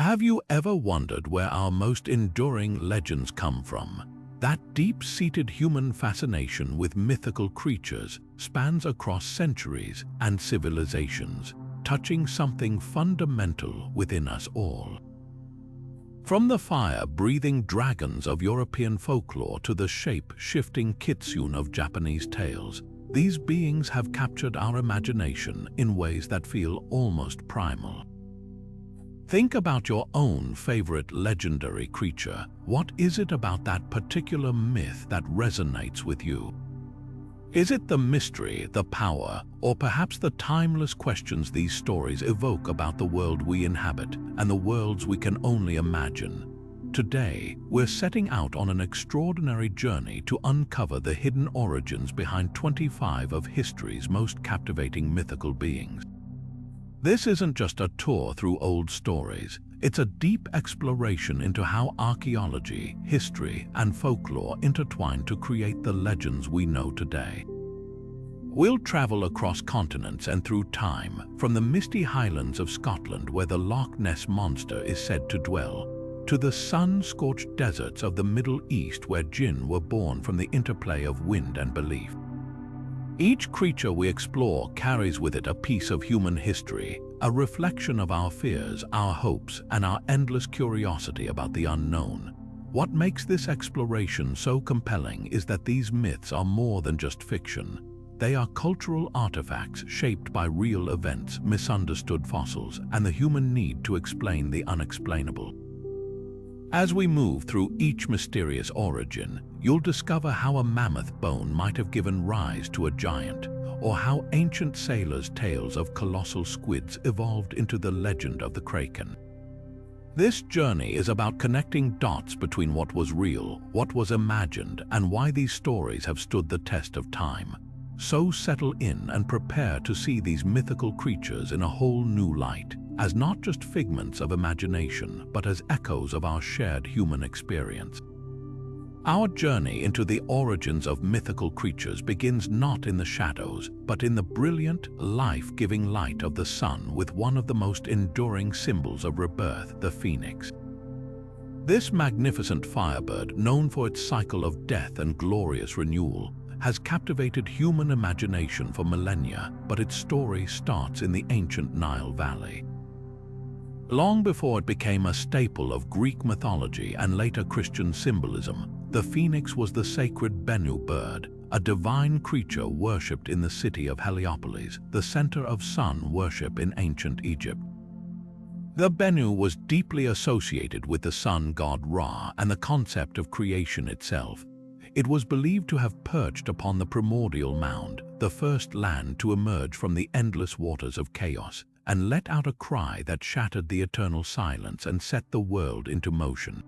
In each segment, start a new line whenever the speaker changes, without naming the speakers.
Have you ever wondered where our most enduring legends come from? That deep-seated human fascination with mythical creatures spans across centuries and civilizations, touching something fundamental within us all. From the fire-breathing dragons of European folklore to the shape-shifting kitsune of Japanese tales, these beings have captured our imagination in ways that feel almost primal. Think about your own favorite legendary creature. What is it about that particular myth that resonates with you? Is it the mystery, the power, or perhaps the timeless questions these stories evoke about the world we inhabit and the worlds we can only imagine? Today, we're setting out on an extraordinary journey to uncover the hidden origins behind 25 of history's most captivating mythical beings. This isn't just a tour through old stories, it's a deep exploration into how archaeology, history, and folklore intertwine to create the legends we know today. We'll travel across continents and through time, from the misty highlands of Scotland where the Loch Ness Monster is said to dwell, to the sun-scorched deserts of the Middle East where jinn were born from the interplay of wind and belief. Each creature we explore carries with it a piece of human history, a reflection of our fears, our hopes, and our endless curiosity about the unknown. What makes this exploration so compelling is that these myths are more than just fiction. They are cultural artifacts shaped by real events, misunderstood fossils, and the human need to explain the unexplainable. As we move through each mysterious origin, you'll discover how a mammoth bone might have given rise to a giant, or how ancient sailors' tales of colossal squids evolved into the legend of the Kraken. This journey is about connecting dots between what was real, what was imagined, and why these stories have stood the test of time. So settle in and prepare to see these mythical creatures in a whole new light, as not just figments of imagination, but as echoes of our shared human experience. Our journey into the origins of mythical creatures begins not in the shadows, but in the brilliant, life-giving light of the sun with one of the most enduring symbols of rebirth, the phoenix. This magnificent firebird, known for its cycle of death and glorious renewal, has captivated human imagination for millennia, but its story starts in the ancient Nile Valley. Long before it became a staple of Greek mythology and later Christian symbolism, the phoenix was the sacred Bennu bird, a divine creature worshipped in the city of Heliopolis, the center of sun worship in ancient Egypt. The Bennu was deeply associated with the sun god Ra and the concept of creation itself. It was believed to have perched upon the primordial mound, the first land to emerge from the endless waters of chaos, and let out a cry that shattered the eternal silence and set the world into motion.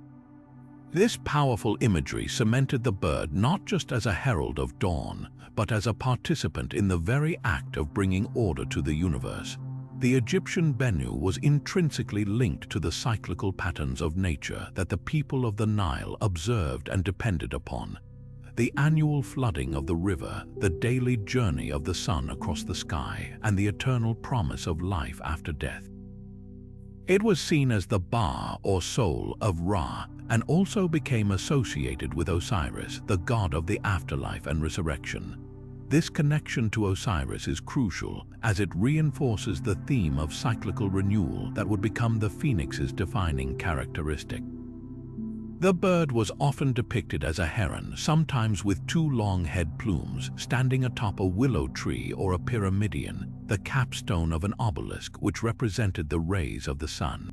This powerful imagery cemented the bird not just as a herald of dawn, but as a participant in the very act of bringing order to the universe. The Egyptian Bennu was intrinsically linked to the cyclical patterns of nature that the people of the Nile observed and depended upon. The annual flooding of the river, the daily journey of the sun across the sky, and the eternal promise of life after death. It was seen as the Ba, or soul, of Ra, and also became associated with Osiris, the god of the afterlife and resurrection. This connection to Osiris is crucial as it reinforces the theme of cyclical renewal that would become the phoenix's defining characteristic. The bird was often depicted as a heron, sometimes with two long head plumes, standing atop a willow tree or a pyramidion, the capstone of an obelisk which represented the rays of the sun.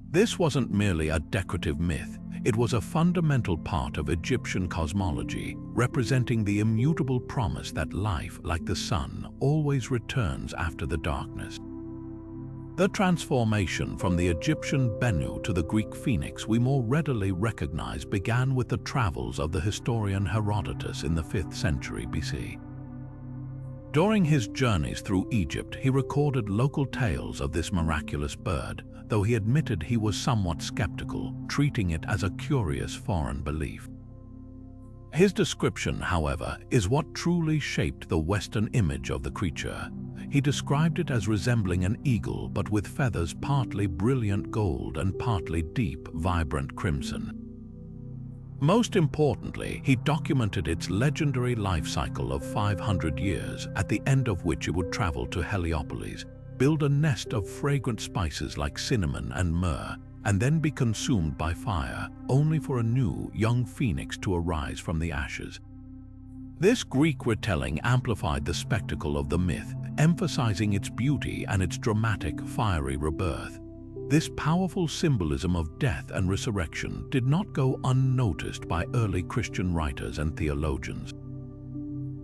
This wasn't merely a decorative myth, it was a fundamental part of Egyptian cosmology, representing the immutable promise that life, like the sun, always returns after the darkness. The transformation from the Egyptian Bennu to the Greek phoenix we more readily recognize began with the travels of the historian Herodotus in the 5th century BC. During his journeys through Egypt, he recorded local tales of this miraculous bird, though he admitted he was somewhat skeptical, treating it as a curious foreign belief. His description, however, is what truly shaped the Western image of the creature. He described it as resembling an eagle but with feathers partly brilliant gold and partly deep, vibrant crimson. Most importantly, he documented its legendary life cycle of 500 years, at the end of which it would travel to Heliopolis, build a nest of fragrant spices like cinnamon and myrrh, and then be consumed by fire, only for a new, young phoenix to arise from the ashes. This Greek retelling amplified the spectacle of the myth, emphasizing its beauty and its dramatic, fiery rebirth. This powerful symbolism of death and resurrection did not go unnoticed by early Christian writers and theologians.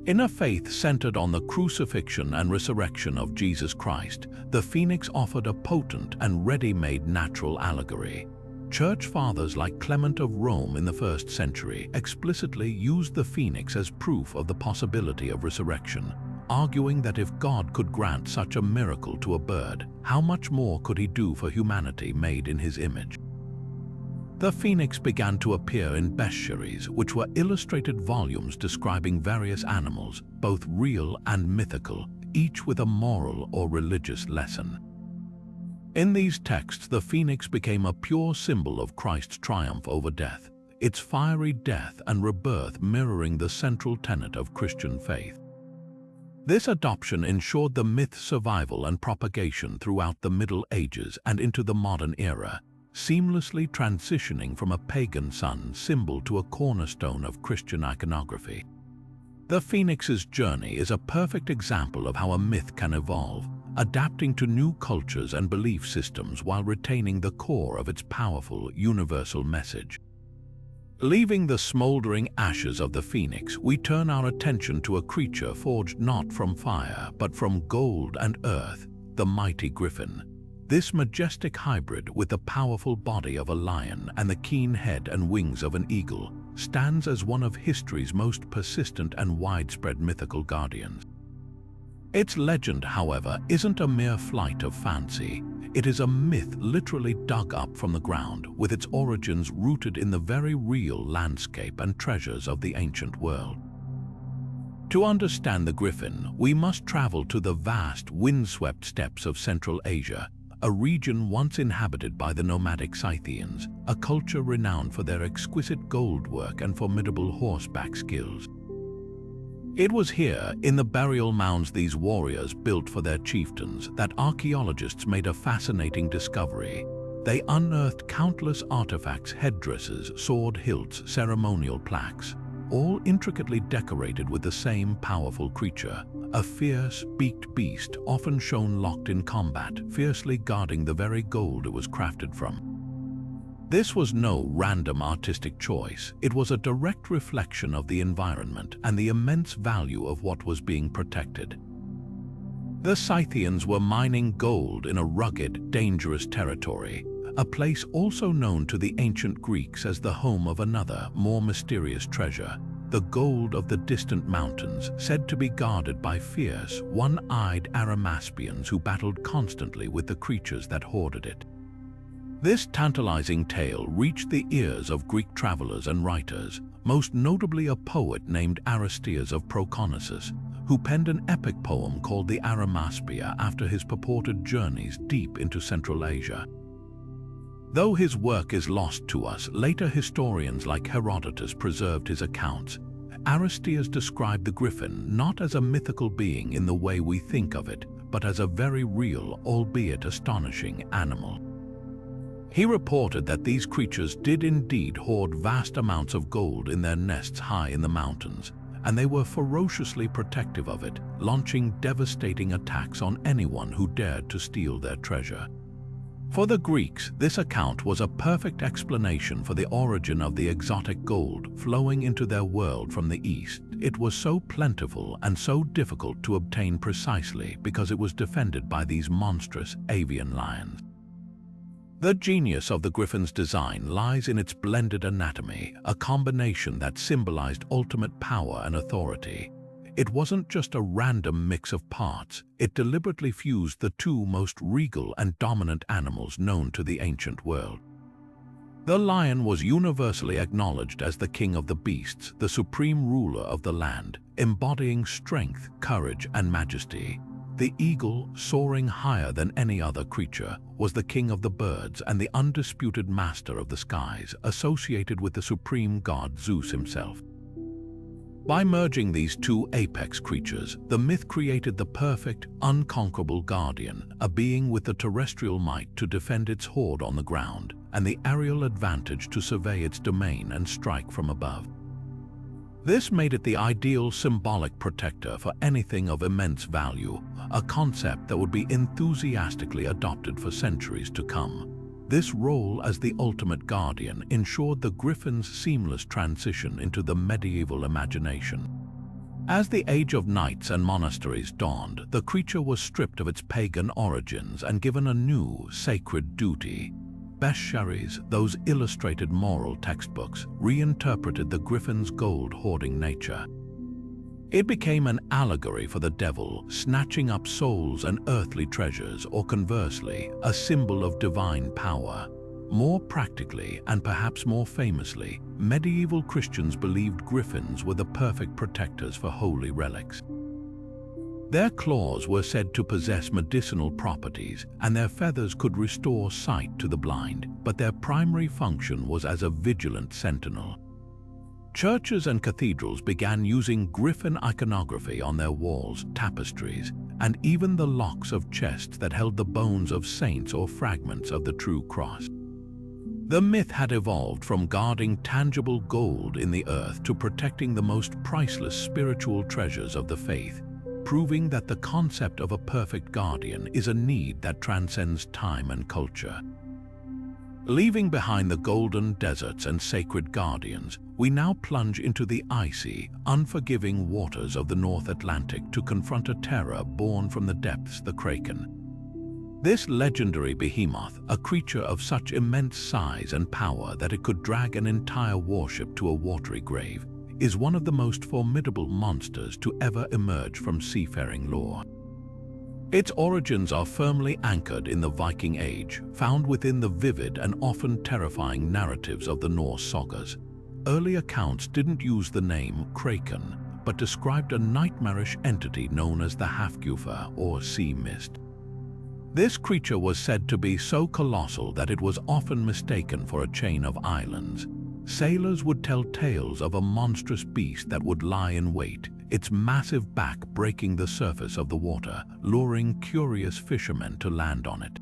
In a faith centered on the crucifixion and resurrection of Jesus Christ, the phoenix offered a potent and ready-made natural allegory. Church fathers like Clement of Rome in the 1st century explicitly used the phoenix as proof of the possibility of resurrection, arguing that if God could grant such a miracle to a bird, how much more could he do for humanity made in his image? The phoenix began to appear in bestiaries, which were illustrated volumes describing various animals, both real and mythical, each with a moral or religious lesson. In these texts, the phoenix became a pure symbol of Christ's triumph over death, its fiery death and rebirth mirroring the central tenet of Christian faith. This adoption ensured the myth's survival and propagation throughout the Middle Ages and into the modern era, seamlessly transitioning from a pagan sun symbol to a cornerstone of Christian iconography. The phoenix's journey is a perfect example of how a myth can evolve, adapting to new cultures and belief systems while retaining the core of its powerful, universal message. Leaving the smoldering ashes of the phoenix, we turn our attention to a creature forged not from fire but from gold and earth, the mighty Griffin. This majestic hybrid, with the powerful body of a lion and the keen head and wings of an eagle, stands as one of history's most persistent and widespread mythical guardians. Its legend, however, isn't a mere flight of fancy. It is a myth literally dug up from the ground, with its origins rooted in the very real landscape and treasures of the ancient world. To understand the Griffin, we must travel to the vast, windswept steppes of Central Asia, a region once inhabited by the nomadic Scythians, a culture renowned for their exquisite gold work and formidable horseback skills. It was here, in the burial mounds these warriors built for their chieftains, that archaeologists made a fascinating discovery. They unearthed countless artifacts, headdresses, sword hilts, ceremonial plaques, all intricately decorated with the same powerful creature, a fierce, beaked beast often shown locked in combat, fiercely guarding the very gold it was crafted from. This was no random artistic choice. It was a direct reflection of the environment and the immense value of what was being protected. The Scythians were mining gold in a rugged, dangerous territory, a place also known to the ancient Greeks as the home of another, more mysterious treasure, the gold of the distant mountains, said to be guarded by fierce, one-eyed Arimaspians who battled constantly with the creatures that hoarded it. This tantalizing tale reached the ears of Greek travelers and writers, most notably a poet named Aristeas of Proconnesus, who penned an epic poem called the Arimaspia after his purported journeys deep into Central Asia. Though his work is lost to us, later historians like Herodotus preserved his accounts. Aristeas described the Griffin not as a mythical being in the way we think of it, but as a very real, albeit astonishing, animal. He reported that these creatures did indeed hoard vast amounts of gold in their nests high in the mountains, and they were ferociously protective of it, launching devastating attacks on anyone who dared to steal their treasure. For the Greeks, this account was a perfect explanation for the origin of the exotic gold flowing into their world from the east. It was so plentiful and so difficult to obtain precisely because it was defended by these monstrous avian lions. The genius of the Griffin's design lies in its blended anatomy, a combination that symbolized ultimate power and authority. It wasn't just a random mix of parts, it deliberately fused the two most regal and dominant animals known to the ancient world. The lion was universally acknowledged as the king of the beasts, the supreme ruler of the land, embodying strength, courage, and majesty, The eagle, soaring higher than any other creature, was the king of the birds and the undisputed master of the skies, associated with the supreme god Zeus himself. By merging these two apex creatures, the myth created the perfect, unconquerable guardian, a being with the terrestrial might to defend its hoard on the ground, and the aerial advantage to survey its domain and strike from above. This made it the ideal symbolic protector for anything of immense value, a concept that would be enthusiastically adopted for centuries to come. This role as the ultimate guardian ensured the Griffin's seamless transition into the medieval imagination. As the age of knights and monasteries dawned, the creature was stripped of its pagan origins and given a new, sacred duty. Bestiaries, those illustrated moral textbooks, reinterpreted the Griffin's gold-hoarding nature. It became an allegory for the devil, snatching up souls and earthly treasures, or conversely, a symbol of divine power. More practically, and perhaps more famously, medieval Christians believed griffins were the perfect protectors for holy relics. Their claws were said to possess medicinal properties, and their feathers could restore sight to the blind, but their primary function was as a vigilant sentinel. Churches and cathedrals began using griffin iconography on their walls, tapestries, and even the locks of chests that held the bones of saints or fragments of the true cross. The myth had evolved from guarding tangible gold in the earth to protecting the most priceless spiritual treasures of the faith, proving that the concept of a perfect guardian is a need that transcends time and culture. Leaving behind the golden deserts and sacred guardians, we now plunge into the icy, unforgiving waters of the North Atlantic to confront a terror born from the depths, the Kraken. This legendary behemoth, a creature of such immense size and power that it could drag an entire warship to a watery grave, is one of the most formidable monsters to ever emerge from seafaring lore. Its origins are firmly anchored in the Viking Age, found within the vivid and often terrifying narratives of the Norse sagas. Early accounts didn't use the name Kraken, but described a nightmarish entity known as the Hafgufa or sea mist. This creature was said to be so colossal that it was often mistaken for a chain of islands. Sailors would tell tales of a monstrous beast that would lie in wait, its massive back breaking the surface of the water, luring curious fishermen to land on it.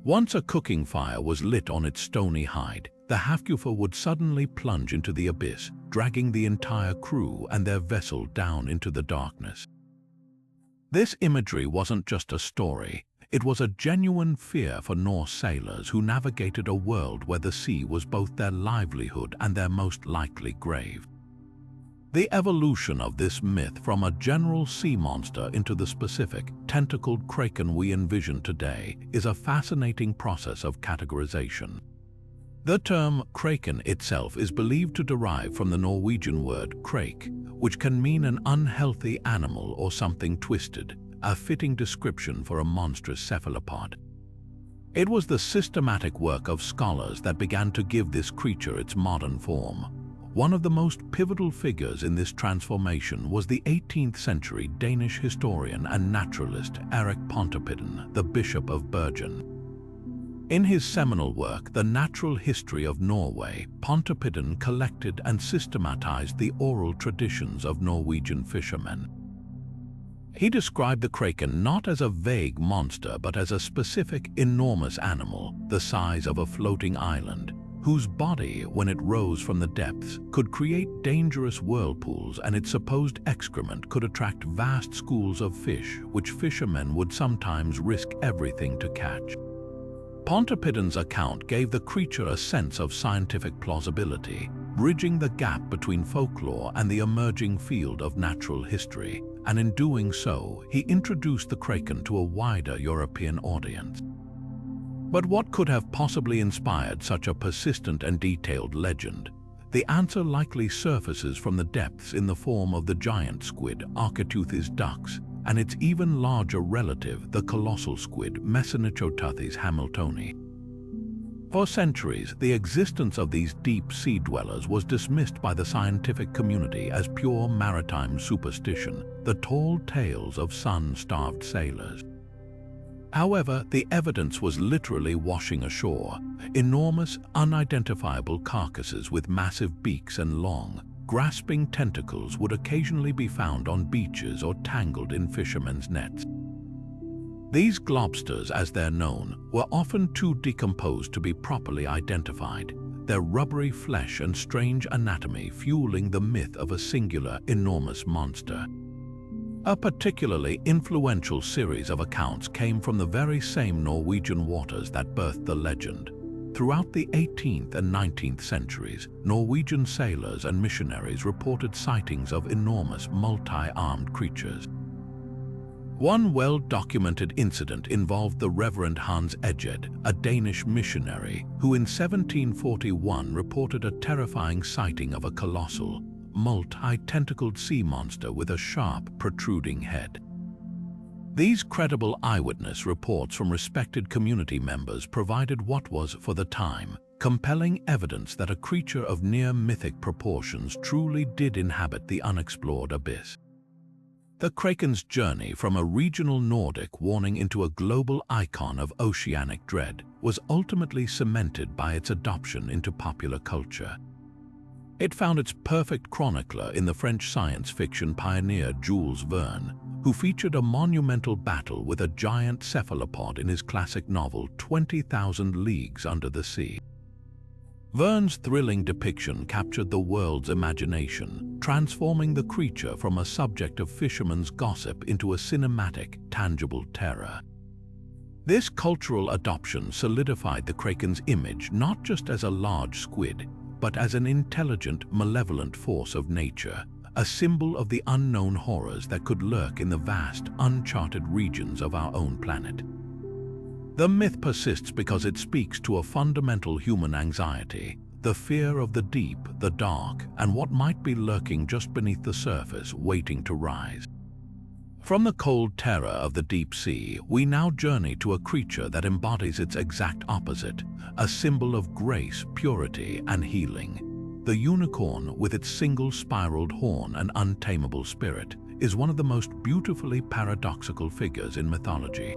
Once a cooking fire was lit on its stony hide, the Hafgufa would suddenly plunge into the abyss, dragging the entire crew and their vessel down into the darkness. This imagery wasn't just a story. It was a genuine fear for Norse sailors who navigated a world where the sea was both their livelihood and their most likely grave. The evolution of this myth from a general sea monster into the specific, tentacled kraken we envision today is a fascinating process of categorization. The term kraken itself is believed to derive from the Norwegian word krak, which can mean an unhealthy animal or something twisted, a fitting description for a monstrous cephalopod. It was the systematic work of scholars that began to give this creature its modern form. One of the most pivotal figures in this transformation was the 18th century Danish historian and naturalist Erik Pontoppidan, the Bishop of Bergen. In his seminal work, The Natural History of Norway, Pontoppidan collected and systematized the oral traditions of Norwegian fishermen. He described the kraken not as a vague monster but as a specific, enormous animal, the size of a floating island, whose body, when it rose from the depths, could create dangerous whirlpools, and its supposed excrement could attract vast schools of fish, which fishermen would sometimes risk everything to catch. Pontoppidan's account gave the creature a sense of scientific plausibility, bridging the gap between folklore and the emerging field of natural history, and in doing so, he introduced the kraken to a wider European audience. But what could have possibly inspired such a persistent and detailed legend? The answer likely surfaces from the depths in the form of the giant squid, Architeuthis dux, and its even larger relative, the colossal squid, Messinichoteuthis hamiltoni. For centuries, the existence of these deep sea dwellers was dismissed by the scientific community as pure maritime superstition, the tall tales of sun-starved sailors. However, the evidence was literally washing ashore. Enormous, unidentifiable carcasses with massive beaks and long, grasping tentacles would occasionally be found on beaches or tangled in fishermen's nets. These globsters, as they're known, were often too decomposed to be properly identified, their rubbery flesh and strange anatomy fueling the myth of a singular, enormous monster. A particularly influential series of accounts came from the very same Norwegian waters that birthed the legend. Throughout the 18th and 19th centuries, Norwegian sailors and missionaries reported sightings of enormous, multi-armed creatures. One well-documented incident involved the Reverend Hans Egede, a Danish missionary, who in 1741 reported a terrifying sighting of a colossal, multi-tentacled sea monster with a sharp, protruding head. These credible eyewitness reports from respected community members provided what was, for the time, compelling evidence that a creature of near-mythic proportions truly did inhabit the unexplored abyss. The Kraken's journey from a regional Nordic warning into a global icon of oceanic dread was ultimately cemented by its adoption into popular culture. It found its perfect chronicler in the French science fiction pioneer Jules Verne, who featured a monumental battle with a giant cephalopod in his classic novel 20,000 Leagues Under the Sea. Verne's thrilling depiction captured the world's imagination, transforming the creature from a subject of fishermen's gossip into a cinematic, tangible terror. This cultural adoption solidified the Kraken's image not just as a large squid, but as an intelligent, malevolent force of nature, a symbol of the unknown horrors that could lurk in the vast, uncharted regions of our own planet. The myth persists because it speaks to a fundamental human anxiety, the fear of the deep, the dark, and what might be lurking just beneath the surface, waiting to rise. From the cold terror of the deep sea, we now journey to a creature that embodies its exact opposite, a symbol of grace, purity, and healing. The unicorn, with its single spiraled horn and untamable spirit, is one of the most beautifully paradoxical figures in mythology.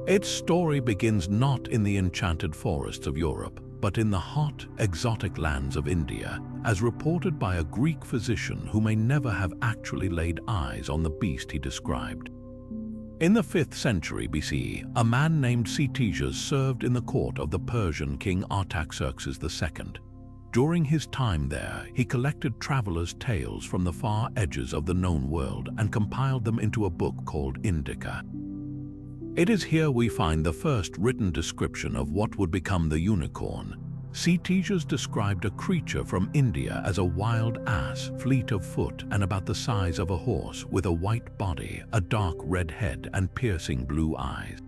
Its story begins not in the enchanted forests of Europe, but in the hot, exotic lands of India, as reported by a Greek physician who may never have actually laid eyes on the beast he described. In the 5th century BCE, a man named Ctesias served in the court of the Persian king Artaxerxes II. During his time there, he collected travelers' tales from the far edges of the known world and compiled them into a book called Indica. It is here we find the first written description of what would become the unicorn. Ctesias described a creature from India as a wild ass, fleet of foot and about the size of a horse, with a white body, a dark red head and piercing blue eyes.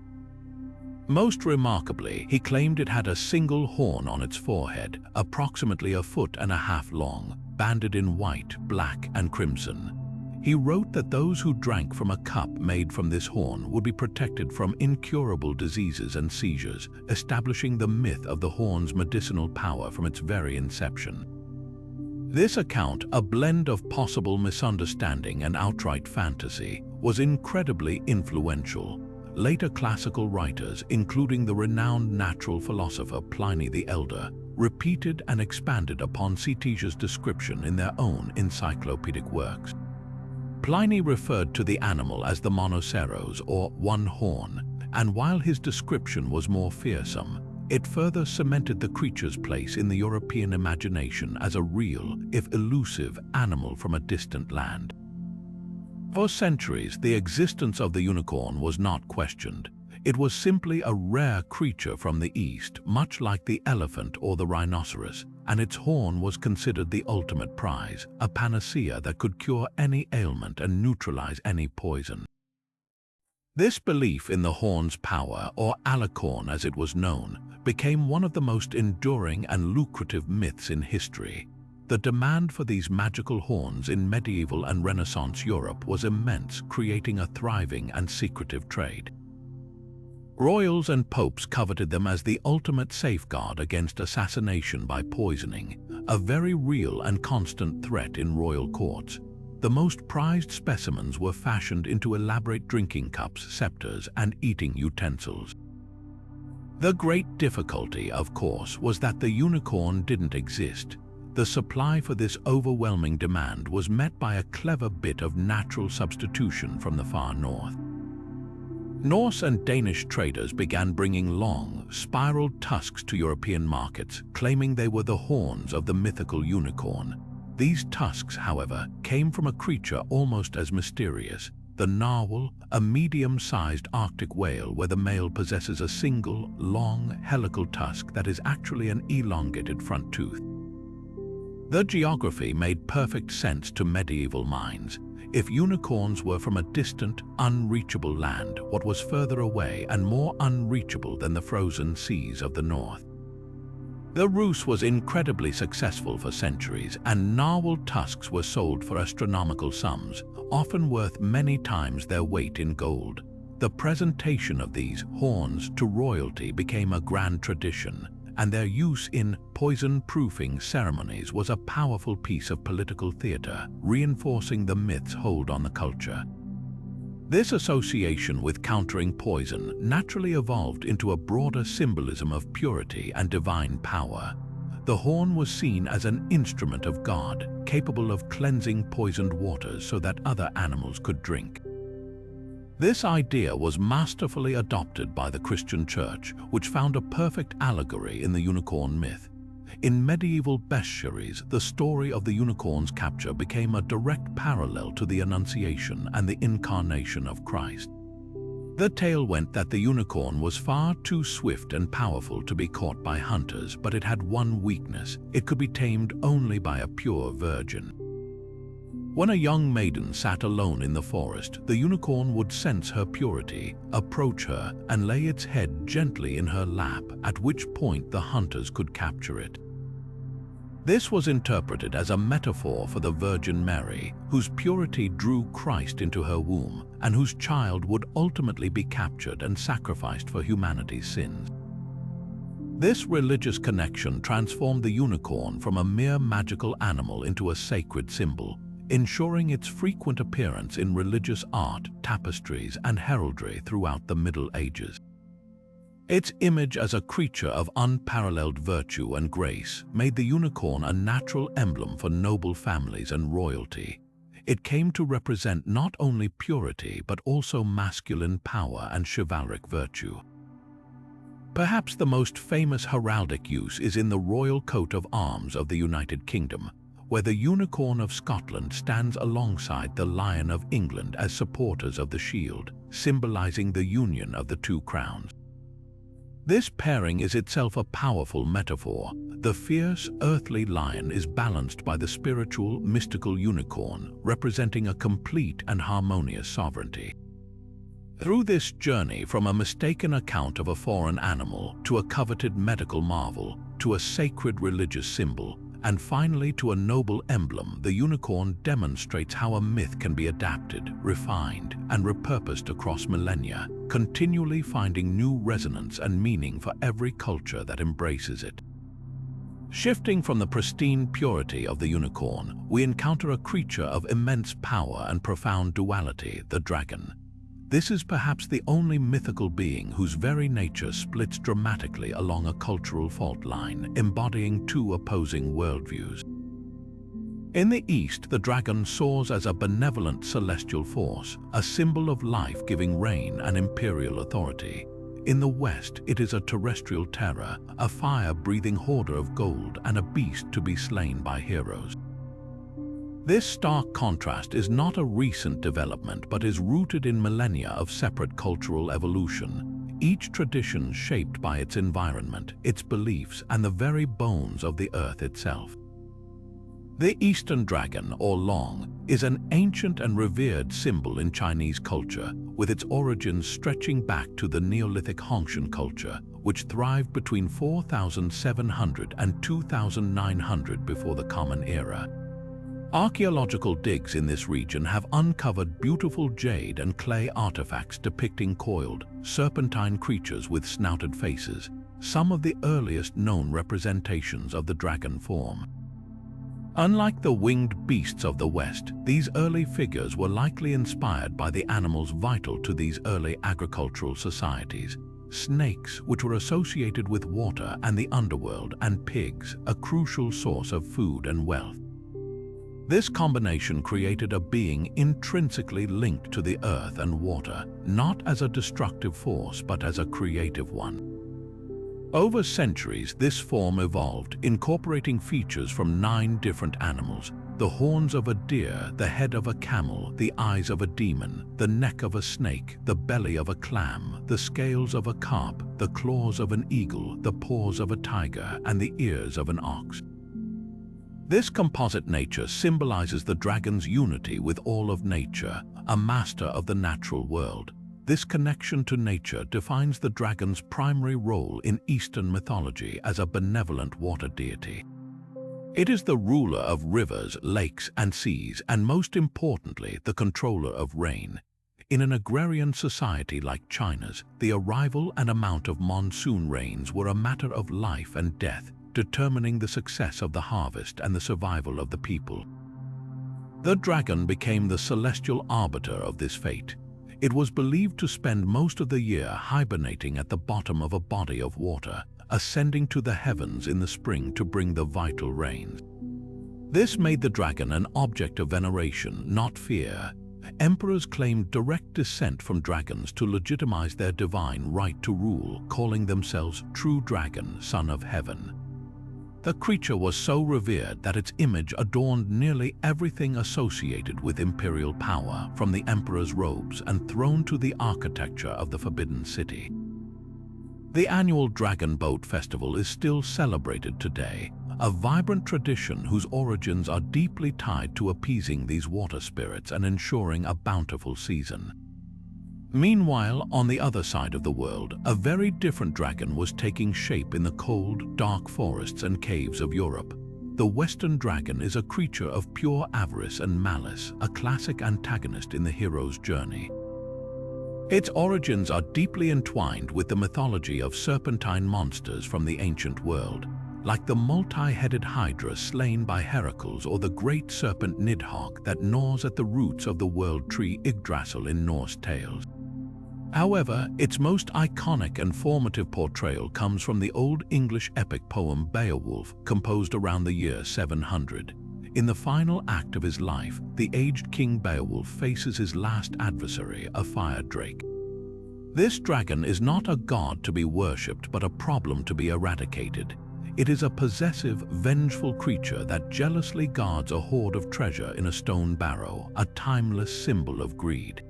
Most remarkably, he claimed it had a single horn on its forehead, approximately 1.5 feet long, banded in white, black and crimson. He wrote that those who drank from a cup made from this horn would be protected from incurable diseases and seizures, establishing the myth of the horn's medicinal power from its very inception. This account, a blend of possible misunderstanding and outright fantasy, was incredibly influential. Later classical writers, including the renowned natural philosopher Pliny the Elder, repeated and expanded upon Ctesias' description in their own encyclopedic works. Pliny referred to the animal as the monoceros, or one horn, and while his description was more fearsome, it further cemented the creature's place in the European imagination as a real, if elusive, animal from a distant land. For centuries, the existence of the unicorn was not questioned. It was simply a rare creature from the East, much like the elephant or the rhinoceros, and its horn was considered the ultimate prize, a panacea that could cure any ailment and neutralize any poison. This belief in the horn's power, or alicorn as it was known, became one of the most enduring and lucrative myths in history. The demand for these magical horns in medieval and Renaissance Europe was immense, creating a thriving and secretive trade. Royals and popes coveted them as the ultimate safeguard against assassination by poisoning, a very real and constant threat in royal courts. The most prized specimens were fashioned into elaborate drinking cups, scepters, and eating utensils. The great difficulty, of course, was that the unicorn didn't exist. The supply for this overwhelming demand was met by a clever bit of natural substitution from the far north. Norse and Danish traders began bringing long, spiraled tusks to European markets, claiming they were the horns of the mythical unicorn. These tusks, however, came from a creature almost as mysterious, the narwhal, a medium-sized Arctic whale where the male possesses a single, long, helical tusk that is actually an elongated front tooth. The geography made perfect sense to medieval minds. If unicorns were from a distant, unreachable land, what was further away and more unreachable than the frozen seas of the north? The ruse was incredibly successful for centuries, and narwhal tusks were sold for astronomical sums, often worth many times their weight in gold. The presentation of these horns to royalty became a grand tradition, and their use in poison-proofing ceremonies was a powerful piece of political theater, reinforcing the myth's hold on the culture. This association with countering poison naturally evolved into a broader symbolism of purity and divine power. The horn was seen as an instrument of God, capable of cleansing poisoned waters so that other animals could drink. This idea was masterfully adopted by the Christian Church, which found a perfect allegory in the unicorn myth. In medieval bestiaries, the story of the unicorn's capture became a direct parallel to the Annunciation and the incarnation of Christ. The tale went that the unicorn was far too swift and powerful to be caught by hunters, but it had one weakness: it could be tamed only by a pure virgin. When a young maiden sat alone in the forest, the unicorn would sense her purity, approach her, and lay its head gently in her lap, at which point the hunters could capture it. This was interpreted as a metaphor for the Virgin Mary, whose purity drew Christ into her womb, and whose child would ultimately be captured and sacrificed for humanity's sins. This religious connection transformed the unicorn from a mere magical animal into a sacred symbol, ensuring its frequent appearance in religious art, tapestries, and heraldry throughout the Middle Ages. Its image as a creature of unparalleled virtue and grace made the unicorn a natural emblem for noble families and royalty. It came to represent not only purity but also masculine power and chivalric virtue. Perhaps the most famous heraldic use is in the royal coat of arms of the United Kingdom, where the unicorn of Scotland stands alongside the Lion of England as supporters of the shield, symbolizing the union of the two crowns. This pairing is itself a powerful metaphor. The fierce, earthly lion is balanced by the spiritual, mystical unicorn, representing a complete and harmonious sovereignty. Through this journey from a mistaken account of a foreign animal to a coveted medical marvel, to a sacred religious symbol, and finally to a noble emblem, the unicorn demonstrates how a myth can be adapted, refined, and repurposed across millennia, continually finding new resonance and meaning for every culture that embraces it. Shifting from the pristine purity of the unicorn, we encounter a creature of immense power and profound duality, the dragon. This is perhaps the only mythical being whose very nature splits dramatically along a cultural fault line, embodying two opposing worldviews. In the East, the dragon soars as a benevolent celestial force, a symbol of life-giving reign and imperial authority. In the West, it is a terrestrial terror, a fire-breathing hoarder of gold and a beast to be slain by heroes. This stark contrast is not a recent development but is rooted in millennia of separate cultural evolution, each tradition shaped by its environment, its beliefs, and the very bones of the earth itself. The Eastern dragon, or long, is an ancient and revered symbol in Chinese culture, with its origins stretching back to the Neolithic Hongshan culture, which thrived between 4700 and 2900 before the Common Era. Archaeological digs in this region have uncovered beautiful jade and clay artifacts depicting coiled, serpentine creatures with snouted faces, some of the earliest known representations of the dragon form. Unlike the winged beasts of the West, these early figures were likely inspired by the animals vital to these early agricultural societies: snakes, which were associated with water and the underworld, and pigs, a crucial source of food and wealth. This combination created a being intrinsically linked to the earth and water, not as a destructive force but as a creative one. Over centuries, this form evolved, incorporating features from 9 different animals: the horns of a deer, the head of a camel, the eyes of a demon, the neck of a snake, the belly of a clam, the scales of a carp, the claws of an eagle, the paws of a tiger, and the ears of an ox. This composite nature symbolizes the dragon's unity with all of nature, a master of the natural world. This connection to nature defines the dragon's primary role in Eastern mythology as a benevolent water deity. It is the ruler of rivers, lakes, and seas, and most importantly, the controller of rain. In an agrarian society like China's, the arrival and amount of monsoon rains were a matter of life and death, determining the success of the harvest and the survival of the people. The dragon became the celestial arbiter of this fate. It was believed to spend most of the year hibernating at the bottom of a body of water, ascending to the heavens in the spring to bring the vital rains. This made the dragon an object of veneration, not fear. Emperors claimed direct descent from dragons to legitimize their divine right to rule, calling themselves true dragon, son of heaven. The creature was so revered that its image adorned nearly everything associated with imperial power, from the emperor's robes and throne to the architecture of the Forbidden City. The annual Dragon Boat Festival is still celebrated today, a vibrant tradition whose origins are deeply tied to appeasing these water spirits and ensuring a bountiful season. Meanwhile, on the other side of the world, a very different dragon was taking shape in the cold, dark forests and caves of Europe. The Western dragon is a creature of pure avarice and malice, a classic antagonist in the hero's journey. Its origins are deeply entwined with the mythology of serpentine monsters from the ancient world, like the multi-headed Hydra slain by Heracles or the great serpent Nidhogg that gnaws at the roots of the world tree Yggdrasil in Norse tales. However, its most iconic and formative portrayal comes from the Old English epic poem Beowulf, composed around the year 700. In the final act of his life, the aged King Beowulf faces his last adversary, a fire drake. This dragon is not a god to be worshipped, but a problem to be eradicated. It is a possessive, vengeful creature that jealously guards a hoard of treasure in a stone barrow, a timeless symbol of greed.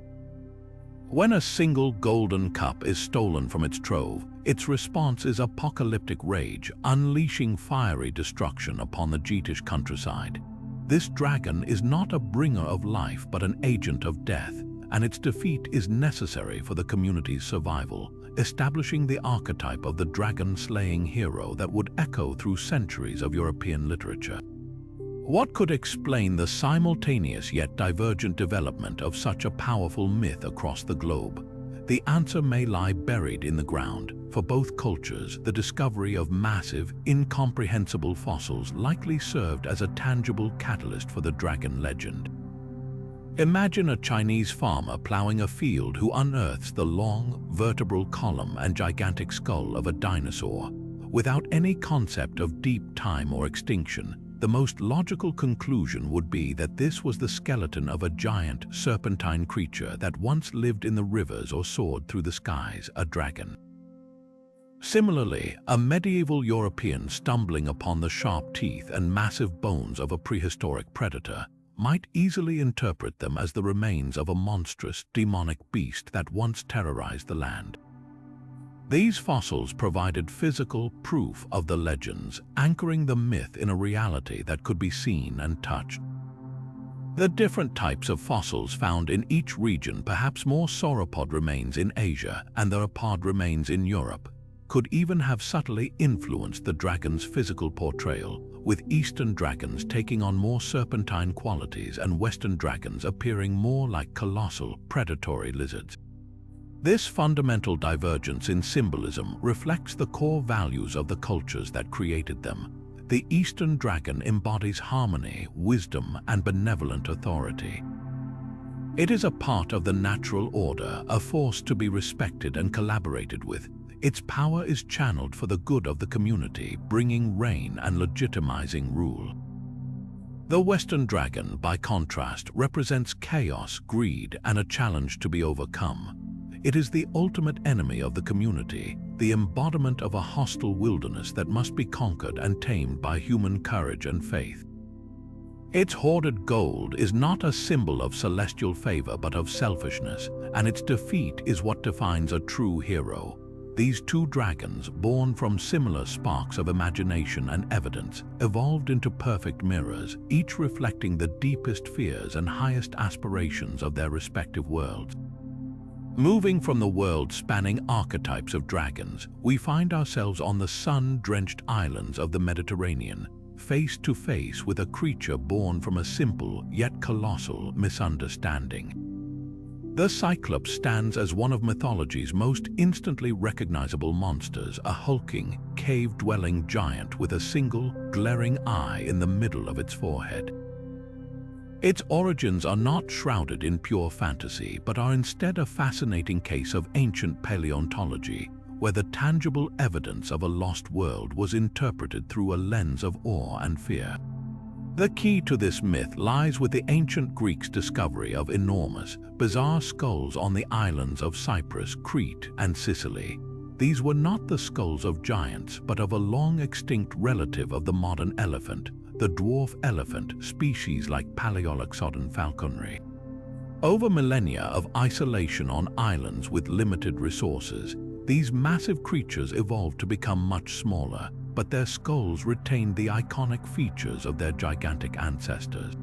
When a single golden cup is stolen from its trove, its response is apocalyptic rage, unleashing fiery destruction upon the Geatish countryside. This dragon is not a bringer of life but an agent of death, and its defeat is necessary for the community's survival, establishing the archetype of the dragon-slaying hero that would echo through centuries of European literature. What could explain the simultaneous yet divergent development of such a powerful myth across the globe? The answer may lie buried in the ground. For both cultures, the discovery of massive, incomprehensible fossils likely served as a tangible catalyst for the dragon legend. Imagine a Chinese farmer plowing a field who unearths the long, vertebral column and gigantic skull of a dinosaur. Without any concept of deep time or extinction, the most logical conclusion would be that this was the skeleton of a giant, serpentine creature that once lived in the rivers or soared through the skies, a dragon. Similarly, a medieval European stumbling upon the sharp teeth and massive bones of a prehistoric predator might easily interpret them as the remains of a monstrous, demonic beast that once terrorized the land. These fossils provided physical proof of the legends, anchoring the myth in a reality that could be seen and touched. The different types of fossils found in each region, perhaps more sauropod remains in Asia and theropod remains in Europe, could even have subtly influenced the dragon's physical portrayal, with Eastern dragons taking on more serpentine qualities and Western dragons appearing more like colossal, predatory lizards. This fundamental divergence in symbolism reflects the core values of the cultures that created them. The Eastern dragon embodies harmony, wisdom, and benevolent authority. It is a part of the natural order, a force to be respected and collaborated with. Its power is channeled for the good of the community, bringing reign and legitimizing rule. The Western dragon, by contrast, represents chaos, greed, and a challenge to be overcome. It is the ultimate enemy of the community, the embodiment of a hostile wilderness that must be conquered and tamed by human courage and faith. Its hoarded gold is not a symbol of celestial favor but of selfishness, and its defeat is what defines a true hero. These two dragons, born from similar sparks of imagination and evidence, evolved into perfect mirrors, each reflecting the deepest fears and highest aspirations of their respective worlds. Moving from the world-spanning archetypes of dragons, we find ourselves on the sun-drenched islands of the Mediterranean, face to face with a creature born from a simple yet colossal misunderstanding. The Cyclops stands as one of mythology's most instantly recognizable monsters, a hulking, cave-dwelling giant with a single, glaring eye in the middle of its forehead. Its origins are not shrouded in pure fantasy, but are instead a fascinating case of ancient paleontology, where the tangible evidence of a lost world was interpreted through a lens of awe and fear. The key to this myth lies with the ancient Greeks' discovery of enormous, bizarre skulls on the islands of Cyprus, Crete, and Sicily. These were not the skulls of giants, but of a long-extinct relative of the modern elephant, the dwarf elephant, species like Paleoloxodon falconeri. Over millennia of isolation on islands with limited resources, these massive creatures evolved to become much smaller, but their skulls retained the iconic features of their gigantic ancestors.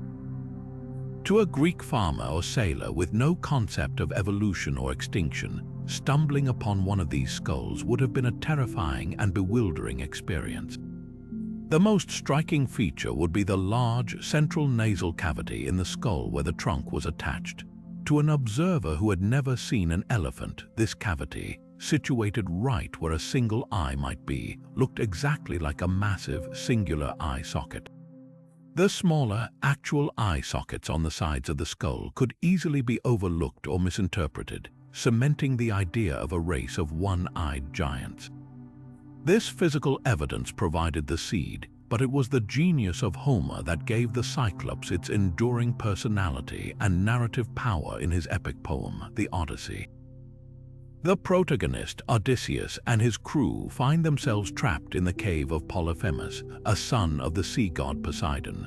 To a Greek farmer or sailor with no concept of evolution or extinction, stumbling upon one of these skulls would have been a terrifying and bewildering experience. The most striking feature would be the large, central nasal cavity in the skull where the trunk was attached. To an observer who had never seen an elephant, this cavity, situated right where a single eye might be, looked exactly like a massive, singular eye socket. The smaller, actual eye sockets on the sides of the skull could easily be overlooked or misinterpreted, cementing the idea of a race of one-eyed giants. This physical evidence provided the seed, but it was the genius of Homer that gave the Cyclops its enduring personality and narrative power in his epic poem, the Odyssey. The protagonist, Odysseus, and his crew find themselves trapped in the cave of Polyphemus, a son of the sea god Poseidon.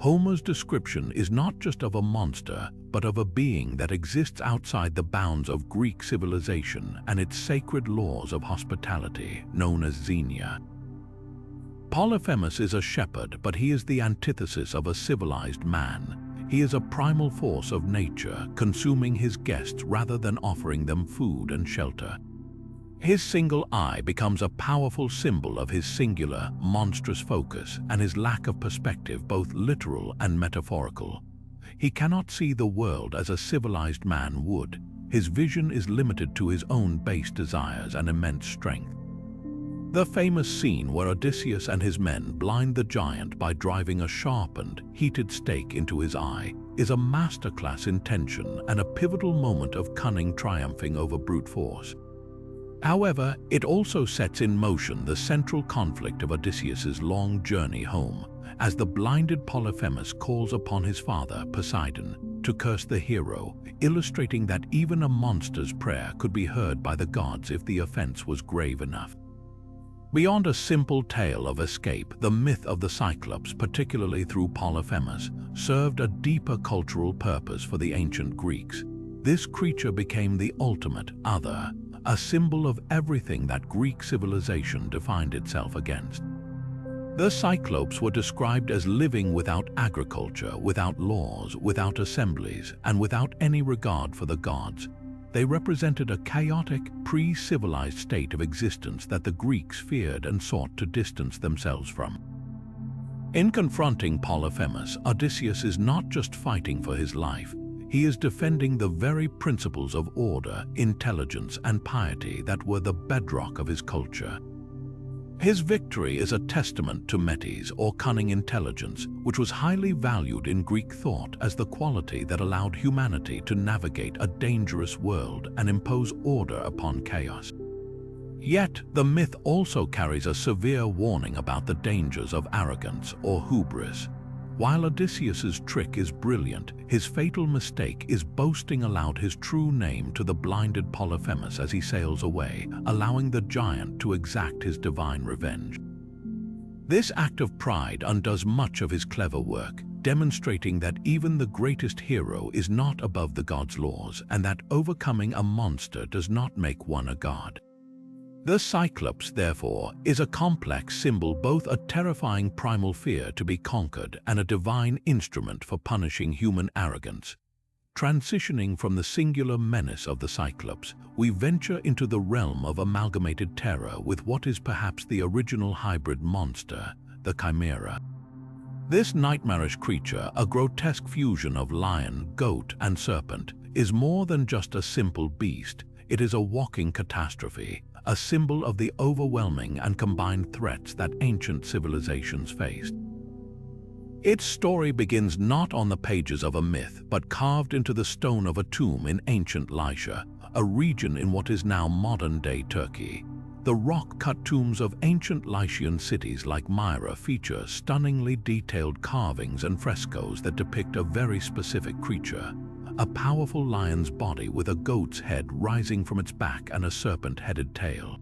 Homer's description is not just of a monster, but of a being that exists outside the bounds of Greek civilization and its sacred laws of hospitality, known as Xenia. Polyphemus is a shepherd, but he is the antithesis of a civilized man. He is a primal force of nature, consuming his guests rather than offering them food and shelter. His single eye becomes a powerful symbol of his singular, monstrous focus and his lack of perspective, both literal and metaphorical. He cannot see the world as a civilized man would. His vision is limited to his own base desires and immense strength. The famous scene where Odysseus and his men blind the giant by driving a sharpened, heated stake into his eye is a masterclass in tension and a pivotal moment of cunning triumphing over brute force. However, it also sets in motion the central conflict of Odysseus's long journey home, as the blinded Polyphemus calls upon his father, Poseidon, to curse the hero, illustrating that even a monster's prayer could be heard by the gods if the offense was grave enough. Beyond a simple tale of escape, the myth of the Cyclops, particularly through Polyphemus, served a deeper cultural purpose for the ancient Greeks. This creature became the ultimate other, a symbol of everything that Greek civilization defined itself against. The Cyclopes were described as living without agriculture, without laws, without assemblies, and without any regard for the gods. They represented a chaotic, pre-civilized state of existence that the Greeks feared and sought to distance themselves from. In confronting Polyphemus, Odysseus is not just fighting for his life, he is defending the very principles of order, intelligence, and piety that were the bedrock of his culture. His victory is a testament to metis, or cunning intelligence, which was highly valued in Greek thought as the quality that allowed humanity to navigate a dangerous world and impose order upon chaos. Yet, the myth also carries a severe warning about the dangers of arrogance or hubris. While Odysseus's trick is brilliant, his fatal mistake is boasting aloud his true name to the blinded Polyphemus as he sails away, allowing the giant to exact his divine revenge. This act of pride undoes much of his clever work, demonstrating that even the greatest hero is not above the god's laws and that overcoming a monster does not make one a god. The Cyclops, therefore, is a complex symbol, both a terrifying primal fear to be conquered and a divine instrument for punishing human arrogance. Transitioning from the singular menace of the Cyclops, we venture into the realm of amalgamated terror with what is perhaps the original hybrid monster, the Chimera. This nightmarish creature, a grotesque fusion of lion, goat, and serpent, is more than just a simple beast. It is a walking catastrophe, a symbol of the overwhelming and combined threats that ancient civilizations faced. Its story begins not on the pages of a myth, but carved into the stone of a tomb in ancient Lycia, a region in what is now modern-day Turkey. The rock-cut tombs of ancient Lycian cities like Myra feature stunningly detailed carvings and frescoes that depict a very specific creature, a powerful lion's body with a goat's head rising from its back and a serpent-headed tail.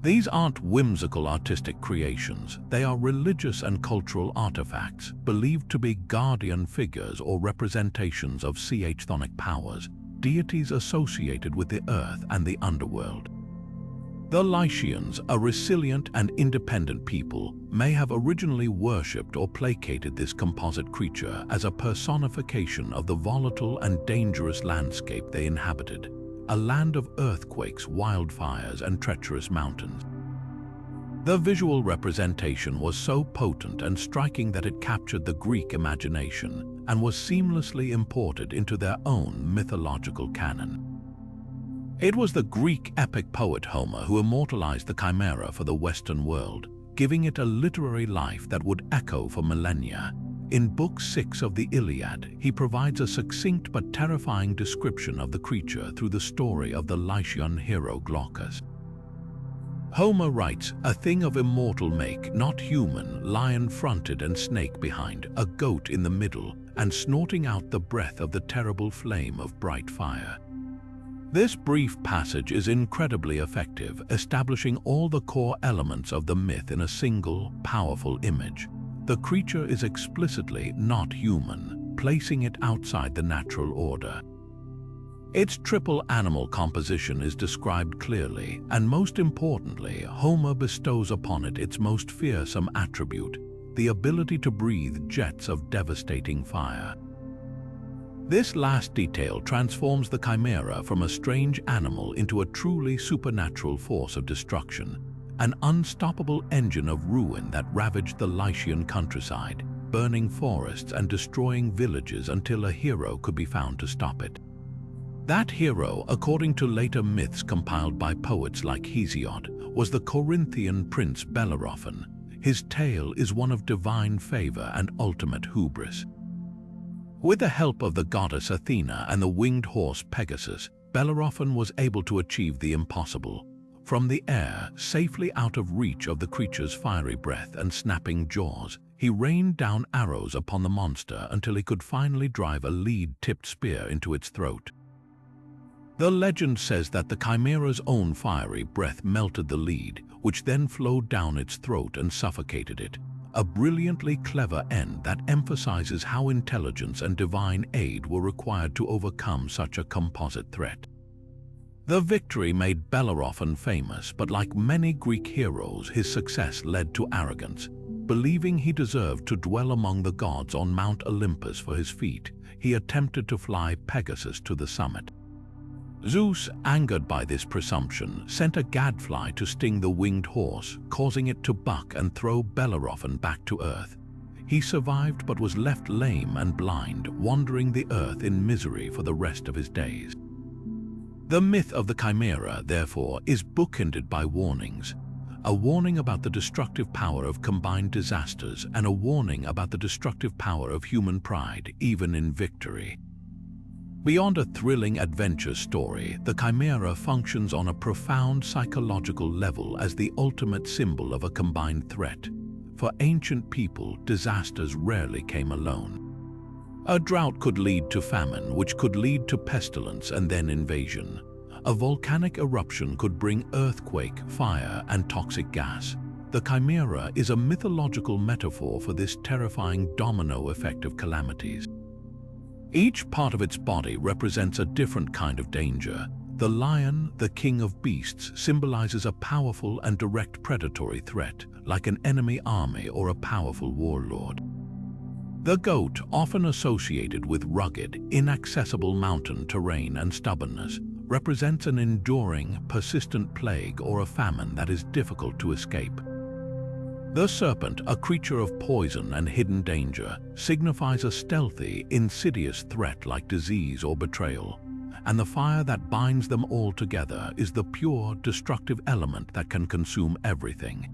These aren't whimsical artistic creations, they are religious and cultural artifacts, believed to be guardian figures or representations of chthonic powers, deities associated with the earth and the underworld. The Lycians, a resilient and independent people, may have originally worshipped or placated this composite creature as a personification of the volatile and dangerous landscape they inhabited, a land of earthquakes, wildfires, and treacherous mountains. The visual representation was so potent and striking that it captured the Greek imagination and was seamlessly imported into their own mythological canon. It was the Greek epic poet Homer who immortalized the Chimera for the Western world, giving it a literary life that would echo for millennia. In Book 6 of the Iliad, he provides a succinct but terrifying description of the creature through the story of the Lycian hero Glaucus. Homer writes, "A thing of immortal make, not human, lion-fronted and snake behind, a goat in the middle, and snorting out the breath of the terrible flame of bright fire." This brief passage is incredibly effective, establishing all the core elements of the myth in a single, powerful image. The creature is explicitly not human, placing it outside the natural order. Its triple animal composition is described clearly, and most importantly, Homer bestows upon it its most fearsome attribute, the ability to breathe jets of devastating fire. This last detail transforms the Chimera from a strange animal into a truly supernatural force of destruction, an unstoppable engine of ruin that ravaged the Lycian countryside, burning forests and destroying villages until a hero could be found to stop it. That hero, according to later myths compiled by poets like Hesiod, was the Corinthian prince Bellerophon. His tale is one of divine favor and ultimate hubris. With the help of the goddess Athena and the winged horse Pegasus, Bellerophon was able to achieve the impossible. From the air, safely out of reach of the creature's fiery breath and snapping jaws, he rained down arrows upon the monster until he could finally drive a lead-tipped spear into its throat. The legend says that the Chimera's own fiery breath melted the lead, which then flowed down its throat and suffocated it. A brilliantly clever end that emphasizes how intelligence and divine aid were required to overcome such a composite threat. The victory made Bellerophon famous, but like many Greek heroes, his success led to arrogance. Believing he deserved to dwell among the gods on Mount Olympus for his feat, he attempted to fly Pegasus to the summit. Zeus, angered by this presumption, sent a gadfly to sting the winged horse, causing it to buck and throw Bellerophon back to earth. He survived but was left lame and blind, wandering the earth in misery for the rest of his days. The myth of the Chimera, therefore, is bookended by warnings. A warning about the destructive power of combined disasters and a warning about the destructive power of human pride, even in victory. Beyond a thrilling adventure story, the Chimera functions on a profound psychological level as the ultimate symbol of a combined threat. For ancient people, disasters rarely came alone. A drought could lead to famine, which could lead to pestilence and then invasion. A volcanic eruption could bring earthquake, fire, and toxic gas. The Chimera is a mythological metaphor for this terrifying domino effect of calamities. Each part of its body represents a different kind of danger. The lion, the king of beasts, symbolizes a powerful and direct predatory threat, like an enemy army or a powerful warlord. The goat, often associated with rugged, inaccessible mountain terrain and stubbornness, represents an enduring, persistent plague or a famine that is difficult to escape. The serpent, a creature of poison and hidden danger, signifies a stealthy, insidious threat like disease or betrayal. And the fire that binds them all together is the pure, destructive element that can consume everything.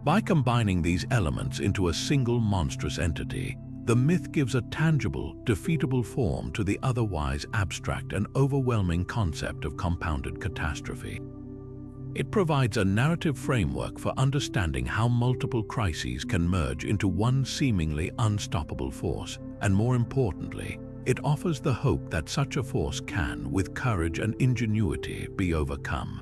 By combining these elements into a single monstrous entity, the myth gives a tangible, defeatable form to the otherwise abstract and overwhelming concept of compounded catastrophe. It provides a narrative framework for understanding how multiple crises can merge into one seemingly unstoppable force, and more importantly, it offers the hope that such a force can, with courage and ingenuity, be overcome.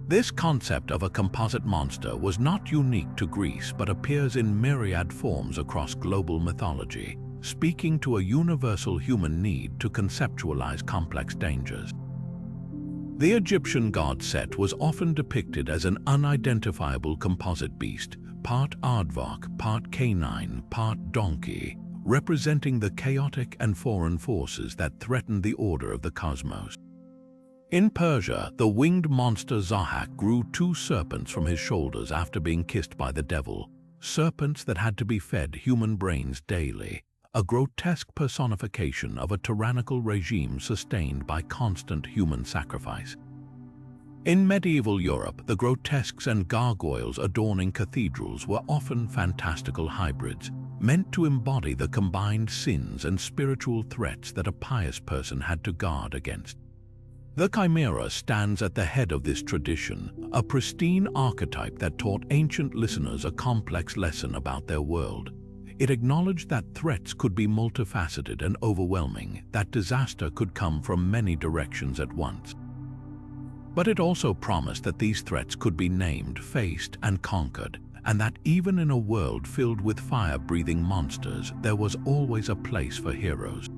This concept of a composite monster was not unique to Greece but appears in myriad forms across global mythology, speaking to a universal human need to conceptualize complex dangers. The Egyptian god Set was often depicted as an unidentifiable composite beast, part aardvark, part canine, part donkey, representing the chaotic and foreign forces that threatened the order of the cosmos. In Persia, the winged monster Zahak grew 2 serpents from his shoulders after being kissed by the devil, serpents that had to be fed human brains daily, a grotesque personification of a tyrannical regime sustained by constant human sacrifice. In medieval Europe, the grotesques and gargoyles adorning cathedrals were often fantastical hybrids, meant to embody the combined sins and spiritual threats that a pious person had to guard against. The Chimera stands at the head of this tradition, a pristine archetype that taught ancient listeners a complex lesson about their world. It acknowledged that threats could be multifaceted and overwhelming, that disaster could come from many directions at once. But it also promised that these threats could be named, faced, and conquered, and that even in a world filled with fire-breathing monsters, there was always a place for heroes.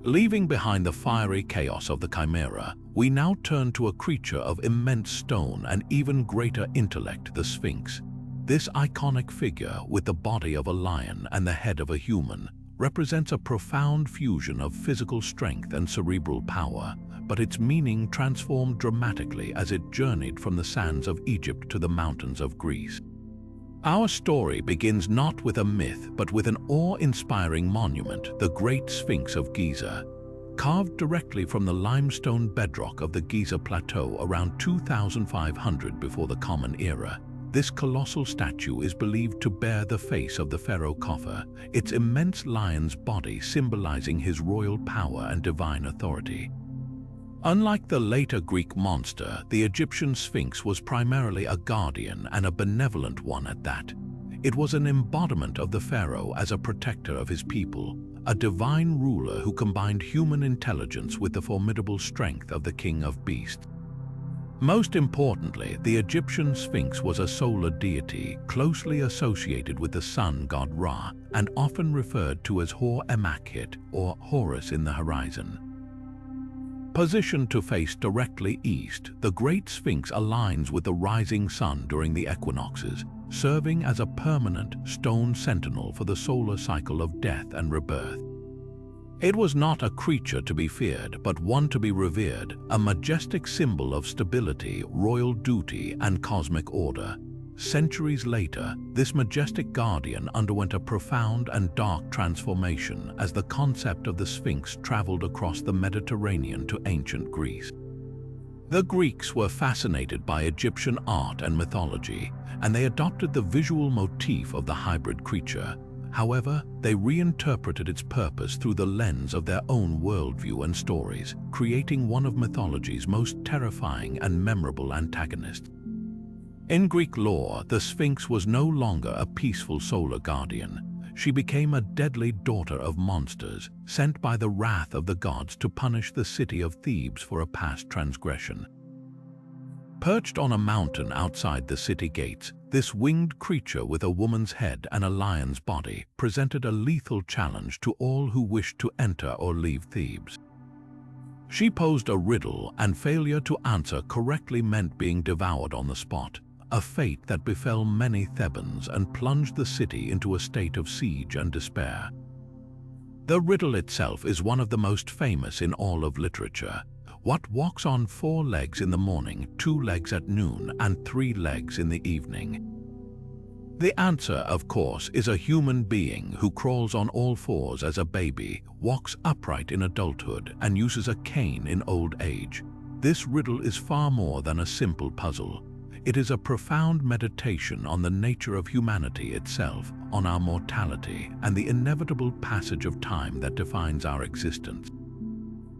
Leaving behind the fiery chaos of the Chimera, we now turn to a creature of immense stone and even greater intellect, the Sphinx. This iconic figure, with the body of a lion and the head of a human, represents a profound fusion of physical strength and cerebral power, but its meaning transformed dramatically as it journeyed from the sands of Egypt to the mountains of Greece. Our story begins not with a myth, but with an awe-inspiring monument, the Great Sphinx of Giza. Carved directly from the limestone bedrock of the Giza Plateau around 2500 before the Common Era, this colossal statue is believed to bear the face of the pharaoh Khafre, its immense lion's body symbolizing his royal power and divine authority. Unlike the later Greek monster, the Egyptian Sphinx was primarily a guardian and a benevolent one at that. It was an embodiment of the pharaoh as a protector of his people, a divine ruler who combined human intelligence with the formidable strength of the king of beasts. Most importantly, the Egyptian Sphinx was a solar deity closely associated with the sun god Ra and often referred to as Hor-Emakhit or Horus in the horizon. Positioned to face directly east, the Great Sphinx aligns with the rising sun during the equinoxes, serving as a permanent stone sentinel for the solar cycle of death and rebirth. It was not a creature to be feared, but one to be revered, a majestic symbol of stability, royal duty, and cosmic order. Centuries later, this majestic guardian underwent a profound and dark transformation as the concept of the Sphinx traveled across the Mediterranean to ancient Greece. The Greeks were fascinated by Egyptian art and mythology, and they adopted the visual motif of the hybrid creature. However, they reinterpreted its purpose through the lens of their own worldview and stories, creating one of mythology's most terrifying and memorable antagonists. In Greek lore, the Sphinx was no longer a peaceful solar guardian. She became a deadly daughter of monsters, sent by the wrath of the gods to punish the city of Thebes for a past transgression. Perched on a mountain outside the city gates, this winged creature with a woman's head and a lion's body presented a lethal challenge to all who wished to enter or leave Thebes. She posed a riddle, and failure to answer correctly meant being devoured on the spot, a fate that befell many Thebans and plunged the city into a state of siege and despair. The riddle itself is one of the most famous in all of literature. What walks on 4 legs in the morning, 2 legs at noon, and 3 legs in the evening? The answer, of course, is a human being who crawls on all 4s as a baby, walks upright in adulthood, and uses a cane in old age. This riddle is far more than a simple puzzle. It is a profound meditation on the nature of humanity itself, on our mortality, and the inevitable passage of time that defines our existence.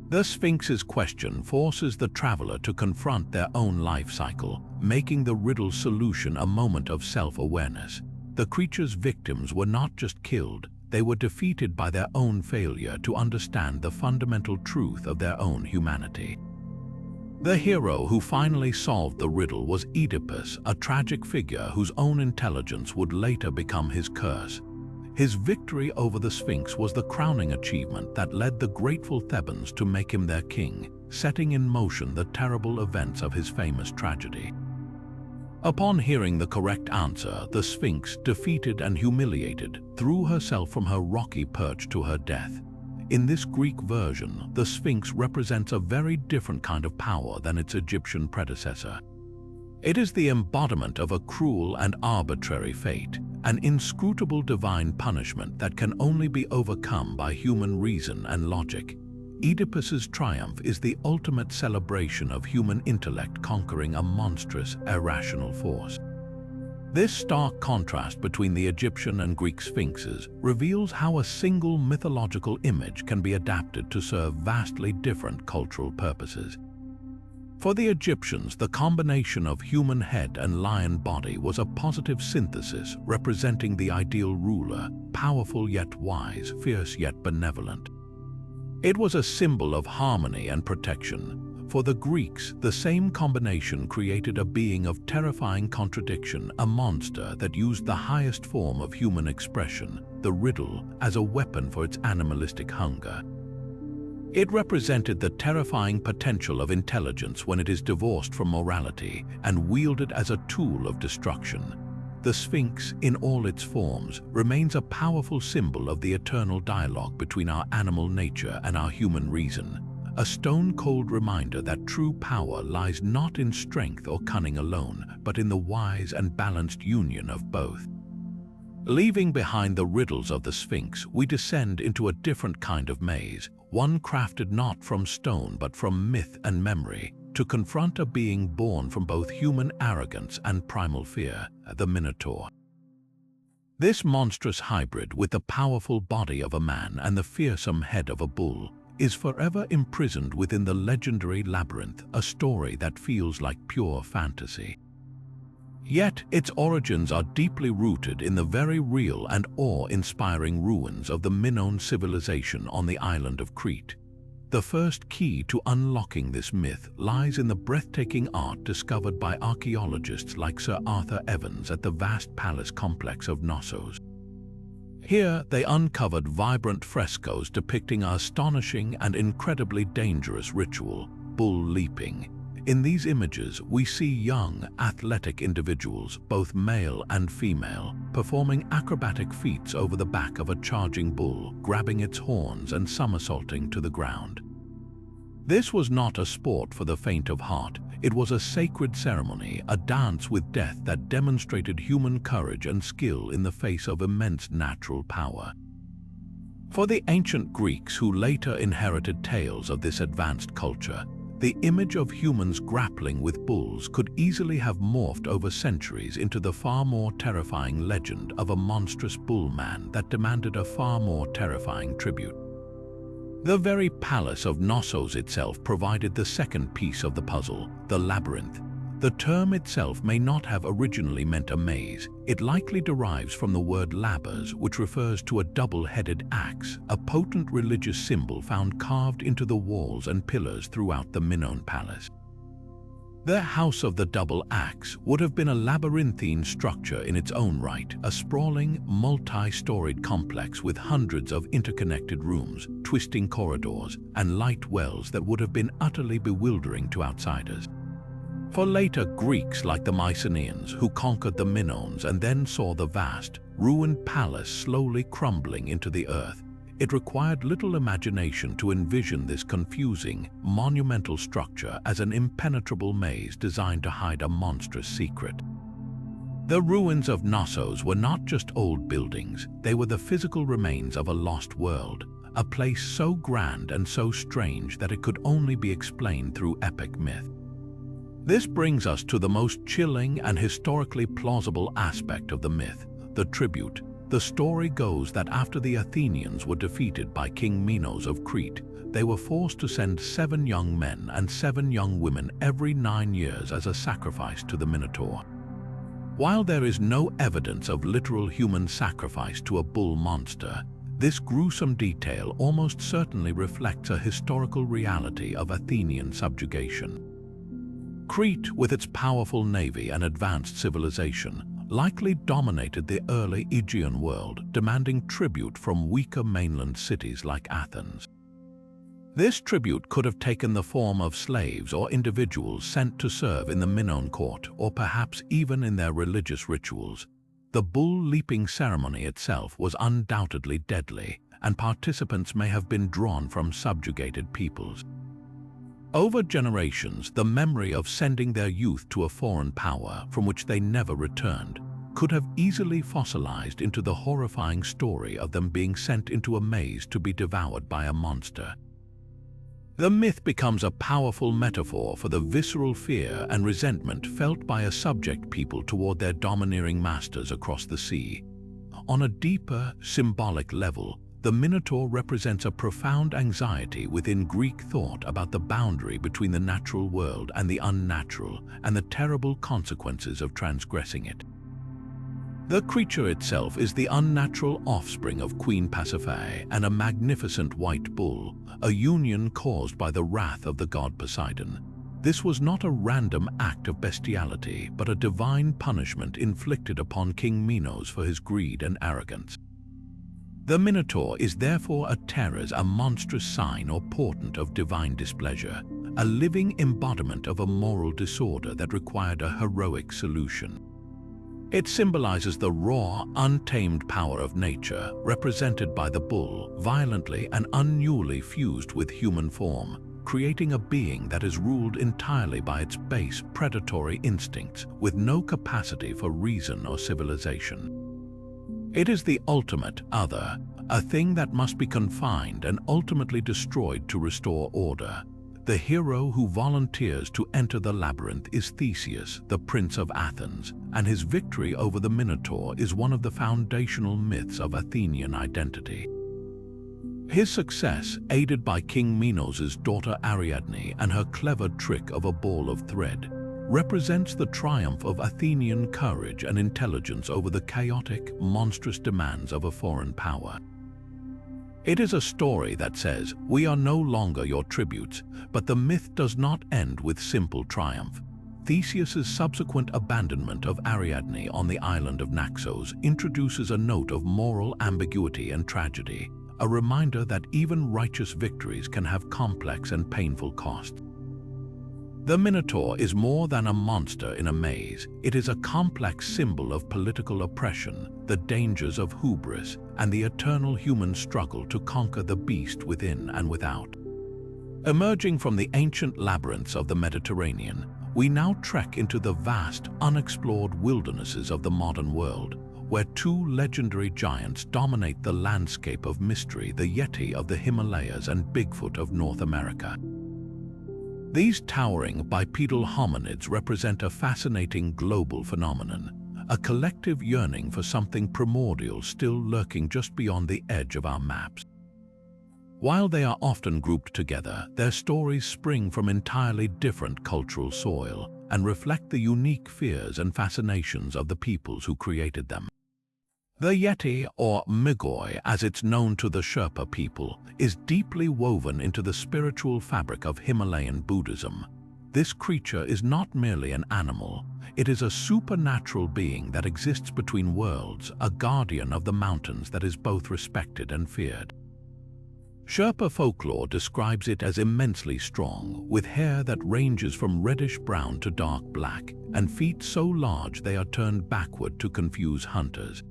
The Sphinx's question forces the traveler to confront their own life cycle, making the riddle's solution a moment of self-awareness. The creature's victims were not just killed, they were defeated by their own failure to understand the fundamental truth of their own humanity. The hero who finally solved the riddle was Oedipus, a tragic figure whose own intelligence would later become his curse. His victory over the Sphinx was the crowning achievement that led the grateful Thebans to make him their king, setting in motion the terrible events of his famous tragedy. Upon hearing the correct answer, the Sphinx, defeated and humiliated, threw herself from her rocky perch to her death. In this Greek version, the Sphinx represents a very different kind of power than its Egyptian predecessor. It is the embodiment of a cruel and arbitrary fate, an inscrutable divine punishment that can only be overcome by human reason and logic. Oedipus's triumph is the ultimate celebration of human intellect conquering a monstrous, irrational force. This stark contrast between the Egyptian and Greek sphinxes reveals how a single mythological image can be adapted to serve vastly different cultural purposes. For the Egyptians, the combination of human head and lion body was a positive synthesis representing the ideal ruler, powerful yet wise, fierce yet benevolent. It was a symbol of harmony and protection. For the Greeks, the same combination created a being of terrifying contradiction, a monster that used the highest form of human expression, the riddle, as a weapon for its animalistic hunger. It represented the terrifying potential of intelligence when it is divorced from morality and wielded as a tool of destruction. The Sphinx, in all its forms, remains a powerful symbol of the eternal dialogue between our animal nature and our human reason. A stone-cold reminder that true power lies not in strength or cunning alone, but in the wise and balanced union of both. Leaving behind the riddles of the Sphinx, we descend into a different kind of maze, one crafted not from stone but from myth and memory, to confront a being born from both human arrogance and primal fear, the Minotaur. This monstrous hybrid, with the powerful body of a man and the fearsome head of a bull, is forever imprisoned within the legendary labyrinth, a story that feels like pure fantasy. Yet its origins are deeply rooted in the very real and awe-inspiring ruins of the Minoan civilization on the island of Crete. The first key to unlocking this myth lies in the breathtaking art discovered by archaeologists like Sir Arthur Evans at the vast palace complex of Knossos. Here, they uncovered vibrant frescoes depicting an astonishing and incredibly dangerous ritual, bull leaping. In these images, we see young, athletic individuals, both male and female, performing acrobatic feats over the back of a charging bull, grabbing its horns and somersaulting to the ground. This was not a sport for the faint of heart. It was a sacred ceremony, a dance with death that demonstrated human courage and skill in the face of immense natural power. For the ancient Greeks, who later inherited tales of this advanced culture, the image of humans grappling with bulls could easily have morphed over centuries into the far more terrifying legend of a monstrous bull man that demanded a far more terrifying tribute. The very palace of Knossos itself provided the second piece of the puzzle, the labyrinth. The term itself may not have originally meant a maze. It likely derives from the word labers, which refers to a double-headed axe, a potent religious symbol found carved into the walls and pillars throughout the Minoan palace. The House of the Double Axe would have been a labyrinthine structure in its own right, a sprawling, multi-storied complex with hundreds of interconnected rooms, twisting corridors, and light wells that would have been utterly bewildering to outsiders. For later Greeks like the Mycenaeans, who conquered the Minoans and then saw the vast, ruined palace slowly crumbling into the earth, it required little imagination to envision this confusing, monumental structure as an impenetrable maze designed to hide a monstrous secret. The ruins of Knossos were not just old buildings, they were the physical remains of a lost world, a place so grand and so strange that it could only be explained through epic myth. This brings us to the most chilling and historically plausible aspect of the myth, the tribute. The story goes that after the Athenians were defeated by King Minos of Crete, they were forced to send 7 young men and 7 young women every 9 years as a sacrifice to the Minotaur. While there is no evidence of literal human sacrifice to a bull monster, this gruesome detail almost certainly reflects a historical reality of Athenian subjugation. Crete, with its powerful navy and advanced civilization, likely dominated the early Aegean world, demanding tribute from weaker mainland cities like Athens. This tribute could have taken the form of slaves or individuals sent to serve in the Minoan court, or perhaps even in their religious rituals. The bull-leaping ceremony itself was undoubtedly deadly, and participants may have been drawn from subjugated peoples. Over generations, the memory of sending their youth to a foreign power from which they never returned could have easily fossilized into the horrifying story of them being sent into a maze to be devoured by a monster. The myth becomes a powerful metaphor for the visceral fear and resentment felt by a subject people toward their domineering masters across the sea. On a deeper, symbolic level, the Minotaur represents a profound anxiety within Greek thought about the boundary between the natural world and the unnatural, and the terrible consequences of transgressing it. The creature itself is the unnatural offspring of Queen Pasiphae and a magnificent white bull, a union caused by the wrath of the god Poseidon. This was not a random act of bestiality, but a divine punishment inflicted upon King Minos for his greed and arrogance. The Minotaur is therefore a terror, a monstrous sign or portent of divine displeasure, a living embodiment of a moral disorder that required a heroic solution. It symbolizes the raw, untamed power of nature, represented by the bull, violently and unnewly fused with human form, creating a being that is ruled entirely by its base predatory instincts, with no capacity for reason or civilization. It is the ultimate other, a thing that must be confined and ultimately destroyed to restore order. The hero who volunteers to enter the labyrinth is Theseus, the Prince of Athens, and his victory over the Minotaur is one of the foundational myths of Athenian identity. His success, aided by King Minos' daughter Ariadne and her clever trick of a ball of thread, represents the triumph of Athenian courage and intelligence over the chaotic, monstrous demands of a foreign power. It is a story that says, "We are no longer your tributes," but the myth does not end with simple triumph. Theseus's subsequent abandonment of Ariadne on the island of Naxos introduces a note of moral ambiguity and tragedy, a reminder that even righteous victories can have complex and painful costs. The Minotaur is more than a monster in a maze. It is a complex symbol of political oppression, the dangers of hubris, and the eternal human struggle to conquer the beast within and without. Emerging from the ancient labyrinths of the Mediterranean, we now trek into the vast, unexplored wildernesses of the modern world, where two legendary giants dominate the landscape of mystery, the Yeti of the Himalayas and Bigfoot of North America. These towering bipedal hominids represent a fascinating global phenomenon, a collective yearning for something primordial still lurking just beyond the edge of our maps. While they are often grouped together, their stories spring from entirely different cultural soil and reflect the unique fears and fascinations of the peoples who created them. The Yeti, or Migoi as it's known to the Sherpa people, is deeply woven into the spiritual fabric of Himalayan Buddhism. This creature is not merely an animal, it is a supernatural being that exists between worlds, a guardian of the mountains that is both respected and feared. Sherpa folklore describes it as immensely strong, with hair that ranges from reddish-brown to dark black, and feet so large they are turned backward to confuse hunters.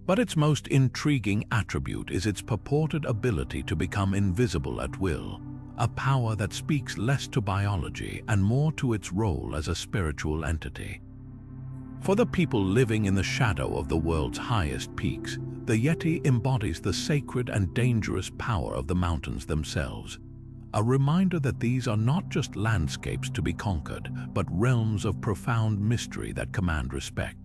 But its most intriguing attribute is its purported ability to become invisible at will, a power that speaks less to biology and more to its role as a spiritual entity. For the people living in the shadow of the world's highest peaks, the Yeti embodies the sacred and dangerous power of the mountains themselves, a reminder that these are not just landscapes to be conquered, but realms of profound mystery that command respect.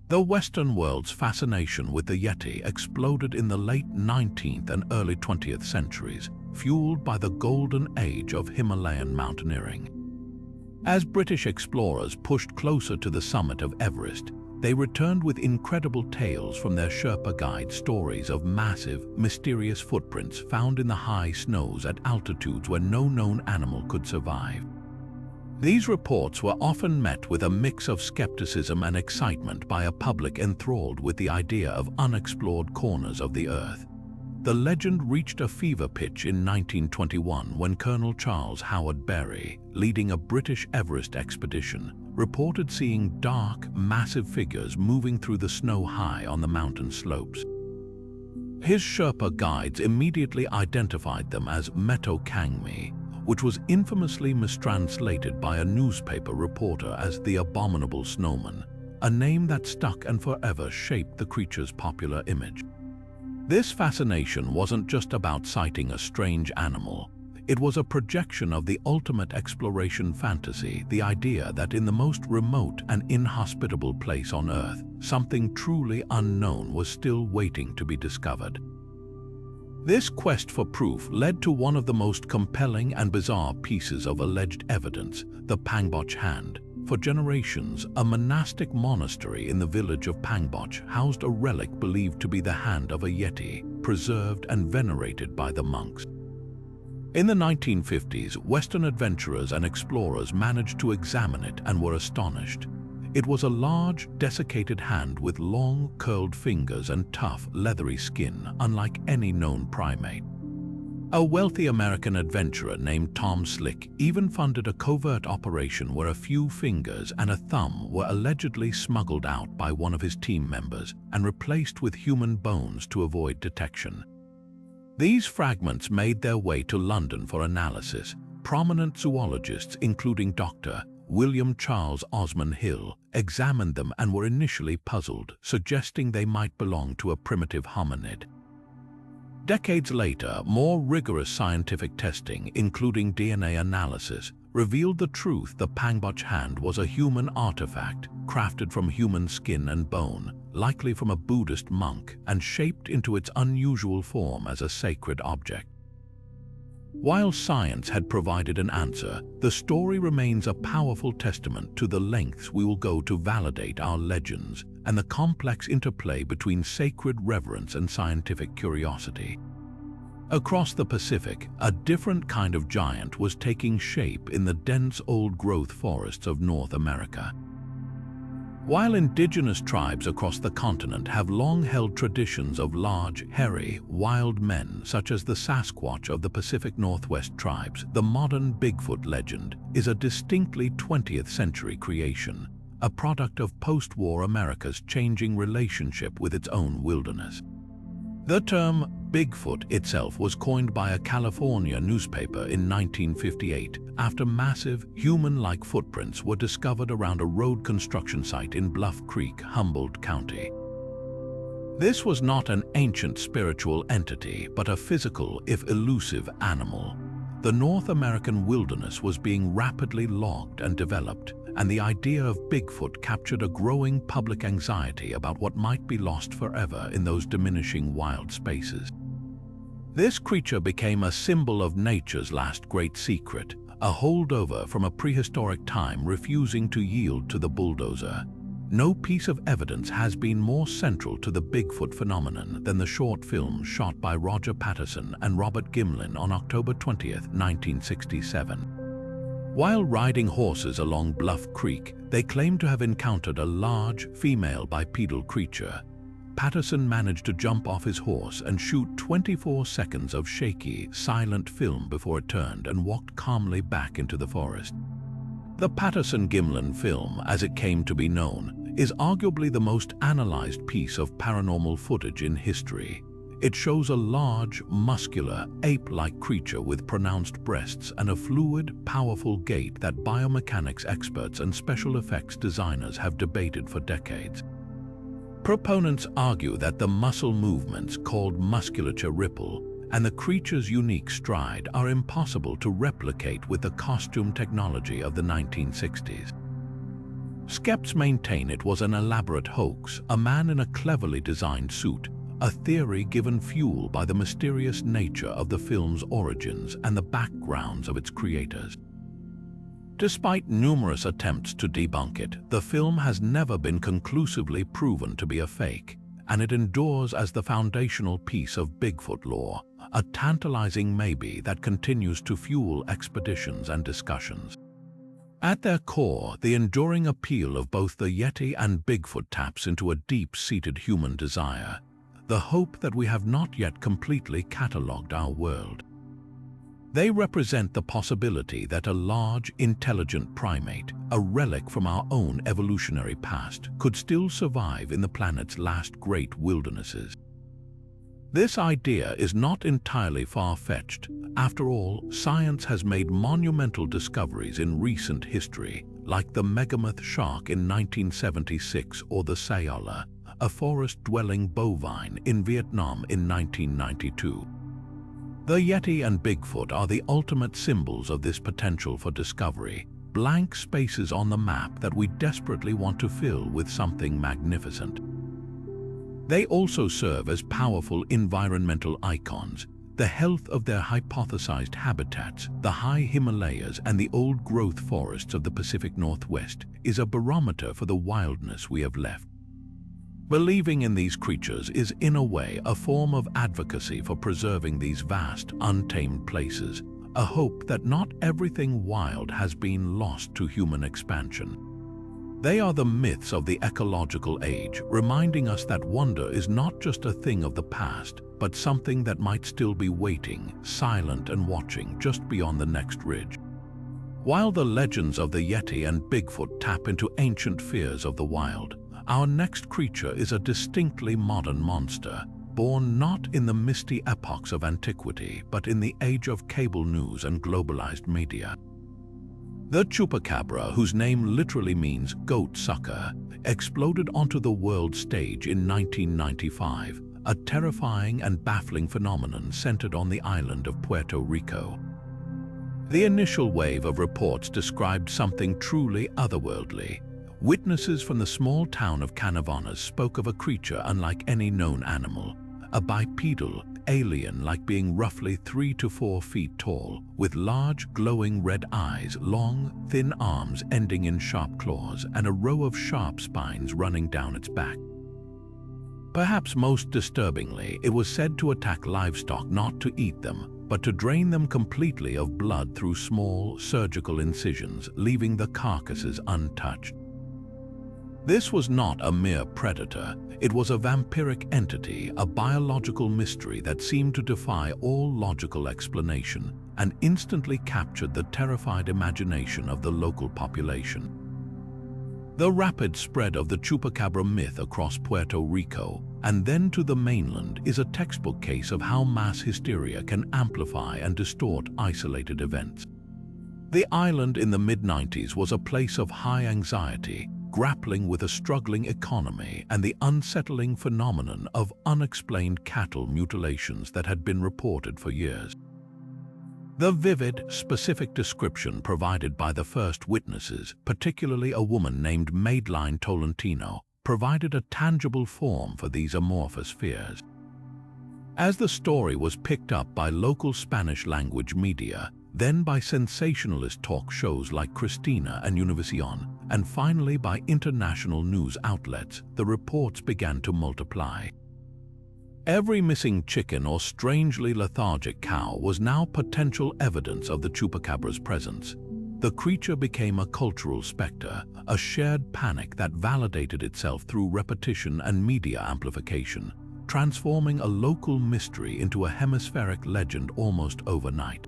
The Western world's fascination with the Yeti exploded in the late 19th and early 20th centuries, fueled by the golden age of Himalayan mountaineering. As British explorers pushed closer to the summit of Everest, they returned with incredible tales from their Sherpa guide, stories of massive, mysterious footprints found in the high snows at altitudes where no known animal could survive. These reports were often met with a mix of skepticism and excitement by a public enthralled with the idea of unexplored corners of the earth. The legend reached a fever pitch in 1921 when Colonel Charles Howard Berry, leading a British Everest expedition, reported seeing dark, massive figures moving through the snow high on the mountain slopes. His Sherpa guides immediately identified them as Meto Kangmi, which was infamously mistranslated by a newspaper reporter as the Abominable Snowman, a name that stuck and forever shaped the creature's popular image. This fascination wasn't just about sighting a strange animal. It was a projection of the ultimate exploration fantasy, the idea that in the most remote and inhospitable place on Earth, something truly unknown was still waiting to be discovered. This quest for proof led to one of the most compelling and bizarre pieces of alleged evidence, the Pangboch Hand. For generations, a monastic monastery in the village of Pangboch housed a relic believed to be the hand of a Yeti, preserved and venerated by the monks. In the 1950s, Western adventurers and explorers managed to examine it and were astonished. It was a large, desiccated hand with long, curled fingers and tough, leathery skin, unlike any known primate. A wealthy American adventurer named Tom Slick even funded a covert operation where a few fingers and a thumb were allegedly smuggled out by one of his team members and replaced with human bones to avoid detection. These fragments made their way to London for analysis. Prominent zoologists, including Dr. William Charles Osman Hill, examined them and were initially puzzled, suggesting they might belong to a primitive hominid. Decades later, more rigorous scientific testing, including DNA analysis, revealed the truth. The Pangboch hand was a human artifact, crafted from human skin and bone, likely from a Buddhist monk, and shaped into its unusual form as a sacred object. While science had provided an answer, the story remains a powerful testament to the lengths we will go to validate our legends and the complex interplay between sacred reverence and scientific curiosity. Across the Pacific, a different kind of giant was taking shape in the dense old-growth forests of North America. While indigenous tribes across the continent have long held traditions of large, hairy, wild men such as the Sasquatch of the Pacific Northwest tribes, the modern Bigfoot legend is a distinctly 20th century creation, a product of post-war America's changing relationship with its own wilderness. The term Bigfoot itself was coined by a California newspaper in 1958 after massive, human-like footprints were discovered around a road construction site in Bluff Creek, Humboldt County. This was not an ancient spiritual entity, but a physical, if elusive, animal. The North American wilderness was being rapidly logged and developed, and the idea of Bigfoot captured a growing public anxiety about what might be lost forever in those diminishing wild spaces. This creature became a symbol of nature's last great secret, a holdover from a prehistoric time refusing to yield to the bulldozer. No piece of evidence has been more central to the Bigfoot phenomenon than the short film shot by Roger Patterson and Robert Gimlin on October 20, 1967. While riding horses along Bluff Creek, they claimed to have encountered a large, female bipedal creature. Patterson managed to jump off his horse and shoot 24 seconds of shaky, silent film before it turned and walked calmly back into the forest. The Patterson-Gimlin film, as it came to be known, is arguably the most analyzed piece of paranormal footage in history. It shows a large, muscular, ape-like creature with pronounced breasts and a fluid, powerful gait that biomechanics experts and special effects designers have debated for decades. Proponents argue that the muscle movements, called musculature ripple, and the creature's unique stride are impossible to replicate with the costume technology of the 1960s. Skeptics maintain it was an elaborate hoax, a man in a cleverly designed suit, a theory given fuel by the mysterious nature of the film's origins and the backgrounds of its creators. Despite numerous attempts to debunk it, the film has never been conclusively proven to be a fake, and it endures as the foundational piece of Bigfoot lore, a tantalizing maybe that continues to fuel expeditions and discussions. At their core, the enduring appeal of both the Yeti and Bigfoot taps into a deep-seated human desire, the hope that we have not yet completely catalogued our world. They represent the possibility that a large, intelligent primate, a relic from our own evolutionary past, could still survive in the planet's last great wildernesses. This idea is not entirely far-fetched. After all, science has made monumental discoveries in recent history, like the megamyth shark in 1976 or the Sayola, a forest-dwelling bovine in Vietnam in 1992. The Yeti and Bigfoot are the ultimate symbols of this potential for discovery, blank spaces on the map that we desperately want to fill with something magnificent. They also serve as powerful environmental icons. The health of their hypothesized habitats, the high Himalayas and the old-growth forests of the Pacific Northwest, is a barometer for the wildness we have left. Believing in these creatures is, in a way, a form of advocacy for preserving these vast, untamed places, a hope that not everything wild has been lost to human expansion. They are the myths of the ecological age, reminding us that wonder is not just a thing of the past, but something that might still be waiting, silent and watching just beyond the next ridge. While the legends of the Yeti and Bigfoot tap into ancient fears of the wild, our next creature is a distinctly modern monster, born not in the misty epochs of antiquity, but in the age of cable news and globalized media. The chupacabra, whose name literally means goat sucker, exploded onto the world stage in 1995, a terrifying and baffling phenomenon centered on the island of Puerto Rico. The initial wave of reports described something truly otherworldly. Witnesses from the small town of Canavanas spoke of a creature unlike any known animal, a bipedal, alien-like being roughly 3 to 4 feet tall, with large, glowing red eyes, long, thin arms ending in sharp claws, and a row of sharp spines running down its back. Perhaps most disturbingly, it was said to attack livestock not to eat them, but to drain them completely of blood through small, surgical incisions, leaving the carcasses untouched. This was not a mere predator. It was a vampiric entity, a biological mystery that seemed to defy all logical explanation and instantly captured the terrified imagination of the local population. The rapid spread of the Chupacabra myth across Puerto Rico and then to the mainland is a textbook case of how mass hysteria can amplify and distort isolated events. The island in the mid-90s was a place of high anxiety, grappling with a struggling economy and the unsettling phenomenon of unexplained cattle mutilations that had been reported for years. The vivid, specific description provided by the first witnesses, particularly a woman named Madeline Tolentino, provided a tangible form for these amorphous fears. As the story was picked up by local Spanish-language media, then by sensationalist talk shows like Cristina and Univision, and finally by international news outlets, the reports began to multiply. Every missing chicken or strangely lethargic cow was now potential evidence of the Chupacabra's presence. The creature became a cultural specter, a shared panic that validated itself through repetition and media amplification, transforming a local mystery into a hemispheric legend almost overnight.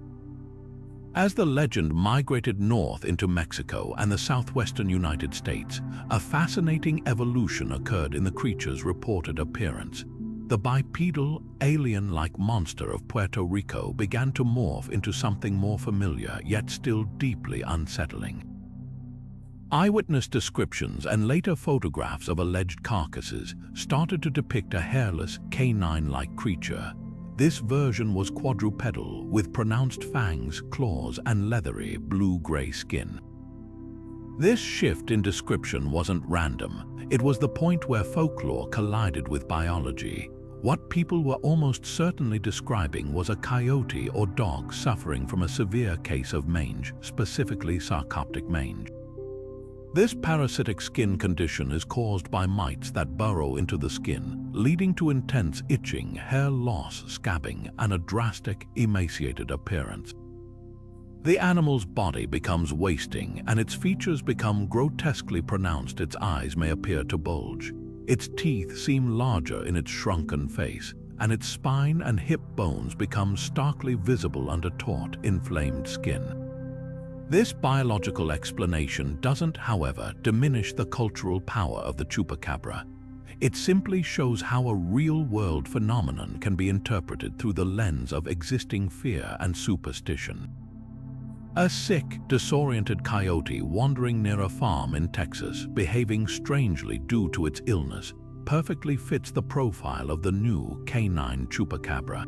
As the legend migrated north into Mexico and the southwestern United States, a fascinating evolution occurred in the creature's reported appearance. The bipedal, alien-like monster of Puerto Rico began to morph into something more familiar yet still deeply unsettling. Eyewitness descriptions and later photographs of alleged carcasses started to depict a hairless, canine-like creature. This version was quadrupedal, with pronounced fangs, claws, and leathery, blue-gray skin. This shift in description wasn't random. It was the point where folklore collided with biology. What people were almost certainly describing was a coyote or dog suffering from a severe case of mange, specifically sarcoptic mange. This parasitic skin condition is caused by mites that burrow into the skin, leading to intense itching, hair loss, scabbing, and a drastic, emaciated appearance. The animal's body becomes wasting, and its features become grotesquely pronounced. Its eyes may appear to bulge. Its teeth seem larger in its shrunken face, and its spine and hip bones become starkly visible under taut, inflamed skin. This biological explanation doesn't, however, diminish the cultural power of the Chupacabra. It simply shows how a real-world phenomenon can be interpreted through the lens of existing fear and superstition. A sick, disoriented coyote wandering near a farm in Texas, behaving strangely due to its illness, perfectly fits the profile of the new canine Chupacabra.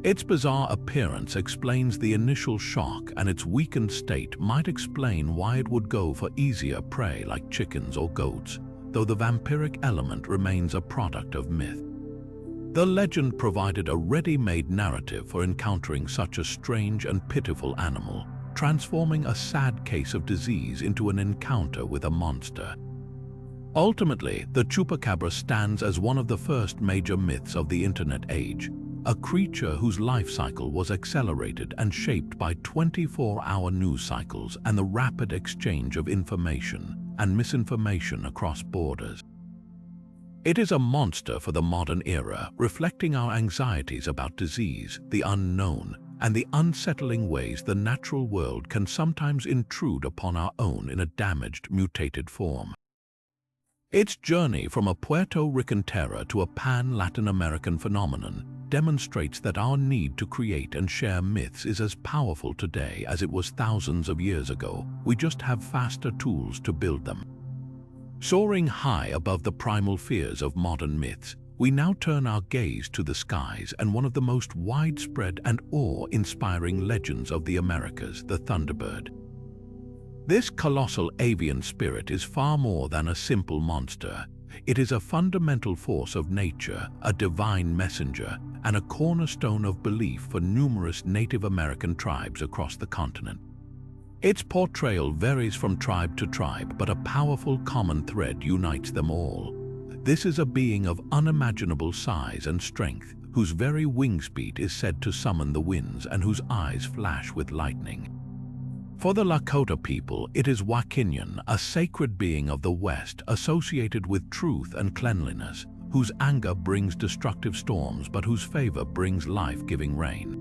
Its bizarre appearance explains the initial shock, and its weakened state might explain why it would go for easier prey like chickens or goats, though the vampiric element remains a product of myth. The legend provided a ready-made narrative for encountering such a strange and pitiful animal, transforming a sad case of disease into an encounter with a monster. Ultimately, the Chupacabra stands as one of the first major myths of the Internet age, a creature whose life cycle was accelerated and shaped by 24-hour news cycles and the rapid exchange of information and misinformation across borders. It is a monster for the modern era, reflecting our anxieties about disease, the unknown, and the unsettling ways the natural world can sometimes intrude upon our own in a damaged, mutated form. Its journey from a Puerto Rican terror to a pan-Latin American phenomenon demonstrates that our need to create and share myths is as powerful today as it was thousands of years ago. We just have faster tools to build them. Soaring high above the primal fears of modern myths, we now turn our gaze to the skies and one of the most widespread and awe-inspiring legends of the Americas, the Thunderbird. This colossal avian spirit is far more than a simple monster. It is a fundamental force of nature, a divine messenger, and a cornerstone of belief for numerous Native American tribes across the continent. Its portrayal varies from tribe to tribe, but a powerful common thread unites them all. This is a being of unimaginable size and strength, whose very wingspeed is said to summon the winds and whose eyes flash with lightning. For the Lakota people, it is Wakinyan, a sacred being of the West associated with truth and cleanliness, whose anger brings destructive storms but whose favor brings life-giving rain.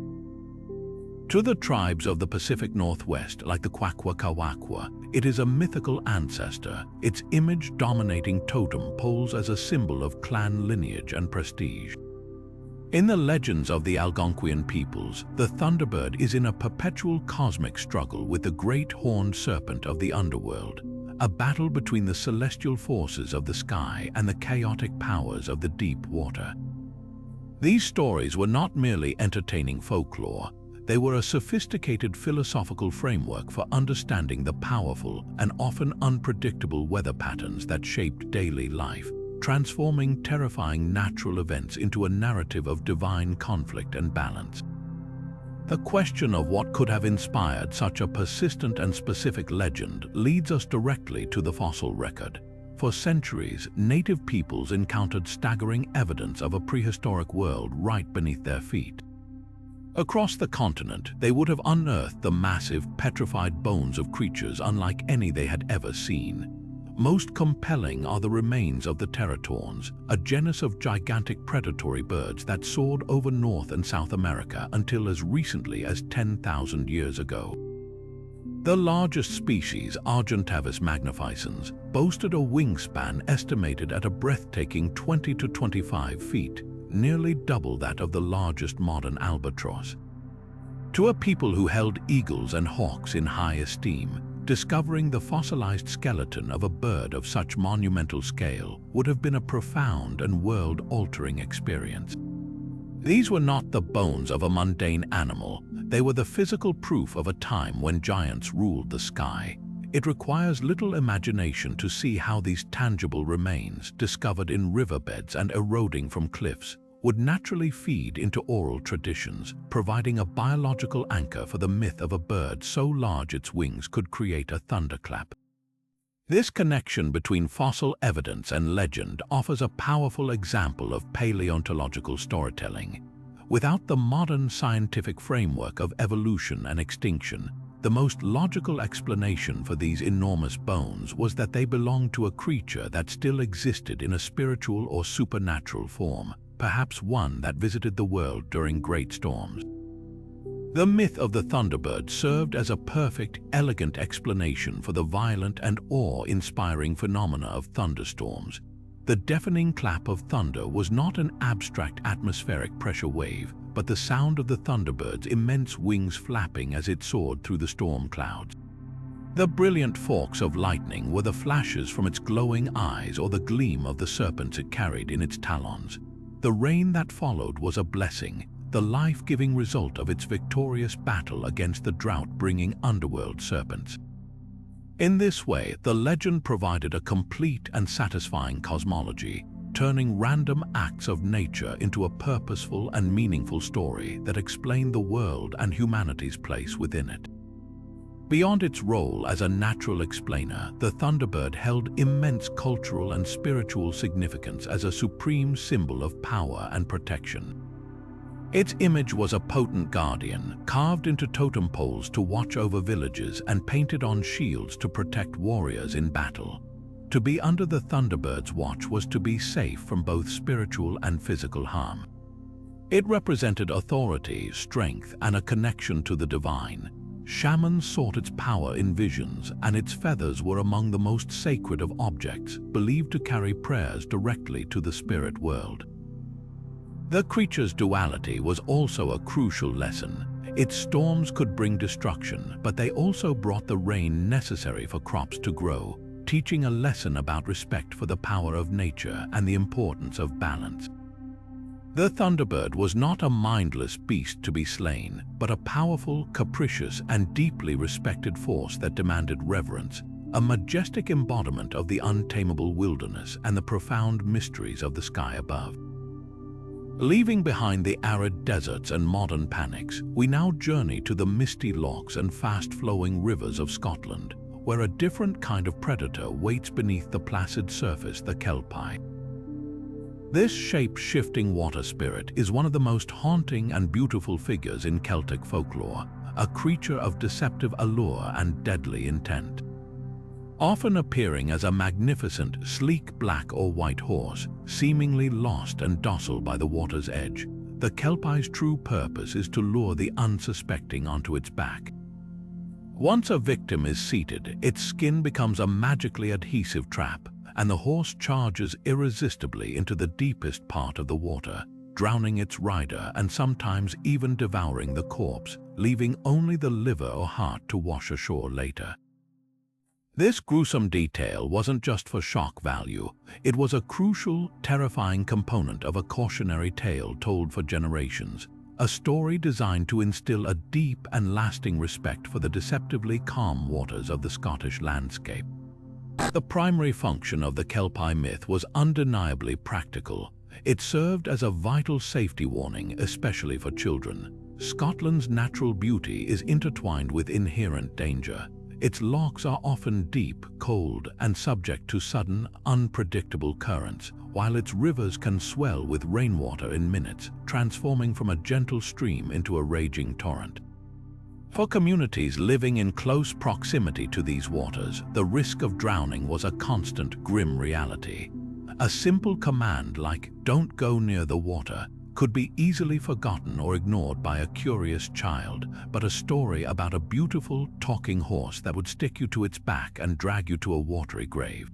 To the tribes of the Pacific Northwest, like the Kwakwaka'wakwa, it is a mythical ancestor, its image dominating totem poles as a symbol of clan lineage and prestige. In the legends of the Algonquian peoples, the Thunderbird is in a perpetual cosmic struggle with the great horned serpent of the underworld, a battle between the celestial forces of the sky and the chaotic powers of the deep water. These stories were not merely entertaining folklore, they were a sophisticated philosophical framework for understanding the powerful and often unpredictable weather patterns that shaped daily life, transforming terrifying natural events into a narrative of divine conflict and balance. The question of what could have inspired such a persistent and specific legend leads us directly to the fossil record. For centuries, native peoples encountered staggering evidence of a prehistoric world right beneath their feet. Across the continent, they would have unearthed the massive, petrified bones of creatures unlike any they had ever seen. Most compelling are the remains of the teratorns, a genus of gigantic predatory birds that soared over North and South America until as recently as 10,000 years ago. The largest species, Argentavis magnificens, boasted a wingspan estimated at a breathtaking 20 to 25 feet, nearly double that of the largest modern albatross. To a people who held eagles and hawks in high esteem, discovering the fossilized skeleton of a bird of such monumental scale would have been a profound and world-altering experience. These were not the bones of a mundane animal, they were the physical proof of a time when giants ruled the sky. It requires little imagination to see how these tangible remains, discovered in riverbeds and eroding from cliffs, would naturally feed into oral traditions, providing a biological anchor for the myth of a bird so large its wings could create a thunderclap. This connection between fossil evidence and legend offers a powerful example of paleontological storytelling. Without the modern scientific framework of evolution and extinction, the most logical explanation for these enormous bones was that they belonged to a creature that still existed in a spiritual or supernatural form, perhaps one that visited the world during great storms. The myth of the Thunderbird served as a perfect, elegant explanation for the violent and awe-inspiring phenomena of thunderstorms. The deafening clap of thunder was not an abstract atmospheric pressure wave, but the sound of the Thunderbird's immense wings flapping as it soared through the storm clouds. The brilliant forks of lightning were the flashes from its glowing eyes or the gleam of the serpents it carried in its talons. The rain that followed was a blessing, the life-giving result of its victorious battle against the drought-bringing underworld serpents. In this way, the legend provided a complete and satisfying cosmology, turning random acts of nature into a purposeful and meaningful story that explained the world and humanity's place within it. Beyond its role as a natural explainer, the Thunderbird held immense cultural and spiritual significance as a supreme symbol of power and protection. Its image was a potent guardian, carved into totem poles to watch over villages and painted on shields to protect warriors in battle. To be under the Thunderbird's watch was to be safe from both spiritual and physical harm. It represented authority, strength, and a connection to the divine. Shamans sought its power in visions, and its feathers were among the most sacred of objects, believed to carry prayers directly to the spirit world. The creature's duality was also a crucial lesson. Its storms could bring destruction, but they also brought the rain necessary for crops to grow, teaching a lesson about respect for the power of nature and the importance of balance. The Thunderbird was not a mindless beast to be slain, but a powerful, capricious, and deeply respected force that demanded reverence, a majestic embodiment of the untamable wilderness and the profound mysteries of the sky above. Leaving behind the arid deserts and modern panics, we now journey to the misty lochs and fast-flowing rivers of Scotland, where a different kind of predator waits beneath the placid surface, the kelpie. This shape-shifting water spirit is one of the most haunting and beautiful figures in Celtic folklore, a creature of deceptive allure and deadly intent. Often appearing as a magnificent, sleek black or white horse, seemingly lost and docile by the water's edge, the kelpie's true purpose is to lure the unsuspecting onto its back. Once a victim is seated, its skin becomes a magically adhesive trap, and the horse charges irresistibly into the deepest part of the water, drowning its rider and sometimes even devouring the corpse, leaving only the liver or heart to wash ashore later. This gruesome detail wasn't just for shock value, it was a crucial, terrifying component of a cautionary tale told for generations, a story designed to instill a deep and lasting respect for the deceptively calm waters of the Scottish landscape. The primary function of the kelpie myth was undeniably practical. It served as a vital safety warning, especially for children. Scotland's natural beauty is intertwined with inherent danger. Its lochs are often deep, cold, and subject to sudden, unpredictable currents, while its rivers can swell with rainwater in minutes, transforming from a gentle stream into a raging torrent. For communities living in close proximity to these waters, the risk of drowning was a constant, grim reality. A simple command like, "Don't go near the water," could be easily forgotten or ignored by a curious child, but a story about a beautiful, talking horse that would stick you to its back and drag you to a watery grave.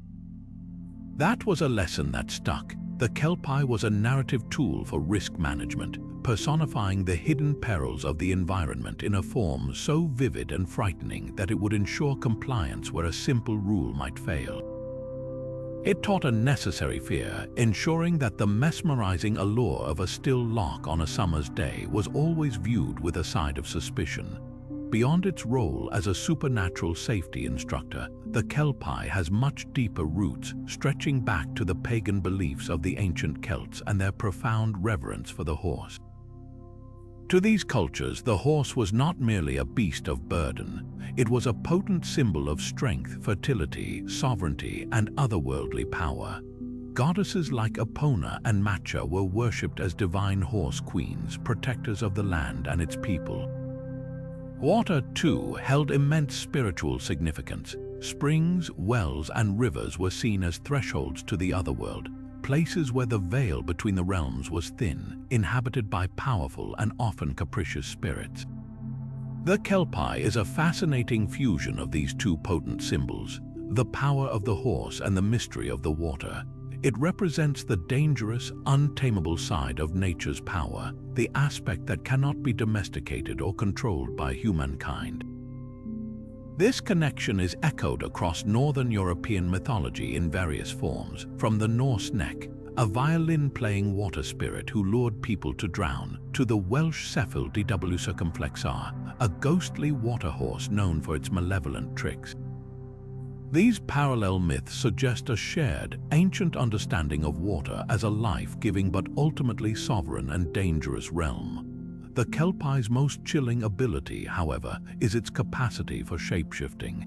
That was a lesson that stuck. The kelpie was a narrative tool for risk management, personifying the hidden perils of the environment in a form so vivid and frightening that it would ensure compliance where a simple rule might fail. It taught a necessary fear, ensuring that the mesmerizing allure of a still loch on a summer's day was always viewed with a side of suspicion. Beyond its role as a supernatural safety instructor, the kelpie has much deeper roots, stretching back to the pagan beliefs of the ancient Celts and their profound reverence for the horse. To these cultures, the horse was not merely a beast of burden. It was a potent symbol of strength, fertility, sovereignty, and otherworldly power. Goddesses like Epona and Macha were worshipped as divine horse queens, protectors of the land and its people. Water, too, held immense spiritual significance. Springs, wells, and rivers were seen as thresholds to the otherworld, places where the veil between the realms was thin, inhabited by powerful and often capricious spirits. The kelpie is a fascinating fusion of these two potent symbols, the power of the horse and the mystery of the water. It represents the dangerous, untamable side of nature's power, the aspect that cannot be domesticated or controlled by humankind. This connection is echoed across Northern European mythology in various forms, from the Norse neck, a violin-playing water spirit who lured people to drown, to the Welsh Cephal dw circumflexar, a ghostly water horse known for its malevolent tricks. These parallel myths suggest a shared, ancient understanding of water as a life-giving but ultimately sovereign and dangerous realm. The kelpie's most chilling ability, however, is its capacity for shape-shifting.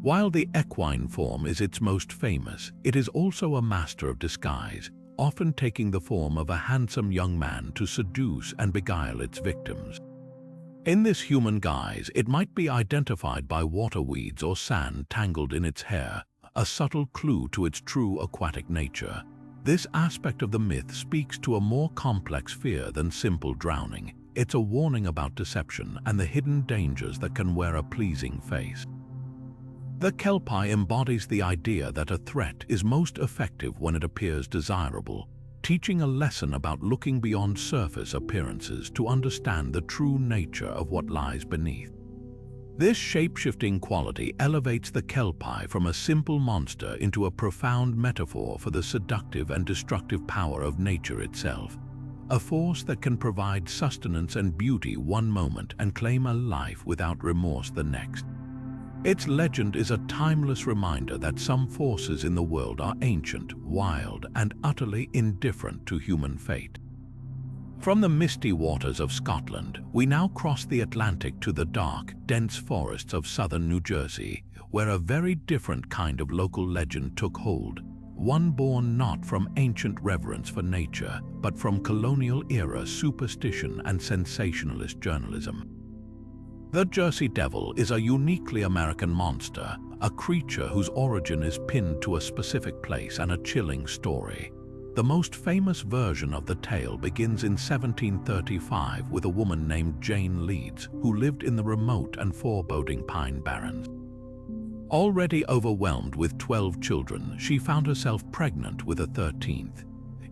While the equine form is its most famous, it is also a master of disguise, often taking the form of a handsome young man to seduce and beguile its victims. In this human guise, it might be identified by water weeds or sand tangled in its hair, a subtle clue to its true aquatic nature. This aspect of the myth speaks to a more complex fear than simple drowning. It's a warning about deception and the hidden dangers that can wear a pleasing face. The kelpie embodies the idea that a threat is most effective when it appears desirable, teaching a lesson about looking beyond surface appearances to understand the true nature of what lies beneath. This shape-shifting quality elevates the kelpie from a simple monster into a profound metaphor for the seductive and destructive power of nature itself, a force that can provide sustenance and beauty one moment and claim a life without remorse the next. Its legend is a timeless reminder that some forces in the world are ancient, wild, and utterly indifferent to human fate. From the misty waters of Scotland, we now cross the Atlantic to the dark, dense forests of southern New Jersey, where a very different kind of local legend took hold, one born not from ancient reverence for nature, but from colonial-era superstition and sensationalist journalism. The Jersey Devil is a uniquely American monster, a creature whose origin is pinned to a specific place and a chilling story. The most famous version of the tale begins in 1735 with a woman named Jane Leeds, who lived in the remote and foreboding Pine Barrens. Already overwhelmed with 12 children, she found herself pregnant with a 13th.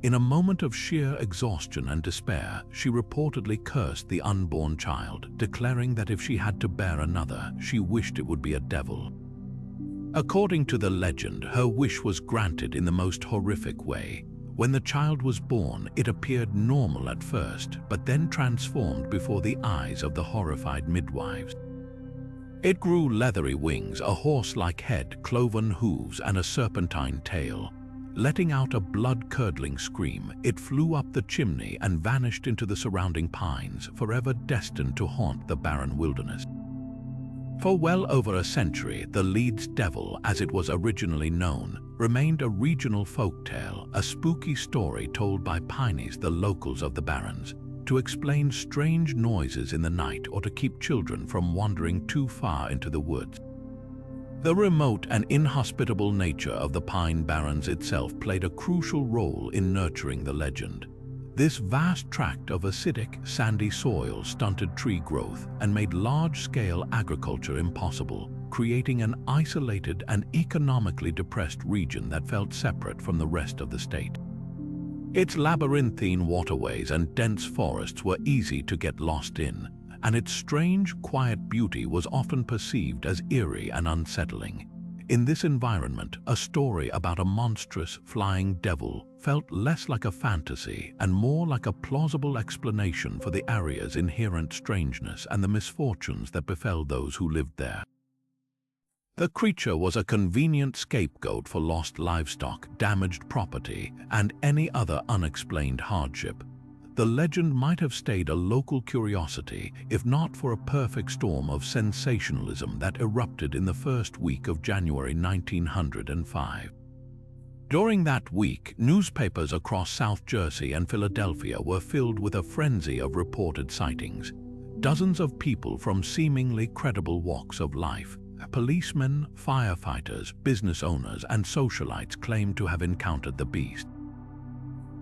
In a moment of sheer exhaustion and despair, she reportedly cursed the unborn child, declaring that if she had to bear another, she wished it would be a devil. According to the legend, her wish was granted in the most horrific way. When the child was born, it appeared normal at first, but then transformed before the eyes of the horrified midwives. It grew leathery wings, a horse-like head, cloven hooves, and a serpentine tail. Letting out a blood-curdling scream, it flew up the chimney and vanished into the surrounding pines, forever destined to haunt the barren wilderness. For well over a century, the Leeds Devil, as it was originally known, remained a regional folktale, a spooky story told by Pineys, the locals of the Barrens, to explain strange noises in the night or to keep children from wandering too far into the woods. The remote and inhospitable nature of the Pine Barrens itself played a crucial role in nurturing the legend. This vast tract of acidic, sandy soil stunted tree growth and made large-scale agriculture impossible, creating an isolated and economically depressed region that felt separate from the rest of the state. Its labyrinthine waterways and dense forests were easy to get lost in, and its strange, quiet beauty was often perceived as eerie and unsettling. In this environment, a story about a monstrous, flying devil felt less like a fantasy and more like a plausible explanation for the area's inherent strangeness and the misfortunes that befell those who lived there. The creature was a convenient scapegoat for lost livestock, damaged property, and any other unexplained hardship. The legend might have stayed a local curiosity if not for a perfect storm of sensationalism that erupted in the first week of January 1905. During that week, newspapers across South Jersey and Philadelphia were filled with a frenzy of reported sightings. Dozens of people from seemingly credible walks of life, policemen, firefighters, business owners, and socialites claimed to have encountered the beast.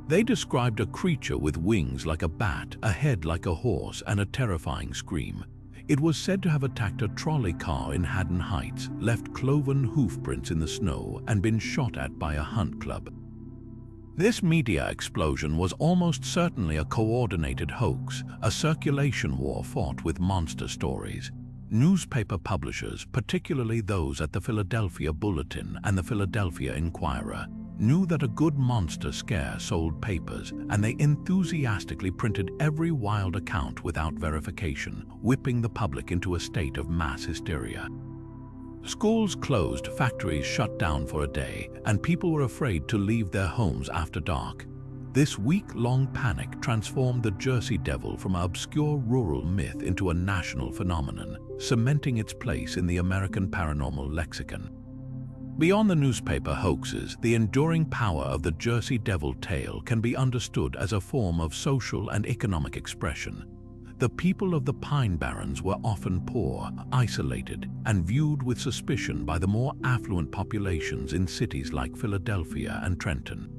They described a creature with wings like a bat, a head like a horse, and a terrifying scream. It was said to have attacked a trolley car in Haddon Heights, left cloven hoofprints in the snow, and been shot at by a hunt club. This media explosion was almost certainly a coordinated hoax, a circulation war fought with monster stories. Newspaper publishers, particularly those at the Philadelphia Bulletin and the Philadelphia Inquirer, knew that a good monster scare sold papers, and they enthusiastically printed every wild account without verification, whipping the public into a state of mass hysteria. Schools closed, factories shut down for a day, and people were afraid to leave their homes after dark. This week-long panic transformed the Jersey Devil from an obscure rural myth into a national phenomenon, cementing its place in the American paranormal lexicon. Beyond the newspaper hoaxes, the enduring power of the Jersey Devil tale can be understood as a form of social and economic expression. The people of the Pine Barrens were often poor, isolated, and viewed with suspicion by the more affluent populations in cities like Philadelphia and Trenton.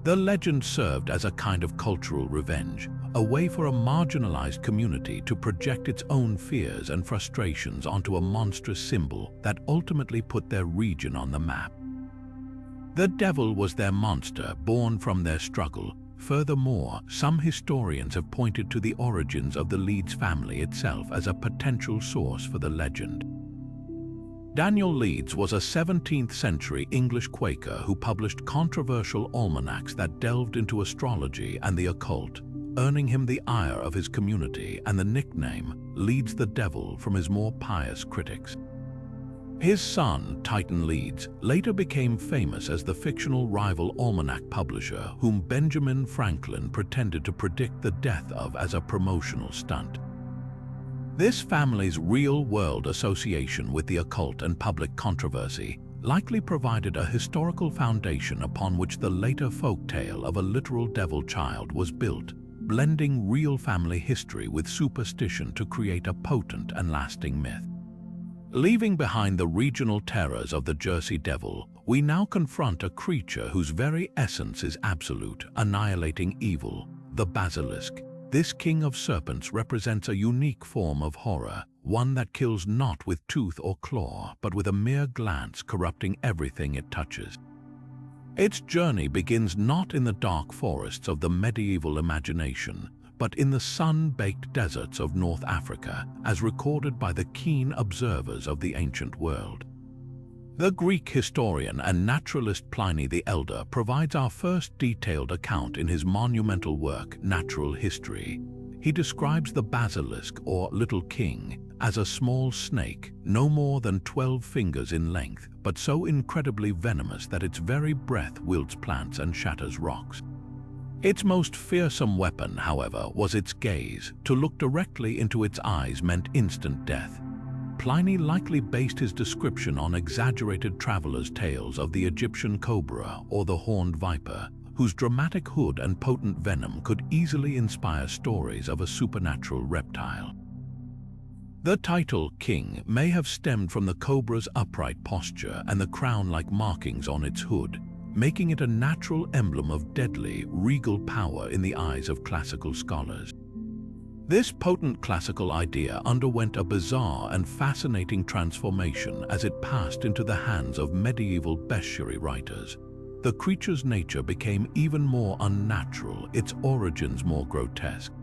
The legend served as a kind of cultural revenge, a way for a marginalized community to project its own fears and frustrations onto a monstrous symbol that ultimately put their region on the map. The devil was their monster, born from their struggle. Furthermore, some historians have pointed to the origins of the Leeds family itself as a potential source for the legend. Daniel Leeds was a 17th-century English Quaker who published controversial almanacs that delved into astrology and the occult, earning him the ire of his community and the nickname Leeds the Devil from his more pious critics. His son, Titan Leeds, later became famous as the fictional rival almanac publisher whom Benjamin Franklin pretended to predict the death of as a promotional stunt. This family's real-world association with the occult and public controversy likely provided a historical foundation upon which the later folktale of a literal devil child was built. blending real family history with superstition to create a potent and lasting myth. Leaving behind the regional terrors of the Jersey Devil, we now confront a creature whose very essence is absolute, annihilating evil, the basilisk. This king of serpents represents a unique form of horror, one that kills not with tooth or claw, but with a mere glance, corrupting everything it touches. Its journey begins not in the dark forests of the medieval imagination, but in the sun-baked deserts of North Africa, as recorded by the keen observers of the ancient world. The Greek historian and naturalist Pliny the Elder provides our first detailed account in his monumental work, Natural History. He describes the basilisk, or little king, as a small snake, no more than 12 fingers in length, but so incredibly venomous that its very breath wilts plants and shatters rocks. Its most fearsome weapon, however, was its gaze. To look directly into its eyes meant instant death. Pliny likely based his description on exaggerated travelers' tales of the Egyptian cobra or the horned viper, whose dramatic hood and potent venom could easily inspire stories of a supernatural reptile. The title king may have stemmed from the cobra's upright posture and the crown-like markings on its hood, making it a natural emblem of deadly, regal power in the eyes of classical scholars. This potent classical idea underwent a bizarre and fascinating transformation as it passed into the hands of medieval bestiary writers. The creature's nature became even more unnatural, its origins more grotesque.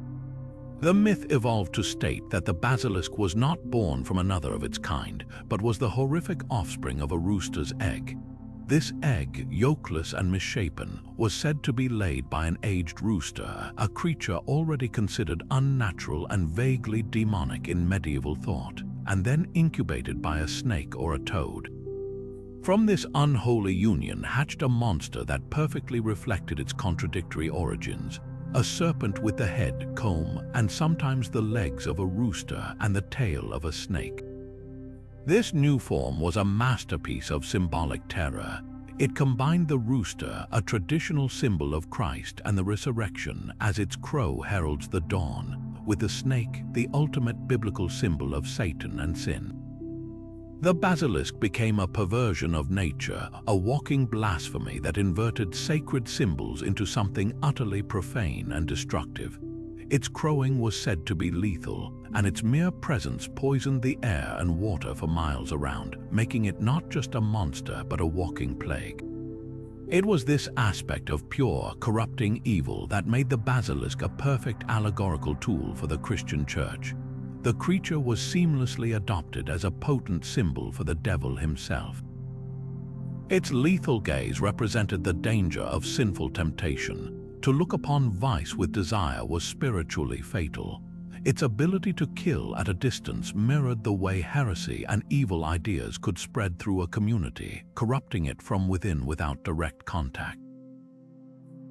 The myth evolved to state that the basilisk was not born from another of its kind, but was the horrific offspring of a rooster's egg. This egg, yolkless and misshapen, was said to be laid by an aged rooster, a creature already considered unnatural and vaguely demonic in medieval thought, and then incubated by a snake or a toad. From this unholy union hatched a monster that perfectly reflected its contradictory origins, a serpent with the head, comb, and sometimes the legs of a rooster and the tail of a snake. This new form was a masterpiece of symbolic terror. It combined the rooster, a traditional symbol of Christ and the resurrection, as its crow heralds the dawn, with the snake, the ultimate biblical symbol of Satan and sin. The basilisk became a perversion of nature, a walking blasphemy that inverted sacred symbols into something utterly profane and destructive. Its crowing was said to be lethal, and its mere presence poisoned the air and water for miles around, making it not just a monster but a walking plague. It was this aspect of pure, corrupting evil that made the basilisk a perfect allegorical tool for the Christian Church. The creature was seamlessly adopted as a potent symbol for the devil himself. Its lethal gaze represented the danger of sinful temptation. To look upon vice with desire was spiritually fatal. Its ability to kill at a distance mirrored the way heresy and evil ideas could spread through a community, corrupting it from within without direct contact.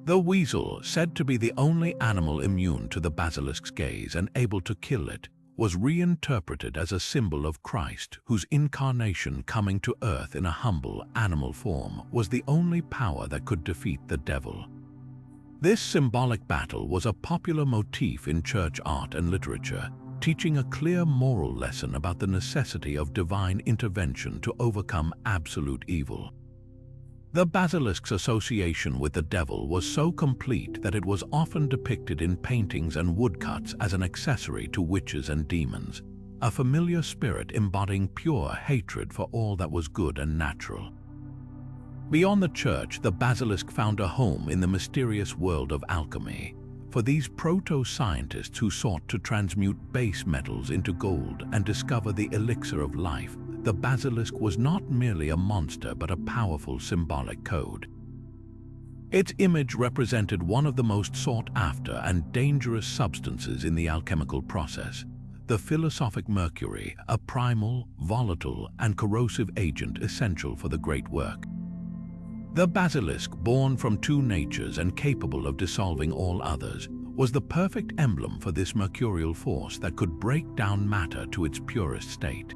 The weasel, said to be the only animal immune to the basilisk's gaze and able to kill it, was reinterpreted as a symbol of Christ, whose incarnation coming to earth in a humble animal form was the only power that could defeat the devil. This symbolic battle was a popular motif in church art and literature, teaching a clear moral lesson about the necessity of divine intervention to overcome absolute evil. The basilisk's association with the devil was so complete that it was often depicted in paintings and woodcuts as an accessory to witches and demons, a familiar spirit embodying pure hatred for all that was good and natural. Beyond the church, the basilisk found a home in the mysterious world of alchemy. For these proto-scientists who sought to transmute base metals into gold and discover the elixir of life, the basilisk was not merely a monster but a powerful symbolic code. Its image represented one of the most sought-after and dangerous substances in the alchemical process, the philosophic mercury, a primal, volatile, and corrosive agent essential for the great work. The basilisk, born from two natures and capable of dissolving all others, was the perfect emblem for this mercurial force that could break down matter to its purest state.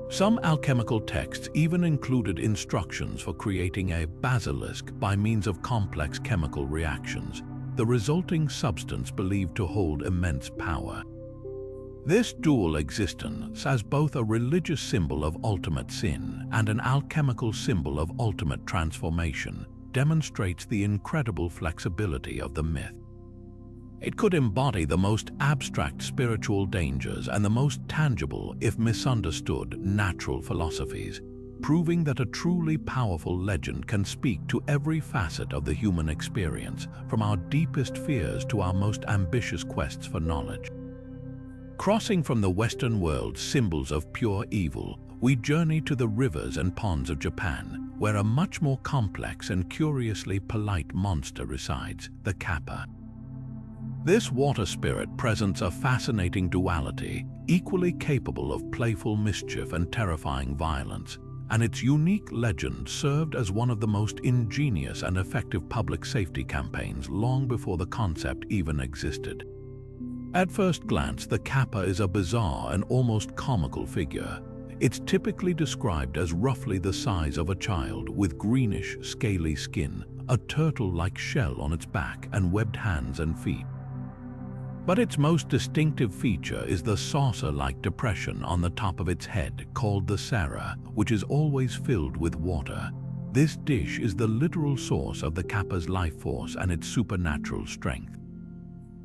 Some alchemical texts even included instructions for creating a basilisk by means of complex chemical reactions, the resulting substance believed to hold immense power. This dual existence, as both a religious symbol of ultimate sin and an alchemical symbol of ultimate transformation, demonstrates the incredible flexibility of the myth. It could embody the most abstract spiritual dangers and the most tangible, if misunderstood, natural philosophies, proving that a truly powerful legend can speak to every facet of the human experience, from our deepest fears to our most ambitious quests for knowledge. Crossing from the Western world's symbols of pure evil, we journey to the rivers and ponds of Japan, where a much more complex and curiously polite monster resides, the kappa. This water spirit presents a fascinating duality, equally capable of playful mischief and terrifying violence, and its unique legend served as one of the most ingenious and effective public safety campaigns long before the concept even existed. At first glance, the kappa is a bizarre and almost comical figure. It's typically described as roughly the size of a child, with greenish, scaly skin, a turtle-like shell on its back, and webbed hands and feet. But its most distinctive feature is the saucer-like depression on the top of its head, called the sara, which is always filled with water. This dish is the literal source of the kappa's life force and its supernatural strength.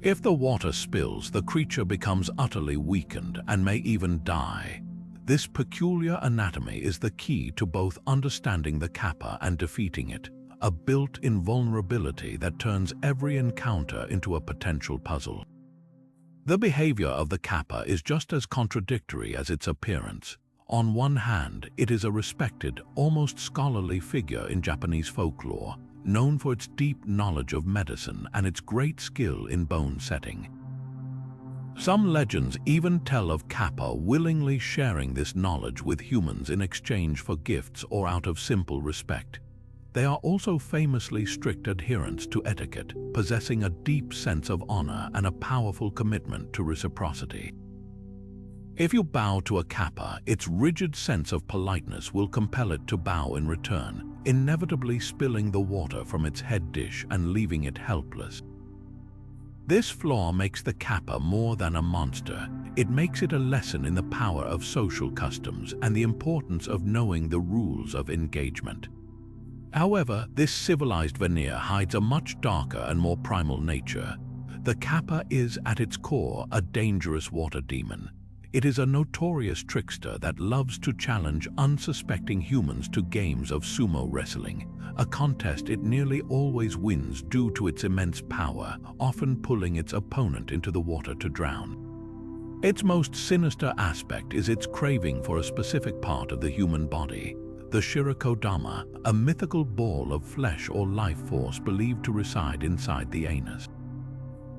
If the water spills, the creature becomes utterly weakened and may even die. This peculiar anatomy is the key to both understanding the kappa and defeating it, a built-in vulnerability that turns every encounter into a potential puzzle. The behavior of the kappa is just as contradictory as its appearance. On one hand, it is a respected, almost scholarly figure in Japanese folklore, known for its deep knowledge of medicine and its great skill in bone setting. Some legends even tell of kappa willingly sharing this knowledge with humans in exchange for gifts or out of simple respect. They are also famously strict adherents to etiquette, possessing a deep sense of honor and a powerful commitment to reciprocity. If you bow to a kappa, its rigid sense of politeness will compel it to bow in return, inevitably spilling the water from its head dish and leaving it helpless. This flaw makes the kappa more than a monster. It makes it a lesson in the power of social customs and the importance of knowing the rules of engagement. However, this civilized veneer hides a much darker and more primal nature. The kappa is, at its core, a dangerous water demon. It is a notorious trickster that loves to challenge unsuspecting humans to games of sumo wrestling, a contest it nearly always wins due to its immense power, often pulling its opponent into the water to drown. Its most sinister aspect is its craving for a specific part of the human body, the shirikodama, a mythical ball of flesh or life force believed to reside inside the anus.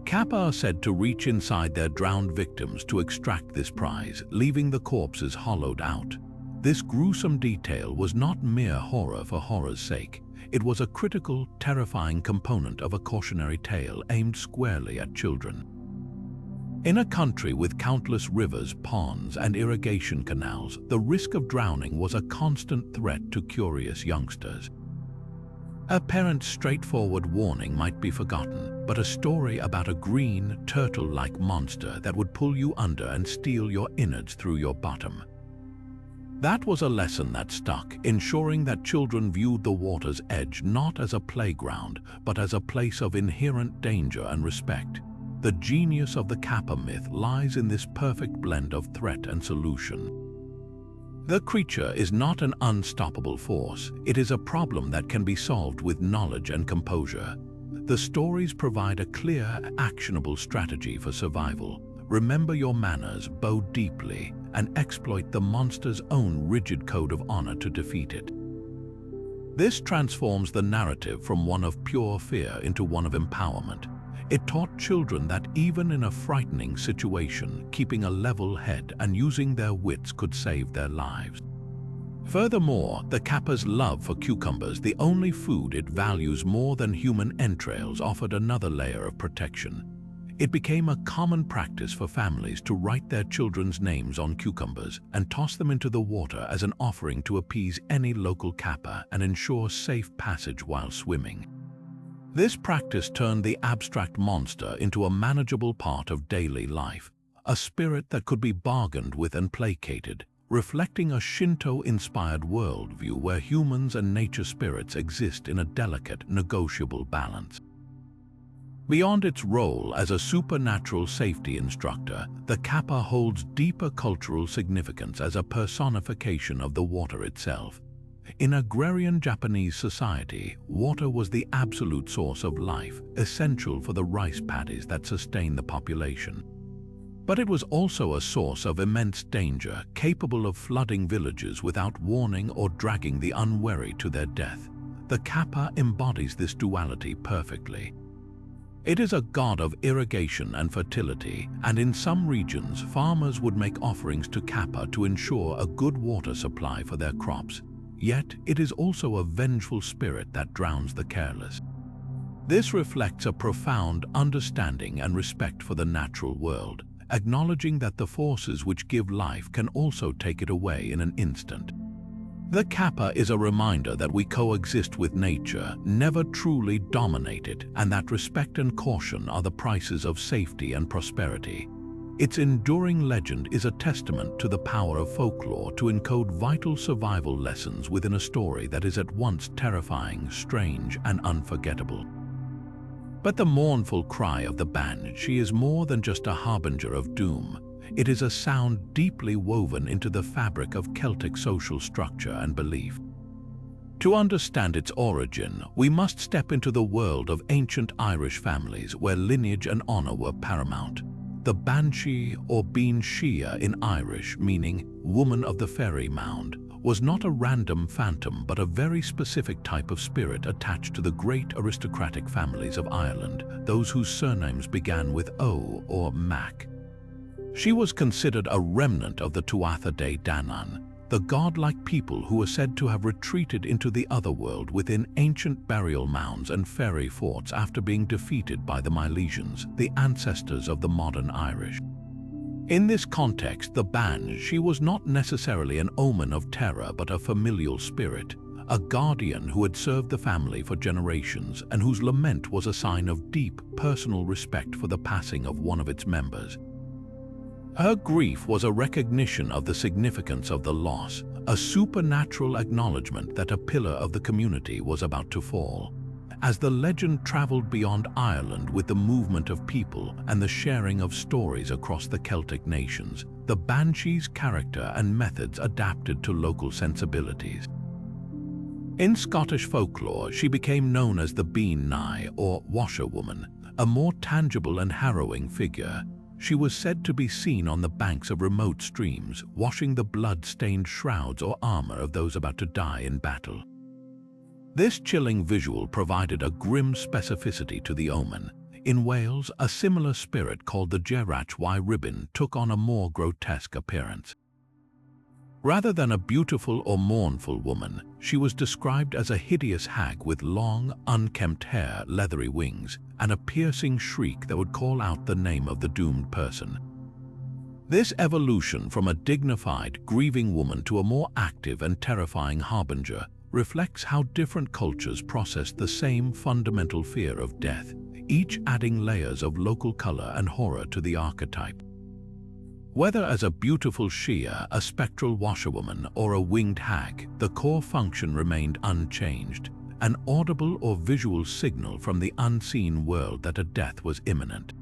Kappa are said to reach inside their drowned victims to extract this prize, leaving the corpses hollowed out. This gruesome detail was not mere horror for horror's sake. It was a critical, terrifying component of a cautionary tale aimed squarely at children. In a country with countless rivers, ponds, and irrigation canals, the risk of drowning was a constant threat to curious youngsters. A parent's straightforward warning might be forgotten, but a story about a green, turtle-like monster that would pull you under and steal your innards through your bottom. That was a lesson that stuck, ensuring that children viewed the water's edge not as a playground, but as a place of inherent danger and respect. The genius of the kappa myth lies in this perfect blend of threat and solution. The creature is not an unstoppable force. It is a problem that can be solved with knowledge and composure. The stories provide a clear, actionable strategy for survival. Remember your manners, bow deeply, and exploit the monster's own rigid code of honor to defeat it. This transforms the narrative from one of pure fear into one of empowerment. It taught children that even in a frightening situation, keeping a level head and using their wits could save their lives. Furthermore, the kappa's love for cucumbers, the only food it values more than human entrails, offered another layer of protection. It became a common practice for families to write their children's names on cucumbers and toss them into the water as an offering to appease any local kappa and ensure safe passage while swimming. This practice turned the abstract monster into a manageable part of daily life, a spirit that could be bargained with and placated, reflecting a Shinto-inspired worldview where humans and nature spirits exist in a delicate, negotiable balance. Beyond its role as a supernatural safety instructor, the kappa holds deeper cultural significance as a personification of the water itself. In agrarian Japanese society, water was the absolute source of life, essential for the rice paddies that sustain the population. But it was also a source of immense danger, capable of flooding villages without warning or dragging the unwary to their death. The kappa embodies this duality perfectly. It is a god of irrigation and fertility, and in some regions, farmers would make offerings to kappa to ensure a good water supply for their crops. Yet, it is also a vengeful spirit that drowns the careless. This reflects a profound understanding and respect for the natural world, acknowledging that the forces which give life can also take it away in an instant. The kappa is a reminder that we coexist with nature, never truly dominate it, and that respect and caution are the prices of safety and prosperity. Its enduring legend is a testament to the power of folklore to encode vital survival lessons within a story that is at once terrifying, strange, and unforgettable. But the mournful cry of the banshee is more than just a harbinger of doom. It is a sound deeply woven into the fabric of Celtic social structure and belief. To understand its origin, we must step into the world of ancient Irish families where lineage and honor were paramount. The banshee, or bean shea in Irish, meaning woman of the fairy mound, was not a random phantom but a very specific type of spirit attached to the great aristocratic families of Ireland, those whose surnames began with O or Mac. She was considered a remnant of the Tuatha De Danann, the godlike people who were said to have retreated into the otherworld within ancient burial mounds and fairy forts after being defeated by the Milesians, the ancestors of the modern Irish. In this context, the banshee was not necessarily an omen of terror but a familial spirit, a guardian who had served the family for generations and whose lament was a sign of deep personal respect for the passing of one of its members. Her grief was a recognition of the significance of the loss, a supernatural acknowledgement that a pillar of the community was about to fall. As the legend traveled beyond Ireland with the movement of people and the sharing of stories across the Celtic nations, the banshee's character and methods adapted to local sensibilities. In Scottish folklore, she became known as the Bean Nigh, or washerwoman, a more tangible and harrowing figure. She was said to be seen on the banks of remote streams, washing the blood-stained shrouds or armor of those about to die in battle. This chilling visual provided a grim specificity to the omen. In Wales, a similar spirit called the Gerach y Ribbon took on a more grotesque appearance. Rather than a beautiful or mournful woman, she was described as a hideous hag with long, unkempt hair, leathery wings, and a piercing shriek that would call out the name of the doomed person. This evolution from a dignified, grieving woman to a more active and terrifying harbinger reflects how different cultures processed the same fundamental fear of death, each adding layers of local color and horror to the archetype. Whether as a beautiful Shea, a spectral washerwoman, or a winged hag, the core function remained unchanged, an audible or visual signal from the unseen world that a death was imminent.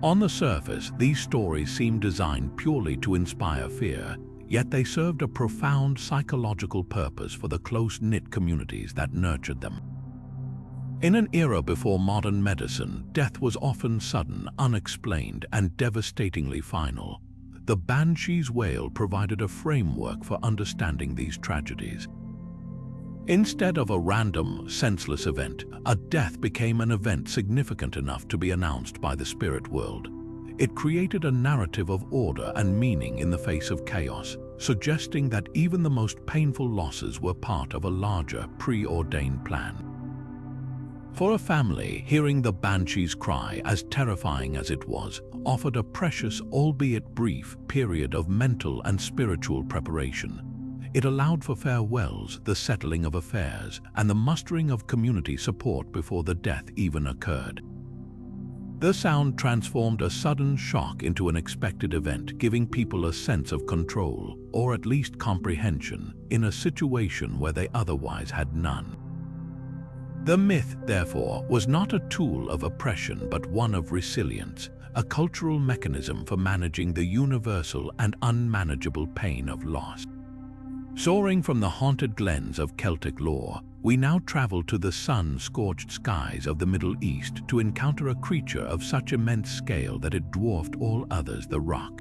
On the surface, these stories seem designed purely to inspire fear, yet they served a profound psychological purpose for the close-knit communities that nurtured them. In an era before modern medicine, death was often sudden, unexplained, and devastatingly final. The banshee's wail provided a framework for understanding these tragedies. Instead of a random, senseless event, a death became an event significant enough to be announced by the spirit world. It created a narrative of order and meaning in the face of chaos, suggesting that even the most painful losses were part of a larger, preordained plan. For a family, hearing the banshee's cry, as terrifying as it was, offered a precious, albeit brief, period of mental and spiritual preparation. It allowed for farewells, the settling of affairs, and the mustering of community support before the death even occurred. The sound transformed a sudden shock into an expected event, giving people a sense of control, or at least comprehension, in a situation where they otherwise had none. The myth, therefore, was not a tool of oppression but one of resilience, a cultural mechanism for managing the universal and unmanageable pain of loss. Soaring from the haunted glens of Celtic lore, we now travel to the sun-scorched skies of the Middle East to encounter a creature of such immense scale that it dwarfed all others, the roc.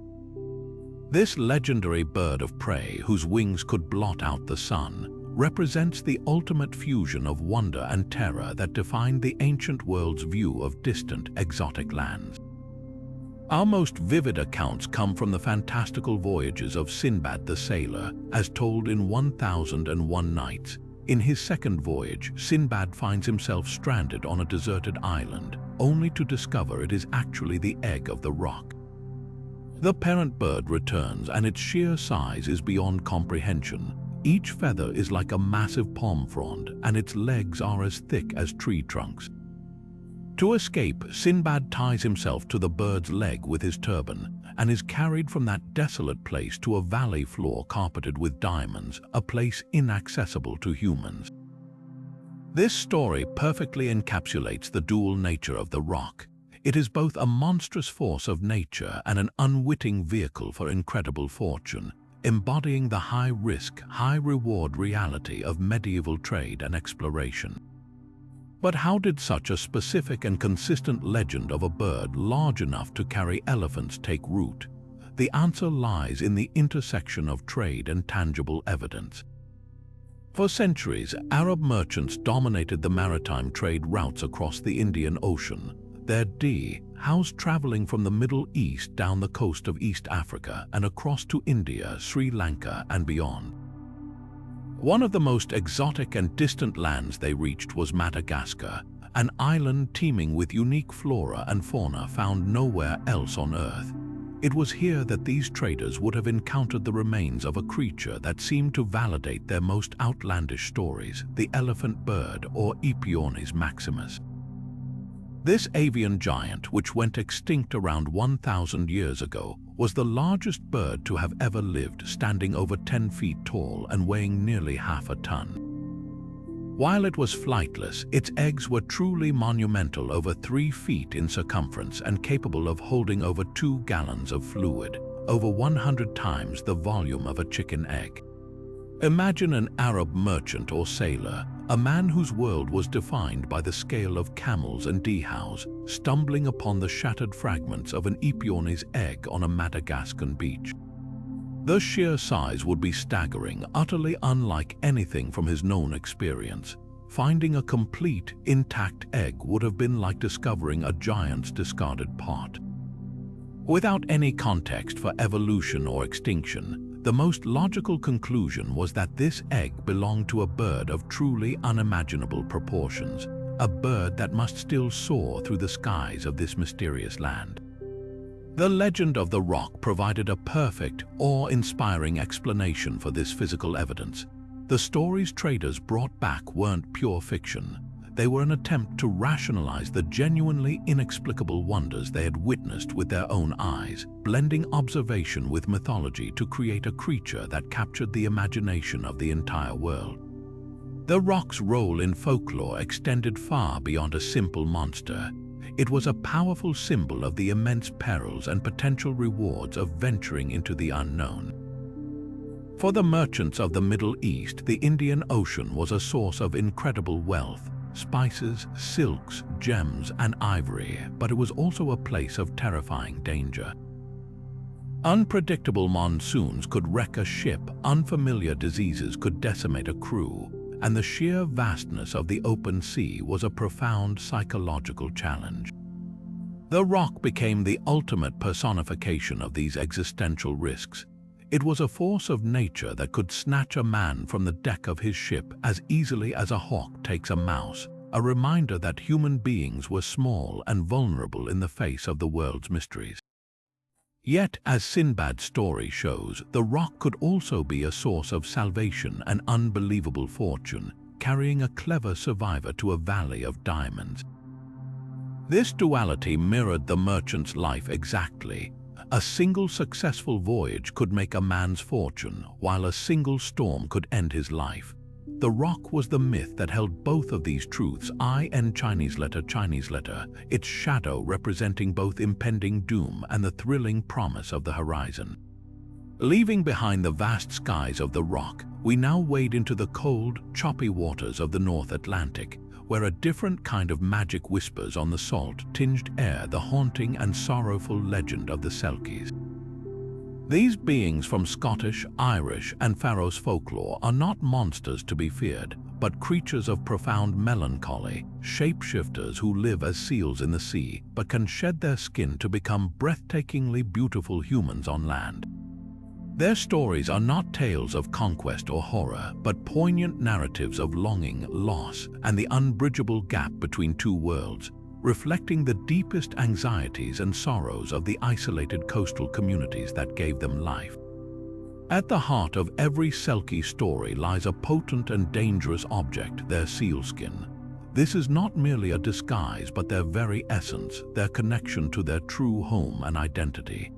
This legendary bird of prey, whose wings could blot out the sun, represents the ultimate fusion of wonder and terror that defined the ancient world's view of distant, exotic lands. Our most vivid accounts come from the fantastical voyages of Sinbad the Sailor, as told in 1001 Nights. In his second voyage, Sinbad finds himself stranded on a deserted island, only to discover it is actually the egg of the roc. The parent bird returns, and its sheer size is beyond comprehension. Each feather is like a massive palm frond, and its legs are as thick as tree trunks. To escape, Sinbad ties himself to the bird's leg with his turban and is carried from that desolate place to a valley floor carpeted with diamonds, a place inaccessible to humans. This story perfectly encapsulates the dual nature of the roc. It is both a monstrous force of nature and an unwitting vehicle for incredible fortune, embodying the high-risk, high-reward reality of medieval trade and exploration. But how did such a specific and consistent legend of a bird large enough to carry elephants take root? The answer lies in the intersection of trade and tangible evidence. For centuries, Arab merchants dominated the maritime trade routes across the Indian Ocean. Their housed traveling from the Middle East down the coast of East Africa and across to India, Sri Lanka, and beyond. One of the most exotic and distant lands they reached was Madagascar, an island teeming with unique flora and fauna found nowhere else on Earth. It was here that these traders would have encountered the remains of a creature that seemed to validate their most outlandish stories, the elephant bird, or Aepyornis maximus. This avian giant, which went extinct around 1,000 years ago, was the largest bird to have ever lived, standing over 10 feet tall and weighing nearly half a ton. While it was flightless, its eggs were truly monumental, over 3 feet in circumference and capable of holding over 2 gallons of fluid, over 100 times the volume of a chicken egg. Imagine an Arab merchant or sailor, a man whose world was defined by the scale of camels and dhows, stumbling upon the shattered fragments of an Aepyornis egg on a Madagascan beach. The sheer size would be staggering, utterly unlike anything from his known experience. Finding a complete, intact egg would have been like discovering a giant's discarded pot. Without any context for evolution or extinction, the most logical conclusion was that this egg belonged to a bird of truly unimaginable proportions, a bird that must still soar through the skies of this mysterious land. The legend of the roc provided a perfect, awe-inspiring explanation for this physical evidence. The stories traders brought back weren't pure fiction. They were an attempt to rationalize the genuinely inexplicable wonders they had witnessed with their own eyes, blending observation with mythology to create a creature that captured the imagination of the entire world. The roc's role in folklore extended far beyond a simple monster. It was a powerful symbol of the immense perils and potential rewards of venturing into the unknown. For the merchants of the Middle East, the Indian Ocean was a source of incredible wealth, spices, silks, gems, and ivory, but it was also a place of terrifying danger. Unpredictable monsoons could wreck a ship, unfamiliar diseases could decimate a crew, and the sheer vastness of the open sea was a profound psychological challenge. The roc became the ultimate personification of these existential risks. It was a force of nature that could snatch a man from the deck of his ship as easily as a hawk takes a mouse, a reminder that human beings were small and vulnerable in the face of the world's mysteries. Yet, as Sinbad's story shows, the rock could also be a source of salvation and unbelievable fortune, carrying a clever survivor to a valley of diamonds. This duality mirrored the merchant's life exactly. A single successful voyage could make a man's fortune, while a single storm could end his life. The rock was the myth that held both of these truths, Chinese letter, its shadow representing both impending doom and the thrilling promise of the horizon. Leaving behind the vast skies of the rock, we now wade into the cold, choppy waters of the North Atlantic, where a different kind of magic whispers on the salt-tinged air the haunting and sorrowful legend of the Selkies. These beings from Scottish, Irish, and Faroese folklore are not monsters to be feared, but creatures of profound melancholy, shapeshifters who live as seals in the sea but can shed their skin to become breathtakingly beautiful humans on land. Their stories are not tales of conquest or horror, but poignant narratives of longing, loss, and the unbridgeable gap between two worlds, reflecting the deepest anxieties and sorrows of the isolated coastal communities that gave them life. At the heart of every Selkie story lies a potent and dangerous object, their sealskin. This is not merely a disguise, but their very essence, their connection to their true home and identity.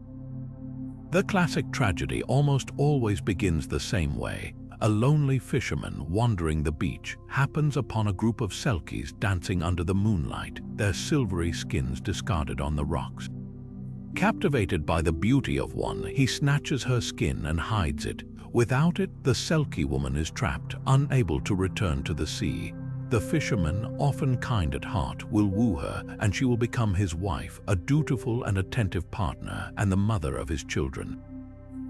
The classic tragedy almost always begins the same way. A lonely fisherman wandering the beach happens upon a group of Selkies dancing under the moonlight, their silvery skins discarded on the rocks. Captivated by the beauty of one, he snatches her skin and hides it. Without it, the Selkie woman is trapped, unable to return to the sea. The fisherman, often kind at heart, will woo her, and she will become his wife, a dutiful and attentive partner, and the mother of his children.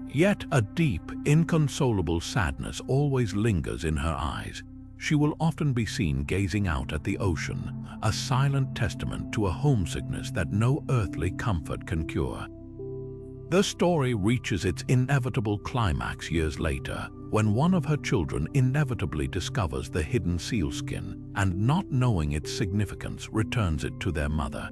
Yet a deep, inconsolable sadness always lingers in her eyes. She will often be seen gazing out at the ocean, a silent testament to a homesickness that no earthly comfort can cure. The story reaches its inevitable climax years later, when one of her children inevitably discovers the hidden sealskin and, not knowing its significance, returns it to their mother.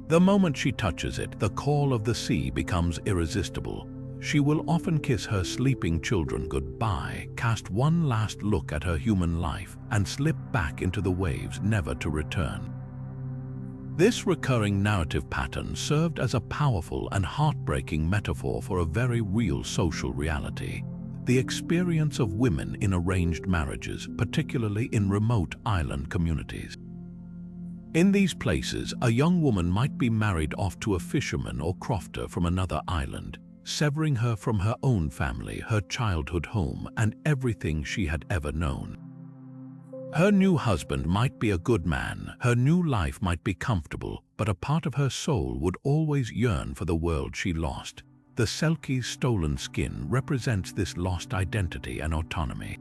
The moment she touches it, the call of the sea becomes irresistible. She will often kiss her sleeping children goodbye, cast one last look at her human life, and slip back into the waves, never to return. This recurring narrative pattern served as a powerful and heartbreaking metaphor for a very real social reality: the experience of women in arranged marriages, particularly in remote island communities. In these places, a young woman might be married off to a fisherman or crofter from another island, severing her from her own family, her childhood home, and everything she had ever known. Her new husband might be a good man, her new life might be comfortable, but a part of her soul would always yearn for the world she lost. The Selkie's stolen skin represents this lost identity and autonomy.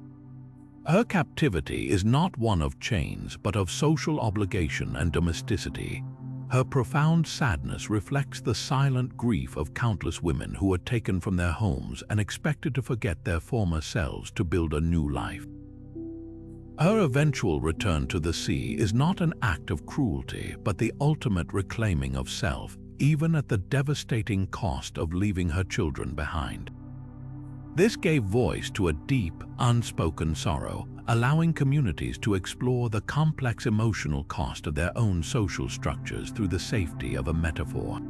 Her captivity is not one of chains, but of social obligation and domesticity. Her profound sadness reflects the silent grief of countless women who were taken from their homes and expected to forget their former selves to build a new life. Her eventual return to the sea is not an act of cruelty, but the ultimate reclaiming of self, even at the devastating cost of leaving her children behind. This gave voice to a deep, unspoken sorrow, allowing communities to explore the complex emotional cost of their own social structures through the safety of a metaphor.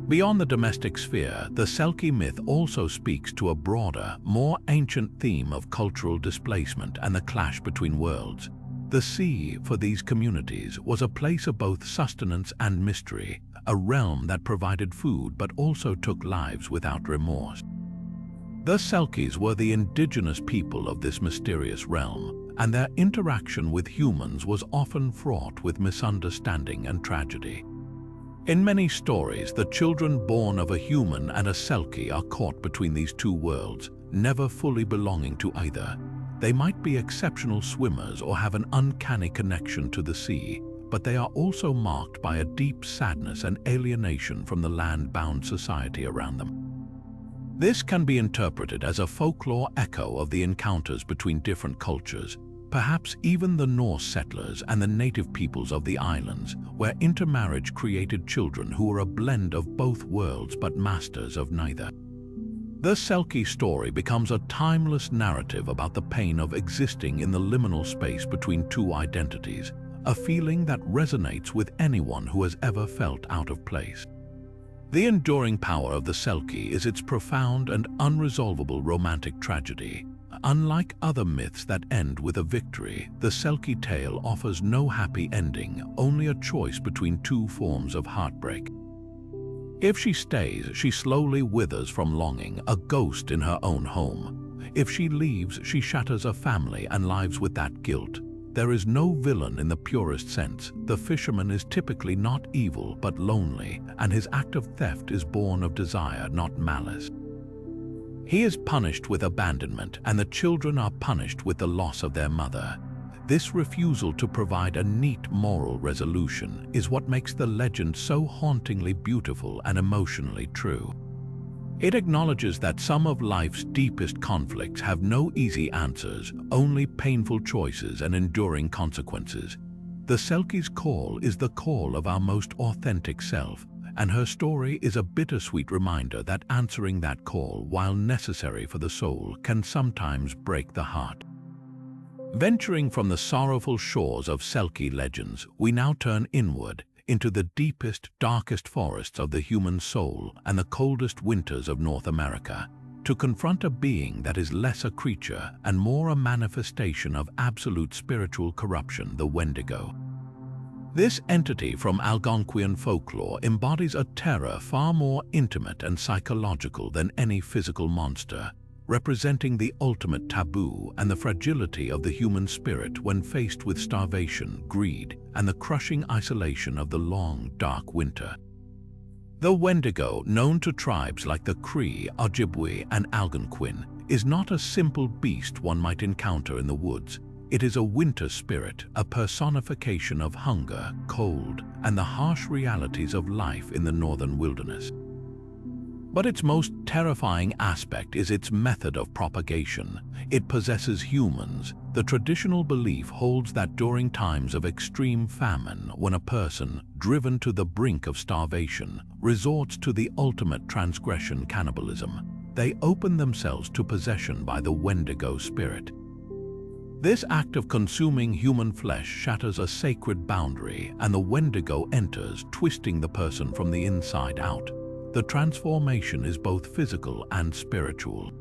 Beyond the domestic sphere, the Selkie myth also speaks to a broader, more ancient theme of cultural displacement and the clash between worlds. The sea, for these communities, was a place of both sustenance and mystery, a realm that provided food but also took lives without remorse. The Selkies were the indigenous people of this mysterious realm, and their interaction with humans was often fraught with misunderstanding and tragedy. In many stories, the children born of a human and a Selkie are caught between these two worlds, never fully belonging to either. They might be exceptional swimmers or have an uncanny connection to the sea, but they are also marked by a deep sadness and alienation from the land-bound society around them. This can be interpreted as a folklore echo of the encounters between different cultures, perhaps even the Norse settlers and the native peoples of the islands, where intermarriage created children who were a blend of both worlds but masters of neither. The Selkie story becomes a timeless narrative about the pain of existing in the liminal space between two identities, a feeling that resonates with anyone who has ever felt out of place. The enduring power of the Selkie is its profound and unresolvable romantic tragedy. Unlike other myths that end with a victory, the Selkie tale offers no happy ending, only a choice between two forms of heartbreak. If she stays, she slowly withers from longing, a ghost in her own home. If she leaves, she shatters a family and lives with that guilt. There is no villain in the purest sense. The fisherman is typically not evil but lonely, and his act of theft is born of desire, not malice. He is punished with abandonment, and the children are punished with the loss of their mother. This refusal to provide a neat moral resolution is what makes the legend so hauntingly beautiful and emotionally true. It acknowledges that some of life's deepest conflicts have no easy answers, only painful choices and enduring consequences. The Selkie's call is the call of our most authentic self, and her story is a bittersweet reminder that answering that call, while necessary for the soul, can sometimes break the heart. Venturing from the sorrowful shores of Selkie legends, we now turn inward into the deepest, darkest forests of the human soul and the coldest winters of North America, to confront a being that is less a creature and more a manifestation of absolute spiritual corruption, the Wendigo. This entity from Algonquian folklore embodies a terror far more intimate and psychological than any physical monster, representing the ultimate taboo and the fragility of the human spirit when faced with starvation, greed, and the crushing isolation of the long, dark winter. The Wendigo, known to tribes like the Cree, Ojibwe, and Algonquin, is not a simple beast one might encounter in the woods. It is a winter spirit, a personification of hunger, cold, and the harsh realities of life in the northern wilderness. But its most terrifying aspect is its method of propagation. It possesses humans. The traditional belief holds that during times of extreme famine, when a person, driven to the brink of starvation, resorts to the ultimate transgression, cannibalism, they open themselves to possession by the Wendigo spirit. This act of consuming human flesh shatters a sacred boundary, and the Wendigo enters, twisting the person from the inside out. The transformation is both physical and spiritual.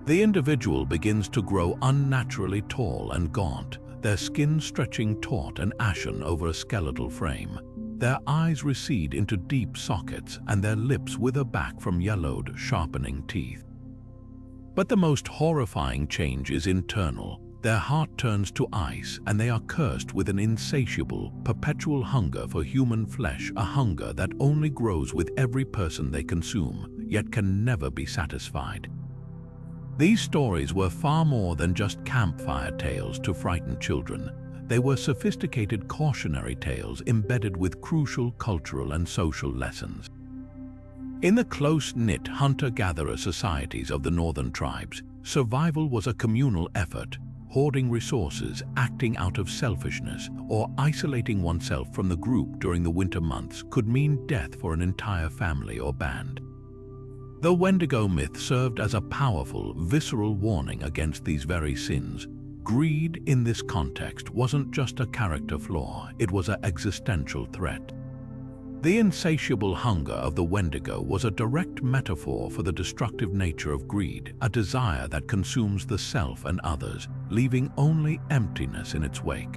The individual begins to grow unnaturally tall and gaunt, their skin stretching taut and ashen over a skeletal frame. Their eyes recede into deep sockets, and their lips wither back from yellowed, sharpening teeth. But the most horrifying change is internal. Their heart turns to ice, and they are cursed with an insatiable, perpetual hunger for human flesh, a hunger that only grows with every person they consume, yet can never be satisfied. These stories were far more than just campfire tales to frighten children. They were sophisticated cautionary tales embedded with crucial cultural and social lessons. In the close-knit hunter-gatherer societies of the northern tribes, survival was a communal effort. Hoarding resources, acting out of selfishness, or isolating oneself from the group during the winter months could mean death for an entire family or band. The Wendigo myth served as a powerful, visceral warning against these very sins. Greed in this context wasn't just a character flaw, it was an existential threat. The insatiable hunger of the Wendigo was a direct metaphor for the destructive nature of greed, a desire that consumes the self and others, leaving only emptiness in its wake.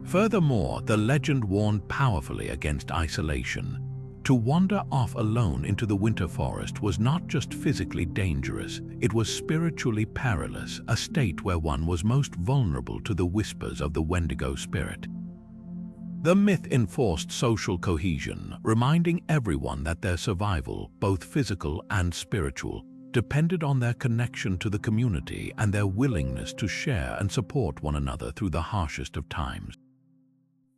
Furthermore, the legend warned powerfully against isolation. To wander off alone into the winter forest was not just physically dangerous, it was spiritually perilous, a state where one was most vulnerable to the whispers of the Wendigo spirit. The myth enforced social cohesion, reminding everyone that their survival, both physical and spiritual, depended on their connection to the community and their willingness to share and support one another through the harshest of times.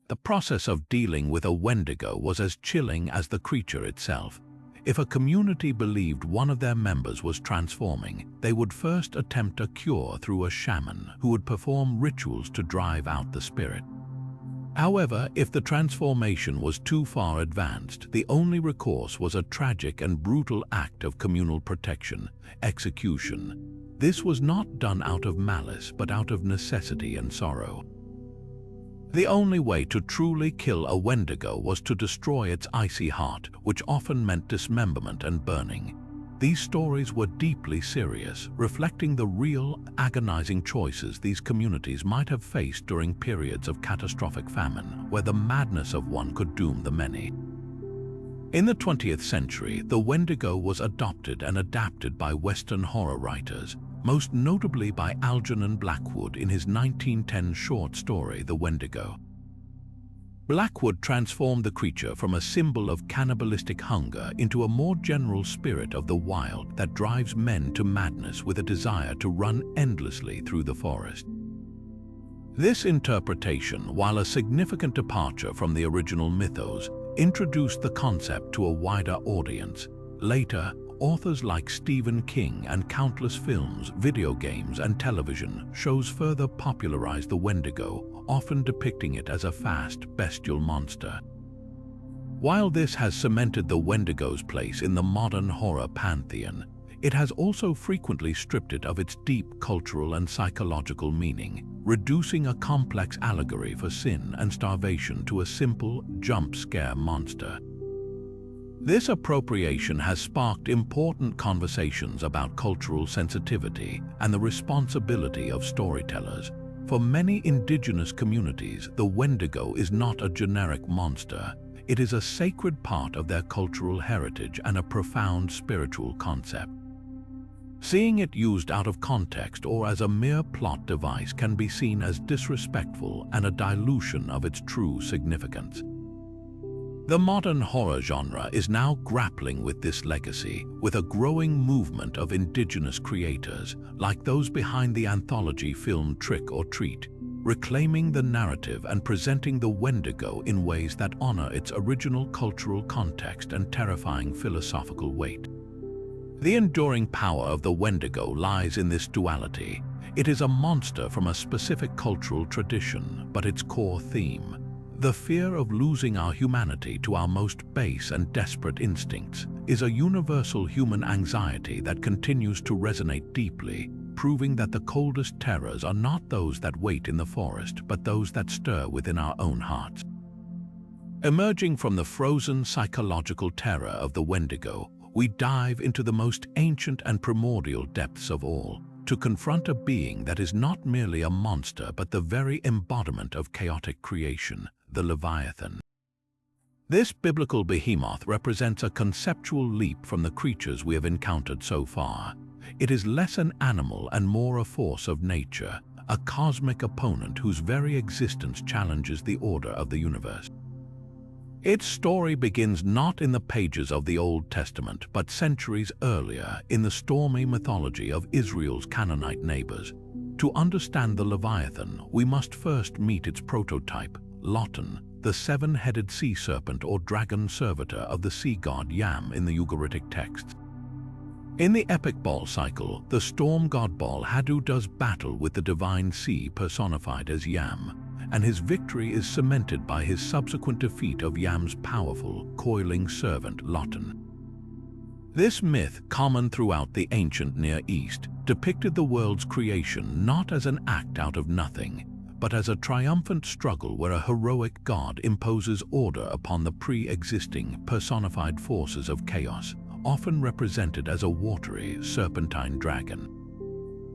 The process of dealing with a Wendigo was as chilling as the creature itself. If a community believed one of their members was transforming, they would first attempt a cure through a shaman who would perform rituals to drive out the spirit. However, if the transformation was too far advanced, the only recourse was a tragic and brutal act of communal protection, execution. This was not done out of malice, but out of necessity and sorrow. The only way to truly kill a Wendigo was to destroy its icy heart, which often meant dismemberment and burning. These stories were deeply serious, reflecting the real, agonizing choices these communities might have faced during periods of catastrophic famine, where the madness of one could doom the many. In the 20th century, the Wendigo was adopted and adapted by Western horror writers, most notably by Algernon Blackwood in his 1910 short story, The Wendigo. Blackwood transformed the creature from a symbol of cannibalistic hunger into a more general spirit of the wild that drives men to madness with a desire to run endlessly through the forest. This interpretation, while a significant departure from the original mythos, introduced the concept to a wider audience. Later, authors like Stephen King and countless films, video games, and television shows further popularized the Wendigo, often depicting it as a fast, bestial monster. While this has cemented the Wendigo's place in the modern horror pantheon, it has also frequently stripped it of its deep cultural and psychological meaning, reducing a complex allegory for sin and starvation to a simple, jump-scare monster. This appropriation has sparked important conversations about cultural sensitivity and the responsibility of storytellers. For many indigenous communities, the Wendigo is not a generic monster. It is a sacred part of their cultural heritage and a profound spiritual concept. Seeing it used out of context or as a mere plot device can be seen as disrespectful and a dilution of its true significance. The modern horror genre is now grappling with this legacy, with a growing movement of indigenous creators, like those behind the anthology film Trick or Treat, reclaiming the narrative and presenting the Wendigo in ways that honor its original cultural context and terrifying philosophical weight. The enduring power of the Wendigo lies in this duality. It is a monster from a specific cultural tradition, but its core theme, the fear of losing our humanity to our most base and desperate instincts, is a universal human anxiety that continues to resonate deeply, proving that the coldest terrors are not those that wait in the forest, but those that stir within our own hearts. Emerging from the frozen psychological terror of the Wendigo, we dive into the most ancient and primordial depths of all, to confront a being that is not merely a monster but the very embodiment of chaotic creation, the Leviathan. This biblical behemoth represents a conceptual leap from the creatures we have encountered so far. It is less an animal and more a force of nature, a cosmic opponent whose very existence challenges the order of the universe. Its story begins not in the pages of the Old Testament, but centuries earlier in the stormy mythology of Israel's Canaanite neighbors. To understand the Leviathan, we must first meet its prototype, Lotan, the seven-headed sea serpent or dragon servitor of the sea god Yam in the Ugaritic texts. In the epic Baal cycle, the storm god Baal Haddu does battle with the divine sea personified as Yam, and his victory is cemented by his subsequent defeat of Yam's powerful, coiling servant Lotan. This myth, common throughout the ancient Near East, depicted the world's creation not as an act out of nothing, but as a triumphant struggle where a heroic god imposes order upon the pre-existing, personified forces of chaos, often represented as a watery, serpentine dragon.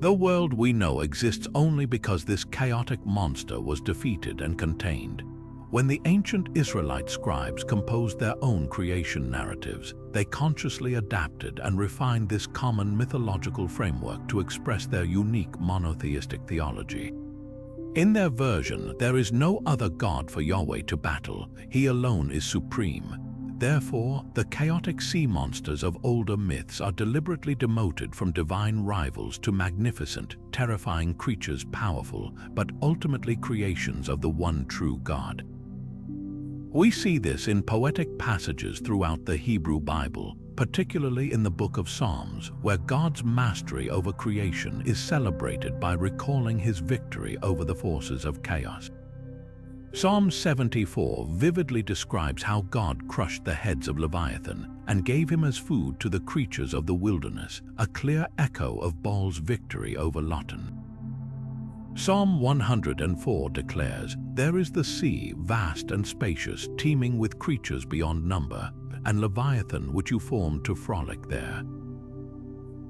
The world we know exists only because this chaotic monster was defeated and contained. When the ancient Israelite scribes composed their own creation narratives, they consciously adapted and refined this common mythological framework to express their unique monotheistic theology. In their version, there is no other god for Yahweh to battle. He alone is supreme. Therefore, the chaotic sea monsters of older myths are deliberately demoted from divine rivals to magnificent, terrifying creatures, powerful, but ultimately creations of the one true God. We see this in poetic passages throughout the Hebrew Bible, particularly in the Book of Psalms, where God's mastery over creation is celebrated by recalling his victory over the forces of chaos. Psalm 74 vividly describes how God crushed the heads of Leviathan and gave him as food to the creatures of the wilderness, a clear echo of Baal's victory over Lotan. Psalm 104 declares, "There is the sea, vast and spacious, teeming with creatures beyond number, and Leviathan which you formed to frolic there."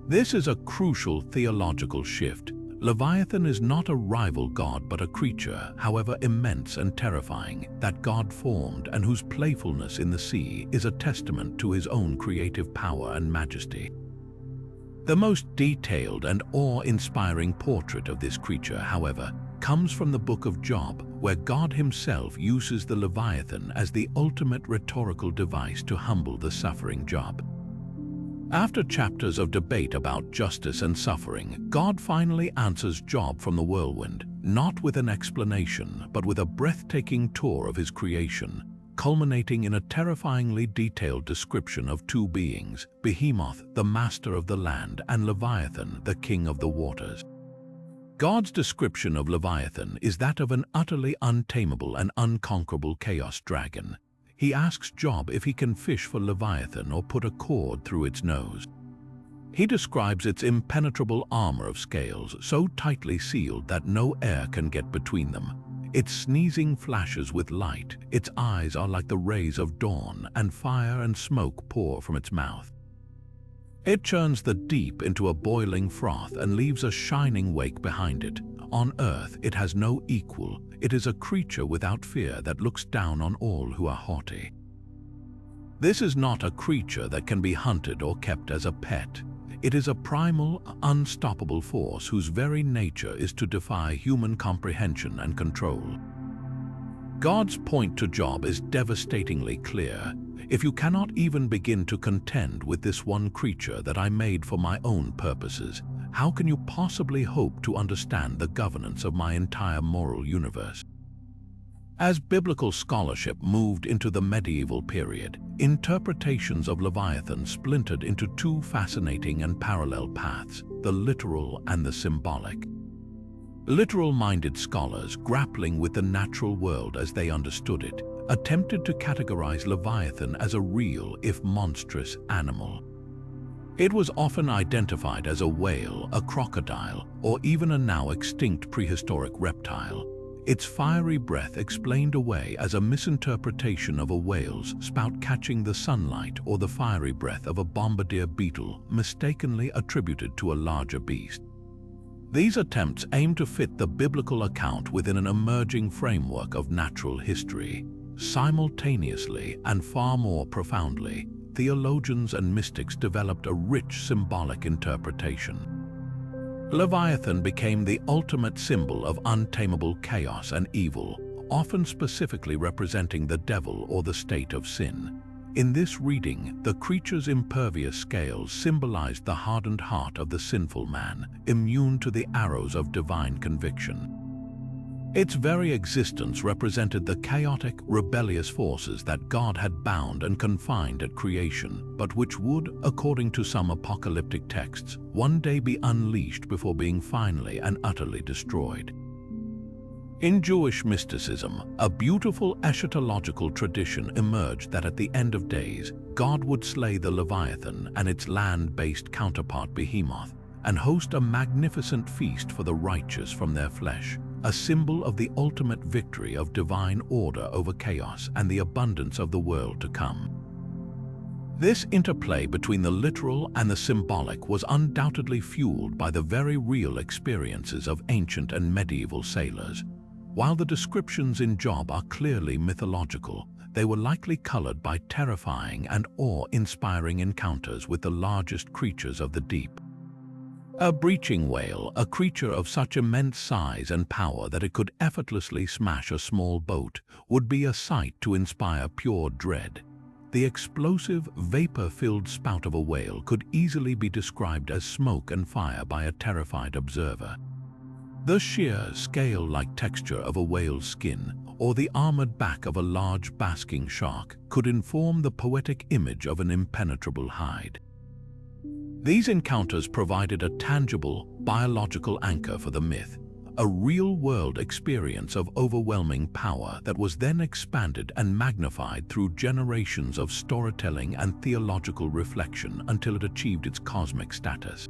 This is a crucial theological shift. Leviathan is not a rival god but a creature, however immense and terrifying, that God formed and whose playfulness in the sea is a testament to his own creative power and majesty. The most detailed and awe-inspiring portrait of this creature, however, comes from the Book of Job, where God himself uses the Leviathan as the ultimate rhetorical device to humble the suffering Job. After chapters of debate about justice and suffering, God finally answers Job from the whirlwind, not with an explanation, but with a breathtaking tour of his creation, culminating in a terrifyingly detailed description of two beings, Behemoth, the master of the land, and Leviathan, the king of the waters. God's description of Leviathan is that of an utterly untamable and unconquerable chaos dragon. He asks Job if he can fish for Leviathan or put a cord through its nose. He describes its impenetrable armor of scales, so tightly sealed that no air can get between them. Its sneezing flashes with light, its eyes are like the rays of dawn, and fire and smoke pour from its mouth. It churns the deep into a boiling froth and leaves a shining wake behind it. On earth, it has no equal. It is a creature without fear that looks down on all who are haughty. This is not a creature that can be hunted or kept as a pet. It is a primal, unstoppable force whose very nature is to defy human comprehension and control. God's point to Job is devastatingly clear. If you cannot even begin to contend with this one creature that I made for my own purposes, how can you possibly hope to understand the governance of my entire moral universe? As biblical scholarship moved into the medieval period, interpretations of Leviathan splintered into two fascinating and parallel paths, the literal and the symbolic. Literal-minded scholars, grappling with the natural world as they understood it, attempted to categorize Leviathan as a real, if monstrous, animal. It was often identified as a whale, a crocodile, or even a now extinct prehistoric reptile. Its fiery breath explained away as a misinterpretation of a whale's spout catching the sunlight or the fiery breath of a bombardier beetle mistakenly attributed to a larger beast. These attempts aim to fit the biblical account within an emerging framework of natural history. Simultaneously, and far more profoundly, theologians and mystics developed a rich symbolic interpretation. Leviathan became the ultimate symbol of untamable chaos and evil, often specifically representing the devil or the state of sin. In this reading, the creature's impervious scales symbolized the hardened heart of the sinful man, immune to the arrows of divine conviction. Its very existence represented the chaotic, rebellious forces that God had bound and confined at creation, but which would, according to some apocalyptic texts, one day be unleashed before being finally and utterly destroyed. In Jewish mysticism, a beautiful eschatological tradition emerged that at the end of days, God would slay the Leviathan and its land-based counterpart Behemoth, and host a magnificent feast for the righteous from their flesh, a symbol of the ultimate victory of divine order over chaos and the abundance of the world to come. This interplay between the literal and the symbolic was undoubtedly fueled by the very real experiences of ancient and medieval sailors. While the descriptions in Job are clearly mythological, they were likely colored by terrifying and awe-inspiring encounters with the largest creatures of the deep. A breaching whale, a creature of such immense size and power that it could effortlessly smash a small boat, would be a sight to inspire pure dread. The explosive, vapor-filled spout of a whale could easily be described as smoke and fire by a terrified observer. The sheer, scale-like texture of a whale's skin, or the armored back of a large basking shark could inform the poetic image of an impenetrable hide. These encounters provided a tangible, biological anchor for the myth, a real-world experience of overwhelming power that was then expanded and magnified through generations of storytelling and theological reflection until it achieved its cosmic status.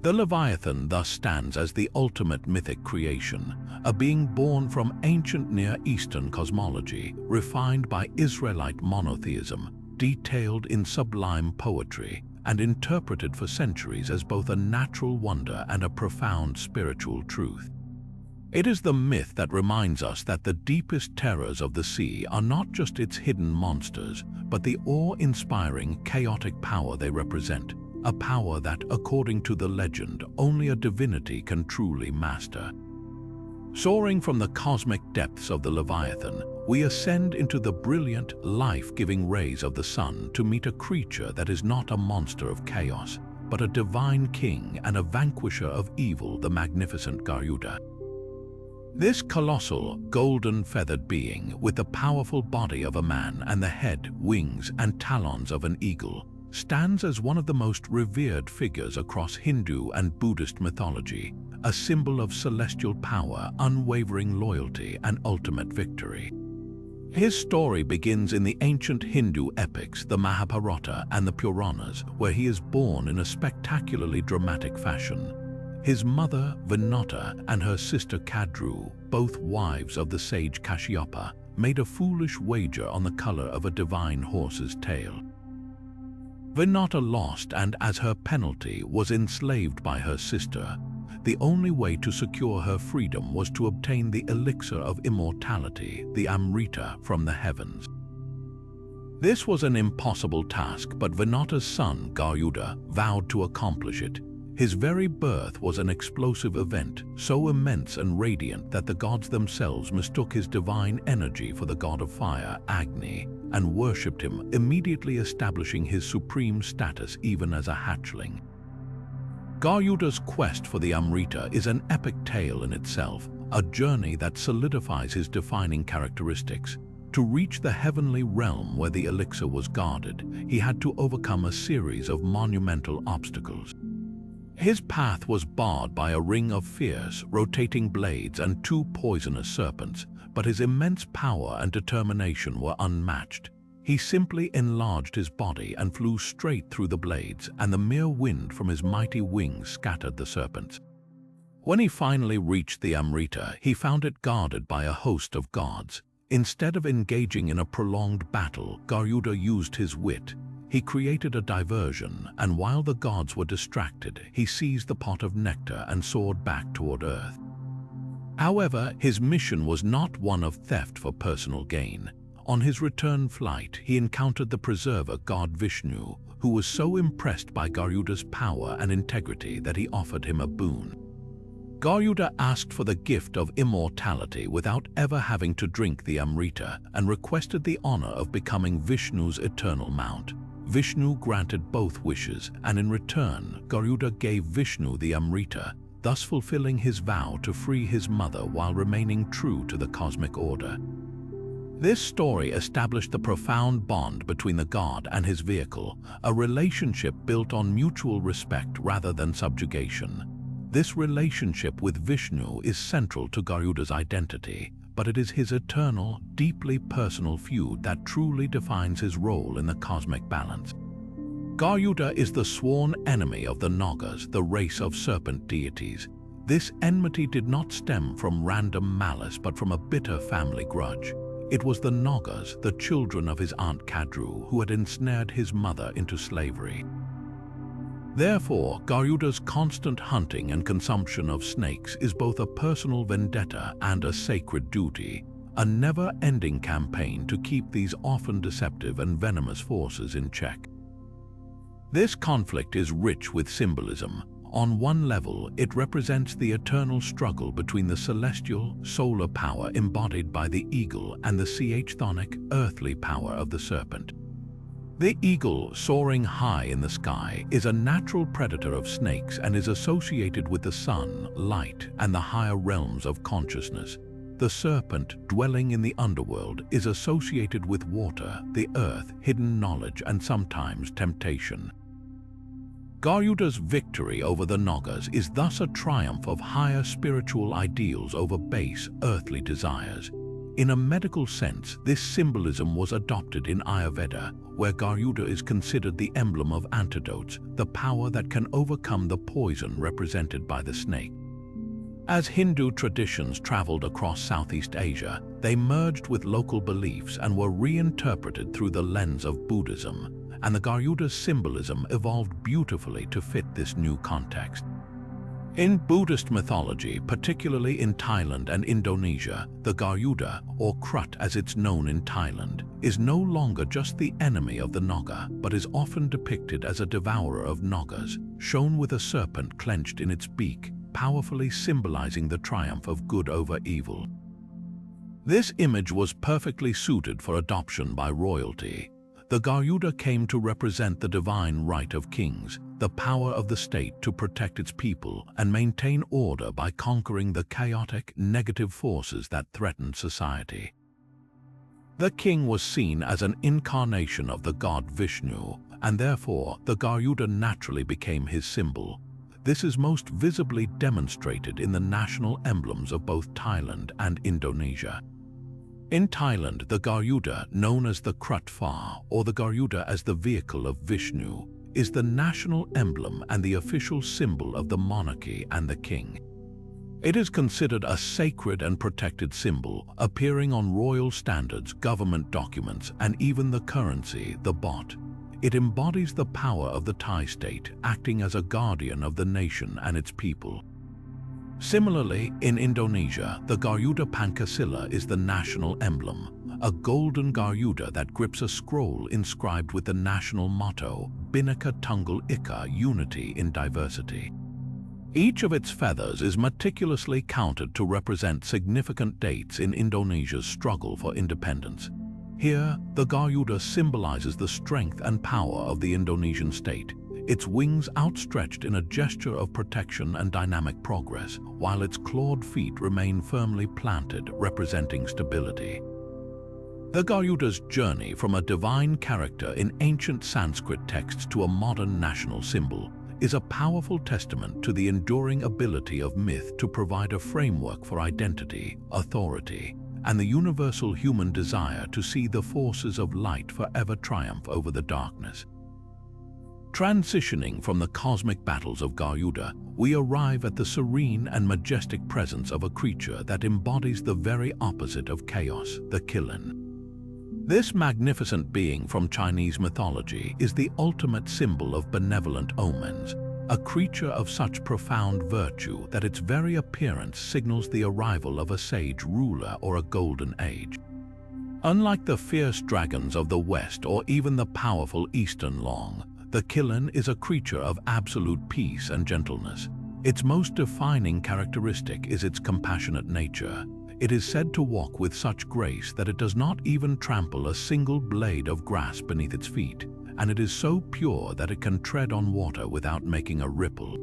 The Leviathan thus stands as the ultimate mythic creation, a being born from ancient Near Eastern cosmology, refined by Israelite monotheism, detailed in sublime poetry, and interpreted for centuries as both a natural wonder and a profound spiritual truth. It is the myth that reminds us that the deepest terrors of the sea are not just its hidden monsters, but the awe-inspiring, chaotic power they represent, a power that, according to the legend, only a divinity can truly master. Soaring from the cosmic depths of the Leviathan, we ascend into the brilliant, life-giving rays of the sun to meet a creature that is not a monster of chaos, but a divine king and a vanquisher of evil, the magnificent Garuda. This colossal, golden-feathered being, with the powerful body of a man and the head, wings, and talons of an eagle, stands as one of the most revered figures across Hindu and Buddhist mythology, a symbol of celestial power, unwavering loyalty, and ultimate victory. His story begins in the ancient Hindu epics, the Mahabharata and the Puranas, where he is born in a spectacularly dramatic fashion. His mother, Vinata, and her sister Kadru, both wives of the sage Kashyapa, made a foolish wager on the color of a divine horse's tail. Vinata lost, and as her penalty was enslaved by her sister. The only way to secure her freedom was to obtain the elixir of immortality, the Amrita, from the heavens. This was an impossible task, but Vinata's son, Garuda, vowed to accomplish it. His very birth was an explosive event, so immense and radiant that the gods themselves mistook his divine energy for the god of fire, Agni, and worshipped him, immediately establishing his supreme status even as a hatchling. Garuda's quest for the Amrita is an epic tale in itself, a journey that solidifies his defining characteristics. To reach the heavenly realm where the elixir was guarded, he had to overcome a series of monumental obstacles. His path was barred by a ring of fierce, rotating blades and 2 poisonous serpents, but his immense power and determination were unmatched. He simply enlarged his body and flew straight through the blades, and the mere wind from his mighty wings scattered the serpents. When he finally reached the Amrita, he found it guarded by a host of gods. Instead of engaging in a prolonged battle, Garuda used his wit. He created a diversion, and while the gods were distracted, he seized the pot of nectar and soared back toward Earth. However, his mission was not one of theft for personal gain. On his return flight, he encountered the preserver god Vishnu, who was so impressed by Garuda's power and integrity that he offered him a boon. Garuda asked for the gift of immortality without ever having to drink the Amrita, and requested the honor of becoming Vishnu's eternal mount. Vishnu granted both wishes, and in return, Garuda gave Vishnu the Amrita, thus fulfilling his vow to free his mother while remaining true to the cosmic order. This story established the profound bond between the god and his vehicle, a relationship built on mutual respect rather than subjugation. This relationship with Vishnu is central to Garuda's identity, but it is his eternal, deeply personal feud that truly defines his role in the cosmic balance. Garuda is the sworn enemy of the Nagas, the race of serpent deities. This enmity did not stem from random malice but from a bitter family grudge. It was the Nagas, the children of his aunt Kadru, who had ensnared his mother into slavery. Therefore, Garuda's constant hunting and consumption of snakes is both a personal vendetta and a sacred duty, a never-ending campaign to keep these often deceptive and venomous forces in check. This conflict is rich with symbolism. On one level, it represents the eternal struggle between the celestial, solar power embodied by the eagle and the chthonic, earthly power of the serpent. The eagle, soaring high in the sky, is a natural predator of snakes and is associated with the sun, light, and the higher realms of consciousness. the serpent dwelling in the underworld is associated with water, the earth, hidden knowledge, and sometimes temptation. Garuda's victory over the Nagas is thus a triumph of higher spiritual ideals over base, earthly desires. In a medical sense, this symbolism was adopted in Ayurveda, where Garuda is considered the emblem of antidotes, the power that can overcome the poison represented by the snake. As Hindu traditions traveled across Southeast Asia, they merged with local beliefs and were reinterpreted through the lens of Buddhism, and the Garuda's symbolism evolved beautifully to fit this new context. In Buddhist mythology, particularly in Thailand and Indonesia, the Garuda, or Krut as it's known in Thailand, is no longer just the enemy of the Naga, but is often depicted as a devourer of Nagas, shown with a serpent clenched in its beak, powerfully symbolizing the triumph of good over evil. This image was perfectly suited for adoption by royalty. The Garuda came to represent the divine right of kings, the power of the state to protect its people and maintain order by conquering the chaotic, negative forces that threatened society. The king was seen as an incarnation of the god Vishnu, and therefore the Garuda naturally became his symbol. This is most visibly demonstrated in the national emblems of both Thailand and Indonesia. In Thailand, the Garuda, known as the Krut Phar, or the Garuda as the vehicle of Vishnu, is the national emblem and the official symbol of the monarchy and the king. It is considered a sacred and protected symbol, appearing on royal standards, government documents, and even the currency, the baht. It embodies the power of the Thai state, acting as a guardian of the nation and its people. Similarly, in Indonesia, the Garuda Pancasila is the national emblem, a golden Garuda that grips a scroll inscribed with the national motto, Bhinneka Tunggal Ika, unity in diversity. Each of its feathers is meticulously counted to represent significant dates in Indonesia's struggle for independence. Here, the Garuda symbolizes the strength and power of the Indonesian state, its wings outstretched in a gesture of protection and dynamic progress, while its clawed feet remain firmly planted, representing stability. The Garuda's journey from a divine character in ancient Sanskrit texts to a modern national symbol is a powerful testament to the enduring ability of myth to provide a framework for identity, authority, and the universal human desire to see the forces of light forever triumph over the darkness. Transitioning from the cosmic battles of Garuda, we arrive at the serene and majestic presence of a creature that embodies the very opposite of chaos, the Qilin. This magnificent being from Chinese mythology is the ultimate symbol of benevolent omens, a creature of such profound virtue that its very appearance signals the arrival of a sage ruler or a golden age. Unlike the fierce dragons of the West or even the powerful Eastern Long, the Qilin is a creature of absolute peace and gentleness. Its most defining characteristic is its compassionate nature. It is said to walk with such grace that it does not even trample a single blade of grass beneath its feet, and it is so pure that it can tread on water without making a ripple.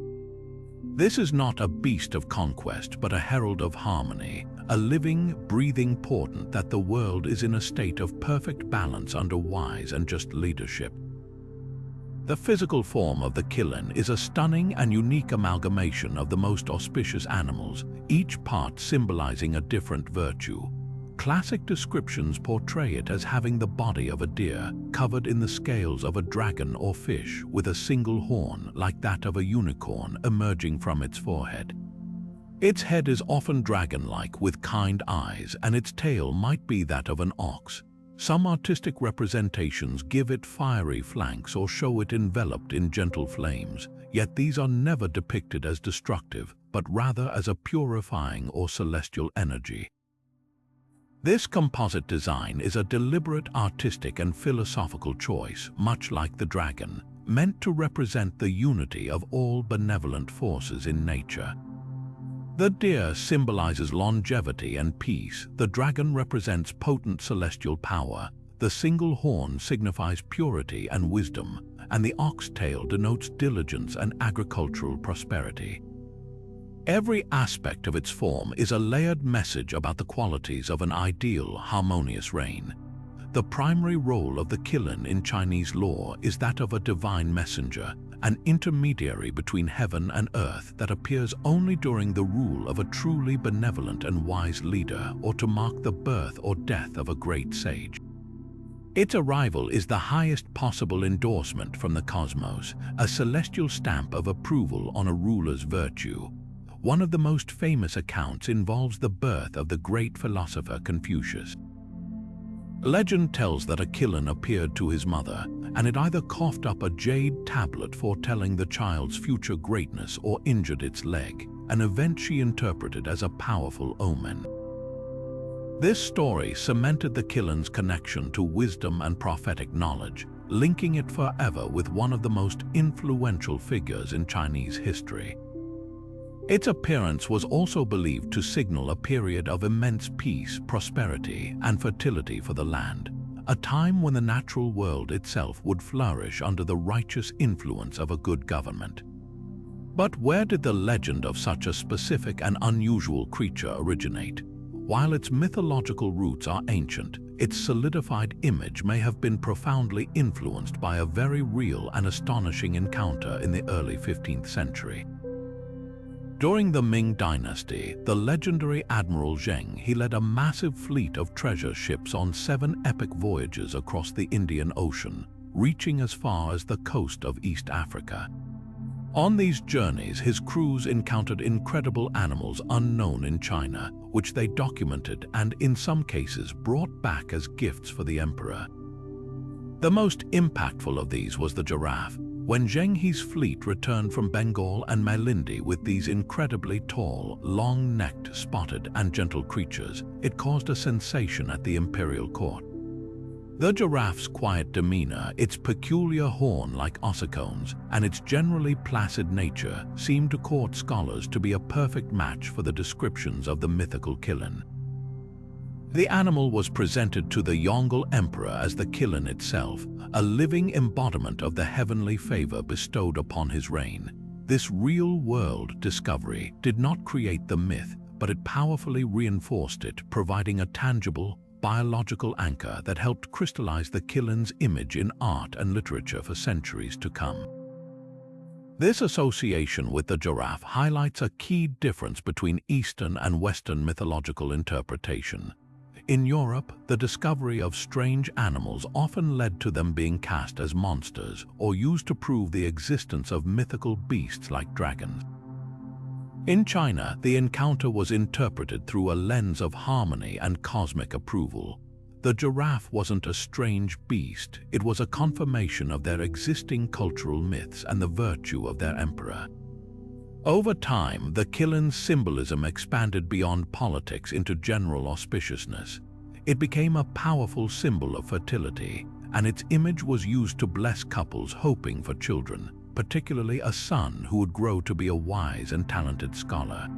This is not a beast of conquest, but a herald of harmony, a living, breathing portent that the world is in a state of perfect balance under wise and just leadership. The physical form of the Qilin is a stunning and unique amalgamation of the most auspicious animals, each part symbolizing a different virtue. Classic descriptions portray it as having the body of a deer, covered in the scales of a dragon or fish, with a single horn, like that of a unicorn, emerging from its forehead. Its head is often dragon-like with kind eyes, and its tail might be that of an ox. Some artistic representations give it fiery flanks or show it enveloped in gentle flames, yet these are never depicted as destructive, but rather as a purifying or celestial energy. This composite design is a deliberate artistic and philosophical choice, much like the dragon, meant to represent the unity of all benevolent forces in nature. The deer symbolizes longevity and peace, the dragon represents potent celestial power, the single horn signifies purity and wisdom, and the ox tail denotes diligence and agricultural prosperity. Every aspect of its form is a layered message about the qualities of an ideal, harmonious reign. The primary role of the Qilin in Chinese lore is that of a divine messenger, an intermediary between heaven and earth that appears only during the rule of a truly benevolent and wise leader or to mark the birth or death of a great sage. Its arrival is the highest possible endorsement from the cosmos, a celestial stamp of approval on a ruler's virtue. One of the most famous accounts involves the birth of the great philosopher Confucius. Legend tells that a Qilin appeared to his mother, and it either coughed up a jade tablet foretelling the child's future greatness or injured its leg, an event she interpreted as a powerful omen. This story cemented the Qilin's connection to wisdom and prophetic knowledge, linking it forever with one of the most influential figures in Chinese history. Its appearance was also believed to signal a period of immense peace, prosperity, and fertility for the land, a time when the natural world itself would flourish under the righteous influence of a good government. But where did the legend of such a specific and unusual creature originate? While its mythological roots are ancient, its solidified image may have been profoundly influenced by a very real and astonishing encounter in the early 15th century. During the Ming Dynasty, the legendary Admiral Zheng, he led a massive fleet of treasure ships on 7 epic voyages across the Indian Ocean, reaching as far as the coast of East Africa. On these journeys, his crews encountered incredible animals unknown in China, which they documented and, in some cases, brought back as gifts for the emperor. The most impactful of these was the giraffe. When Zheng He's fleet returned from Bengal and Malindi with these incredibly tall, long-necked, spotted, and gentle creatures, it caused a sensation at the imperial court. The giraffe's quiet demeanor, its peculiar horn-like ossicones, and its generally placid nature seemed to court scholars to be a perfect match for the descriptions of the mythical Qilin. The animal was presented to the Yongle emperor as the Qilin itself, a living embodiment of the heavenly favor bestowed upon his reign. This real-world discovery did not create the myth, but it powerfully reinforced it, providing a tangible, biological anchor that helped crystallize the Qilin's image in art and literature for centuries to come. This association with the giraffe highlights a key difference between Eastern and Western mythological interpretation. In Europe, the discovery of strange animals often led to them being cast as monsters or used to prove the existence of mythical beasts like dragons. In China, the encounter was interpreted through a lens of harmony and cosmic approval. The giraffe wasn't a strange beast, it was a confirmation of their existing cultural myths and the virtue of their emperor. Over time, the Qilin's symbolism expanded beyond politics into general auspiciousness. It became a powerful symbol of fertility, and its image was used to bless couples hoping for children, particularly a son who would grow to be a wise and talented scholar.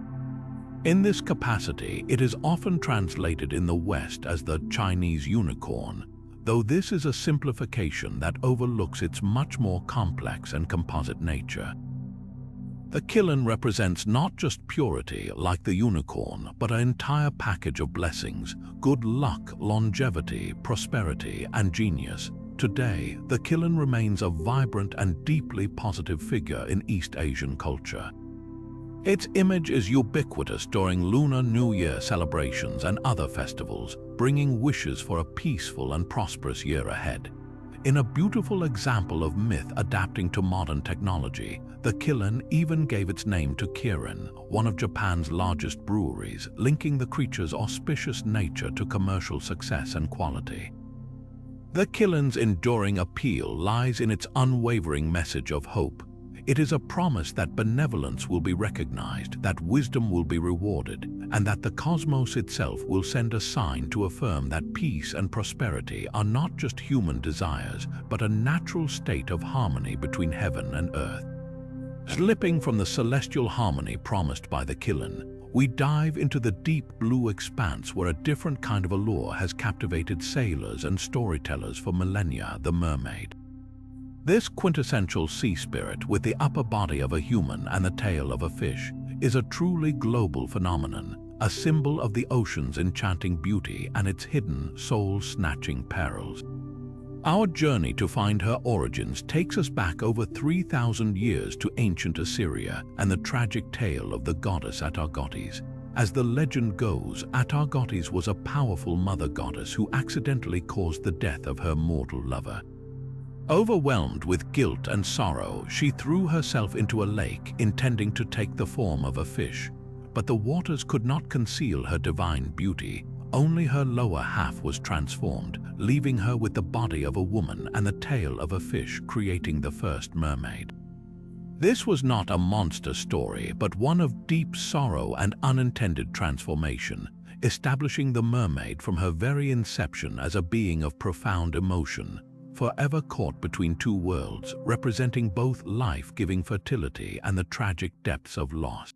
In this capacity, it is often translated in the West as the Chinese unicorn, though this is a simplification that overlooks its much more complex and composite nature. The Qilin represents not just purity like the unicorn, but an entire package of blessings, good luck, longevity, prosperity, and genius. Today, the Qilin remains a vibrant and deeply positive figure in East Asian culture. Its image is ubiquitous during Lunar New Year celebrations and other festivals, bringing wishes for a peaceful and prosperous year ahead. In a beautiful example of myth adapting to modern technology, the Qilin even gave its name to Kirin, one of Japan's largest breweries, linking the creature's auspicious nature to commercial success and quality. The Qilin's enduring appeal lies in its unwavering message of hope. It is a promise that benevolence will be recognized, that wisdom will be rewarded, and that the cosmos itself will send a sign to affirm that peace and prosperity are not just human desires, but a natural state of harmony between heaven and earth. Slipping from the celestial harmony promised by the Qilin, we dive into the deep blue expanse where a different kind of allure has captivated sailors and storytellers for millennia: the mermaid. This quintessential sea spirit, with the upper body of a human and the tail of a fish, is a truly global phenomenon, a symbol of the ocean's enchanting beauty and its hidden, soul-snatching perils. Our journey to find her origins takes us back over 3,000 years to ancient Assyria and the tragic tale of the goddess Atargates. As the legend goes, Atargates was a powerful mother goddess who accidentally caused the death of her mortal lover. Overwhelmed with guilt and sorrow, she threw herself into a lake, intending to take the form of a fish. But the waters could not conceal her divine beauty. Only her lower half was transformed, leaving her with the body of a woman and the tail of a fish, creating the first mermaid. This was not a monster story, but one of deep sorrow and unintended transformation, establishing the mermaid from her very inception as a being of profound emotion, forever caught between two worlds, representing both life-giving fertility and the tragic depths of loss.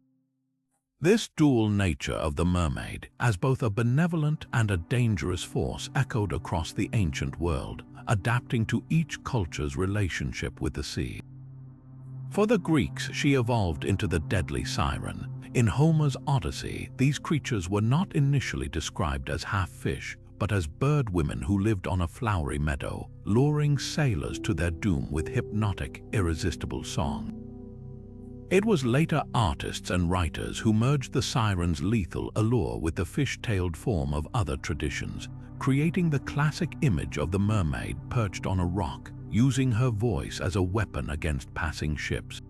This dual nature of the mermaid, as both a benevolent and a dangerous force, echoed across the ancient world, adapting to each culture's relationship with the sea. For the Greeks, she evolved into the deadly siren. In Homer's Odyssey, these creatures were not initially described as half-fish, but as bird women who lived on a flowery meadow, luring sailors to their doom with hypnotic, irresistible song. It was later artists and writers who merged the siren's lethal allure with the fish-tailed form of other traditions, creating the classic image of the mermaid perched on a rock, using her voice as a weapon against passing ships.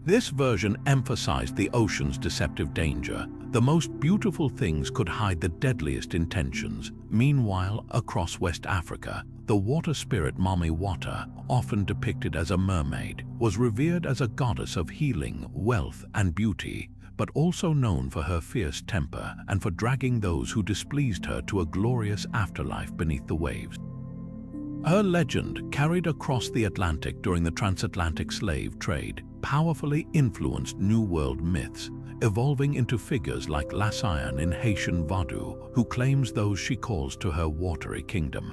This version emphasized the ocean's deceptive danger. The most beautiful things could hide the deadliest intentions. Meanwhile, across West Africa, the water spirit Mami Wata, often depicted as a mermaid, was revered as a goddess of healing, wealth, and beauty, but also known for her fierce temper and for dragging those who displeased her to a glorious afterlife beneath the waves. Her legend, carried across the Atlantic during the transatlantic slave trade, powerfully influenced New World myths, evolving into figures like Lascian in Haitian Vodou, who claims those she calls to her watery kingdom.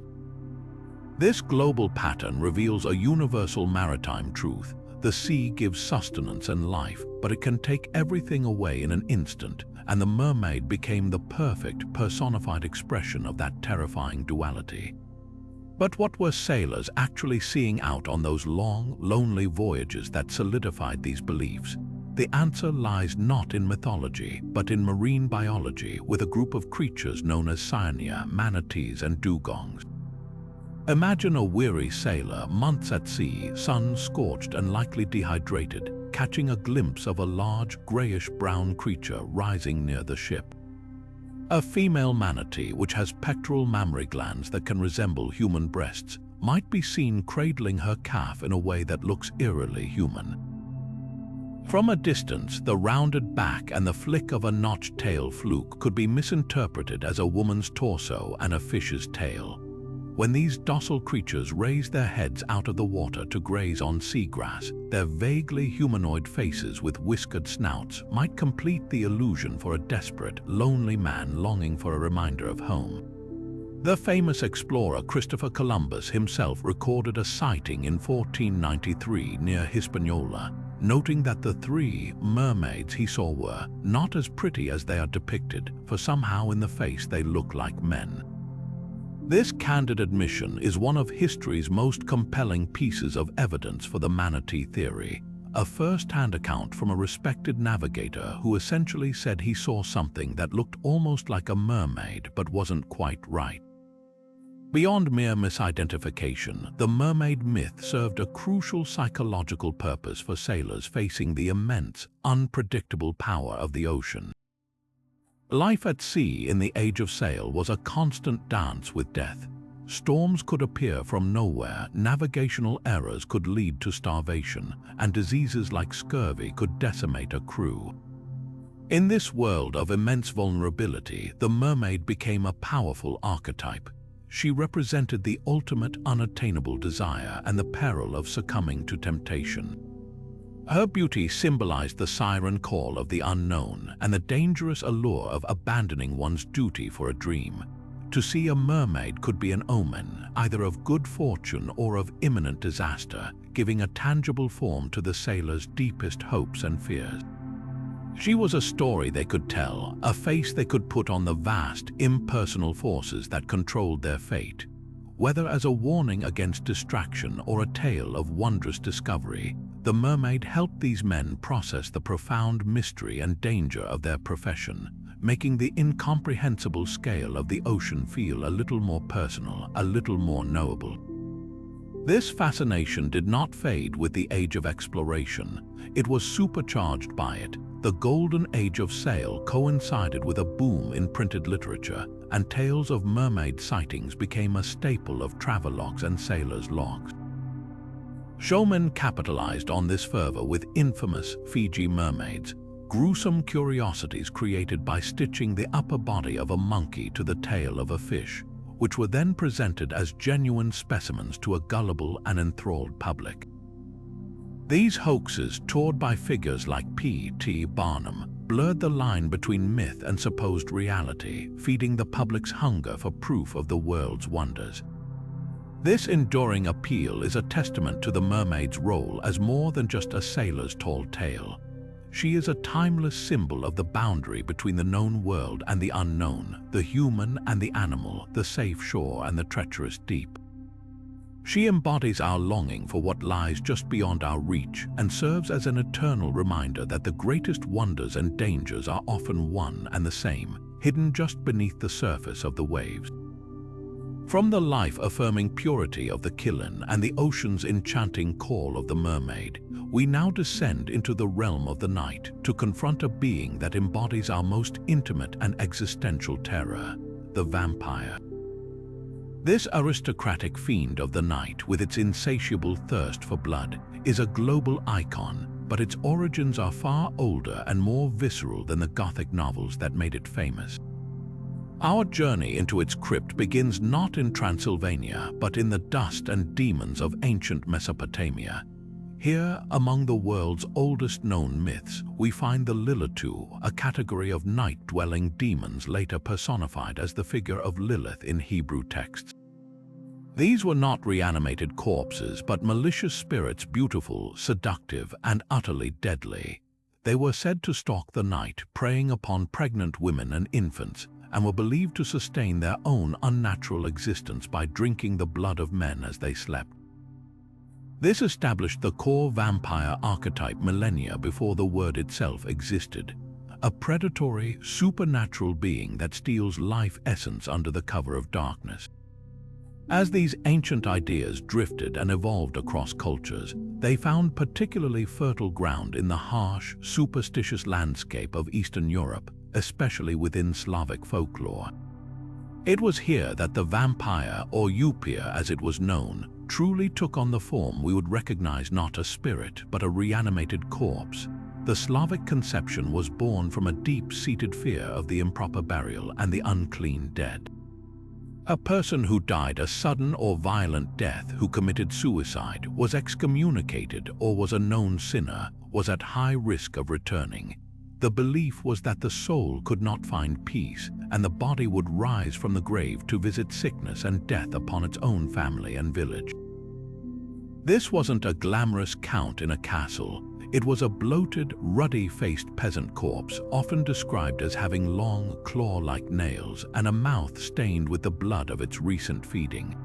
This global pattern reveals a universal maritime truth. The sea gives sustenance and life, but it can take everything away in an instant, and the mermaid became the perfect personified expression of that terrifying duality. But what were sailors actually seeing out on those long, lonely voyages that solidified these beliefs? The answer lies not in mythology, but in marine biology, with a group of creatures known as cyanea, manatees, and dugongs. Imagine a weary sailor, months at sea, sun-scorched and likely dehydrated, catching a glimpse of a large, grayish-brown creature rising near the ship. A female manatee, which has pectoral mammary glands that can resemble human breasts, might be seen cradling her calf in a way that looks eerily human. From a distance, the rounded back and the flick of a notched tail fluke could be misinterpreted as a woman's torso and a fish's tail. When these docile creatures raise their heads out of the water to graze on seagrass, their vaguely humanoid faces with whiskered snouts might complete the illusion for a desperate, lonely man longing for a reminder of home. The famous explorer Christopher Columbus himself recorded a sighting in 1493 near Hispaniola, noting that the three mermaids he saw were not as pretty as they are depicted, for somehow in the face they look like men. This candid admission is one of history's most compelling pieces of evidence for the manatee theory, a first-hand account from a respected navigator who essentially said he saw something that looked almost like a mermaid but wasn't quite right. Beyond mere misidentification, the mermaid myth served a crucial psychological purpose for sailors facing the immense, unpredictable power of the ocean. Life at sea in the Age of Sail was a constant dance with death. Storms could appear from nowhere, navigational errors could lead to starvation, and diseases like scurvy could decimate a crew. In this world of immense vulnerability, the mermaid became a powerful archetype. She represented the ultimate unattainable desire and the peril of succumbing to temptation. Her beauty symbolized the siren call of the unknown and the dangerous allure of abandoning one's duty for a dream. To see a mermaid could be an omen, either of good fortune or of imminent disaster, giving a tangible form to the sailor's deepest hopes and fears. She was a story they could tell, a face they could put on the vast, impersonal forces that controlled their fate. Whether as a warning against distraction or a tale of wondrous discovery, the mermaid helped these men process the profound mystery and danger of their profession, making the incomprehensible scale of the ocean feel a little more personal, a little more knowable. This fascination did not fade with the age of exploration. It was supercharged by it. The golden age of sail coincided with a boom in printed literature, and tales of mermaid sightings became a staple of travelogues and sailors' logs. Showmen capitalized on this fervor with infamous Fiji mermaids, gruesome curiosities created by stitching the upper body of a monkey to the tail of a fish, which were then presented as genuine specimens to a gullible and enthralled public. These hoaxes, toured by figures like P.T. Barnum, blurred the line between myth and supposed reality, feeding the public's hunger for proof of the world's wonders. This enduring appeal is a testament to the mermaid's role as more than just a sailor's tall tale. She is a timeless symbol of the boundary between the known world and the unknown, the human and the animal, the safe shore and the treacherous deep. She embodies our longing for what lies just beyond our reach and serves as an eternal reminder that the greatest wonders and dangers are often one and the same, hidden just beneath the surface of the waves. From the life-affirming purity of the Killen and the ocean's enchanting call of the mermaid, we now descend into the realm of the night to confront a being that embodies our most intimate and existential terror, the vampire. This aristocratic fiend of the night, with its insatiable thirst for blood, is a global icon, but its origins are far older and more visceral than the Gothic novels that made it famous. Our journey into its crypt begins not in Transylvania, but in the dust and demons of ancient Mesopotamia. Here, among the world's oldest known myths, we find the Lilitu, a category of night-dwelling demons later personified as the figure of Lilith in Hebrew texts. These were not reanimated corpses, but malicious spirits, beautiful, seductive, and utterly deadly. They were said to stalk the night, preying upon pregnant women and infants, and were believed to sustain their own unnatural existence by drinking the blood of men as they slept. This established the core vampire archetype millennia before the word itself existed, a predatory, supernatural being that steals life essence under the cover of darkness. As these ancient ideas drifted and evolved across cultures, they found particularly fertile ground in the harsh, superstitious landscape of Eastern Europe, especially within Slavic folklore. It was here that the vampire, or Upir as it was known, truly took on the form we would recognize not a spirit but a reanimated corpse. The Slavic conception was born from a deep-seated fear of the improper burial and the unclean dead. A person who died a sudden or violent death, who committed suicide, was excommunicated, or was a known sinner, was at high risk of returning. The belief was that the soul could not find peace, and the body would rise from the grave to visit sickness and death upon its own family and village. This wasn't a glamorous count in a castle. It was a bloated, ruddy-faced peasant corpse, often described as having long, claw-like nails and a mouth stained with the blood of its recent feeding.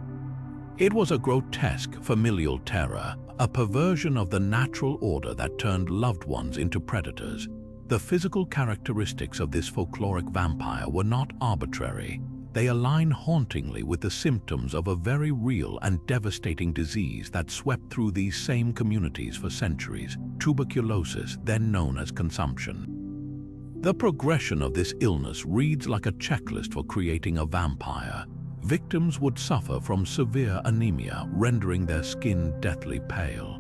It was a grotesque, familial terror, a perversion of the natural order that turned loved ones into predators. The physical characteristics of this folkloric vampire were not arbitrary. They align hauntingly with the symptoms of a very real and devastating disease that swept through these same communities for centuries, tuberculosis, then known as consumption. The progression of this illness reads like a checklist for creating a vampire. Victims would suffer from severe anemia, rendering their skin deathly pale.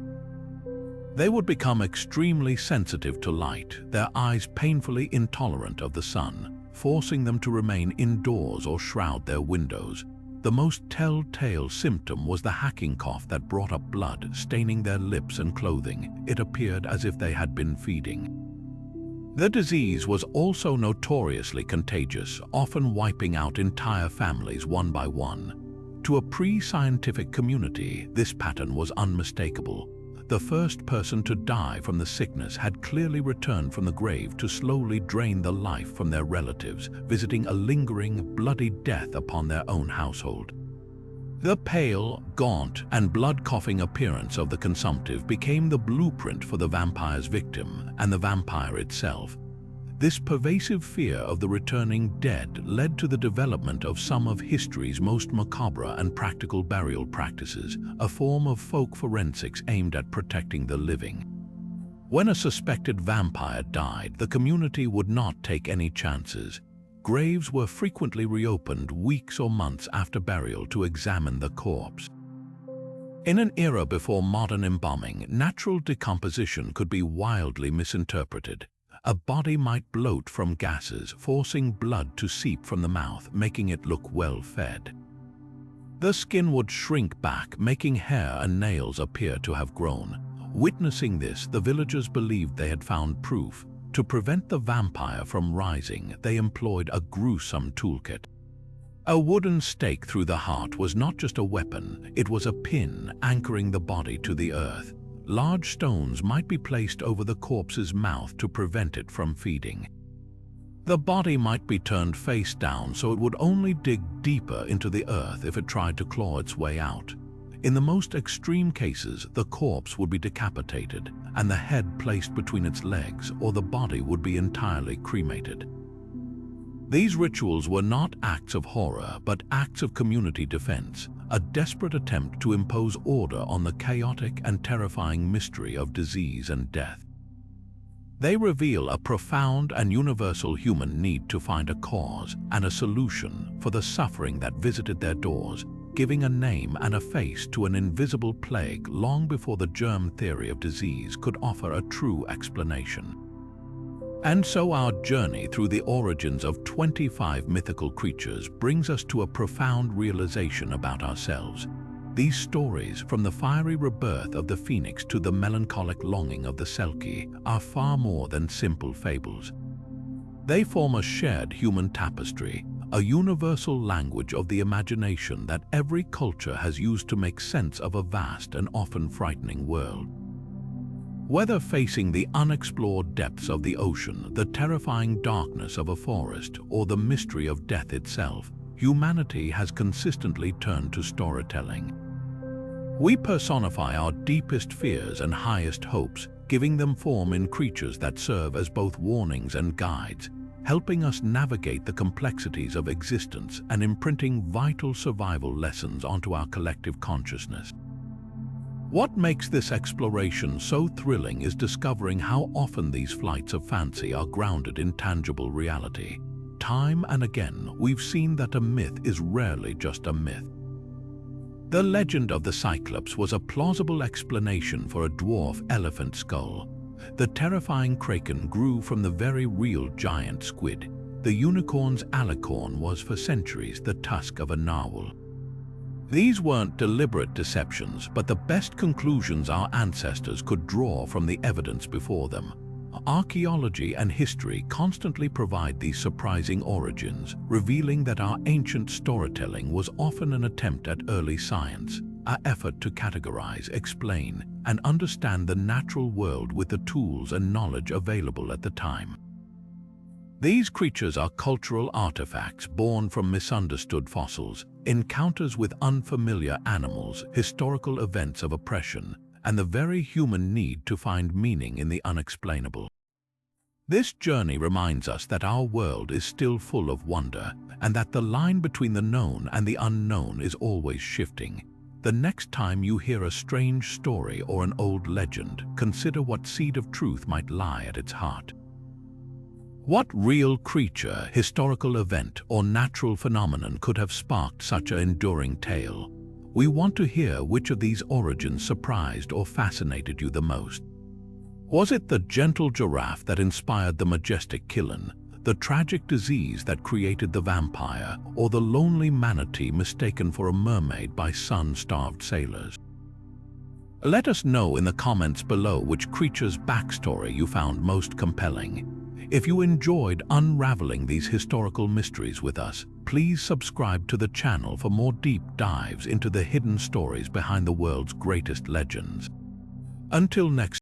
They would become extremely sensitive to light, their eyes painfully intolerant of the sun, forcing them to remain indoors or shroud their windows. The most telltale symptom was the hacking cough that brought up blood, staining their lips and clothing. It appeared as if they had been feeding. The disease was also notoriously contagious, often wiping out entire families one by one. To a pre-scientific community, this pattern was unmistakable. the first person to die from the sickness had clearly returned from the grave to slowly drain the life from their relatives, visiting a lingering, bloody death upon their own household. The pale, gaunt, and blood-coughing appearance of the consumptive became the blueprint for the vampire's victim and the vampire itself. This pervasive fear of the returning dead led to the development of some of history's most macabre and practical burial practices, a form of folk forensics aimed at protecting the living. When a suspected vampire died, the community would not take any chances. Graves were frequently reopened weeks or months after burial to examine the corpse. In an era before modern embalming, natural decomposition could be wildly misinterpreted. A body might bloat from gases, forcing blood to seep from the mouth, making it look well-fed. The skin would shrink back, making hair and nails appear to have grown. Witnessing this, the villagers believed they had found proof. To prevent the vampire from rising, they employed a gruesome toolkit. A wooden stake through the heart was not just a weapon, it was a pin anchoring the body to the earth. Large stones might be placed over the corpse's mouth to prevent it from feeding. The body might be turned face down so it would only dig deeper into the earth if it tried to claw its way out. In the most extreme cases, the corpse would be decapitated and the head placed between its legs, or the body would be entirely cremated. These rituals were not acts of horror, but acts of community defense, a desperate attempt to impose order on the chaotic and terrifying mystery of disease and death. They reveal a profound and universal human need to find a cause and a solution for the suffering that visited their doors, giving a name and a face to an invisible plague long before the germ theory of disease could offer a true explanation. And so our journey through the origins of 25 mythical creatures brings us to a profound realization about ourselves. These stories, from the fiery rebirth of the Phoenix to the melancholic longing of the Selkie, are far more than simple fables. They form a shared human tapestry, a universal language of the imagination that every culture has used to make sense of a vast and often frightening world. Whether facing the unexplored depths of the ocean, the terrifying darkness of a forest, or the mystery of death itself, humanity has consistently turned to storytelling. We personify our deepest fears and highest hopes, giving them form in creatures that serve as both warnings and guides, helping us navigate the complexities of existence and imprinting vital survival lessons onto our collective consciousness. What makes this exploration so thrilling is discovering how often these flights of fancy are grounded in tangible reality. Time and again, we've seen that a myth is rarely just a myth. The legend of the Cyclops was a plausible explanation for a dwarf elephant skull. The terrifying Kraken grew from the very real giant squid. The unicorn's alicorn was for centuries the tusk of a narwhal. These weren't deliberate deceptions, but the best conclusions our ancestors could draw from the evidence before them. Archaeology and history constantly provide these surprising origins, revealing that our ancient storytelling was often an attempt at early science, our effort to categorize, explain, and understand the natural world with the tools and knowledge available at the time. These creatures are cultural artifacts born from misunderstood fossils, encounters with unfamiliar animals, historical events of oppression, and the very human need to find meaning in the unexplainable. This journey reminds us that our world is still full of wonder, and that the line between the known and the unknown is always shifting. The next time you hear a strange story or an old legend, consider what seed of truth might lie at its heart. What real creature, historical event, or natural phenomenon could have sparked such an enduring tale? We want to hear which of these origins surprised or fascinated you the most. Was it the gentle giraffe that inspired the majestic Killen, the tragic disease that created the vampire, or the lonely manatee mistaken for a mermaid by sun-starved sailors? Let us know in the comments below which creature's backstory you found most compelling. If you enjoyed unraveling these historical mysteries with us, please subscribe to the channel for more deep dives into the hidden stories behind the world's greatest legends. Until next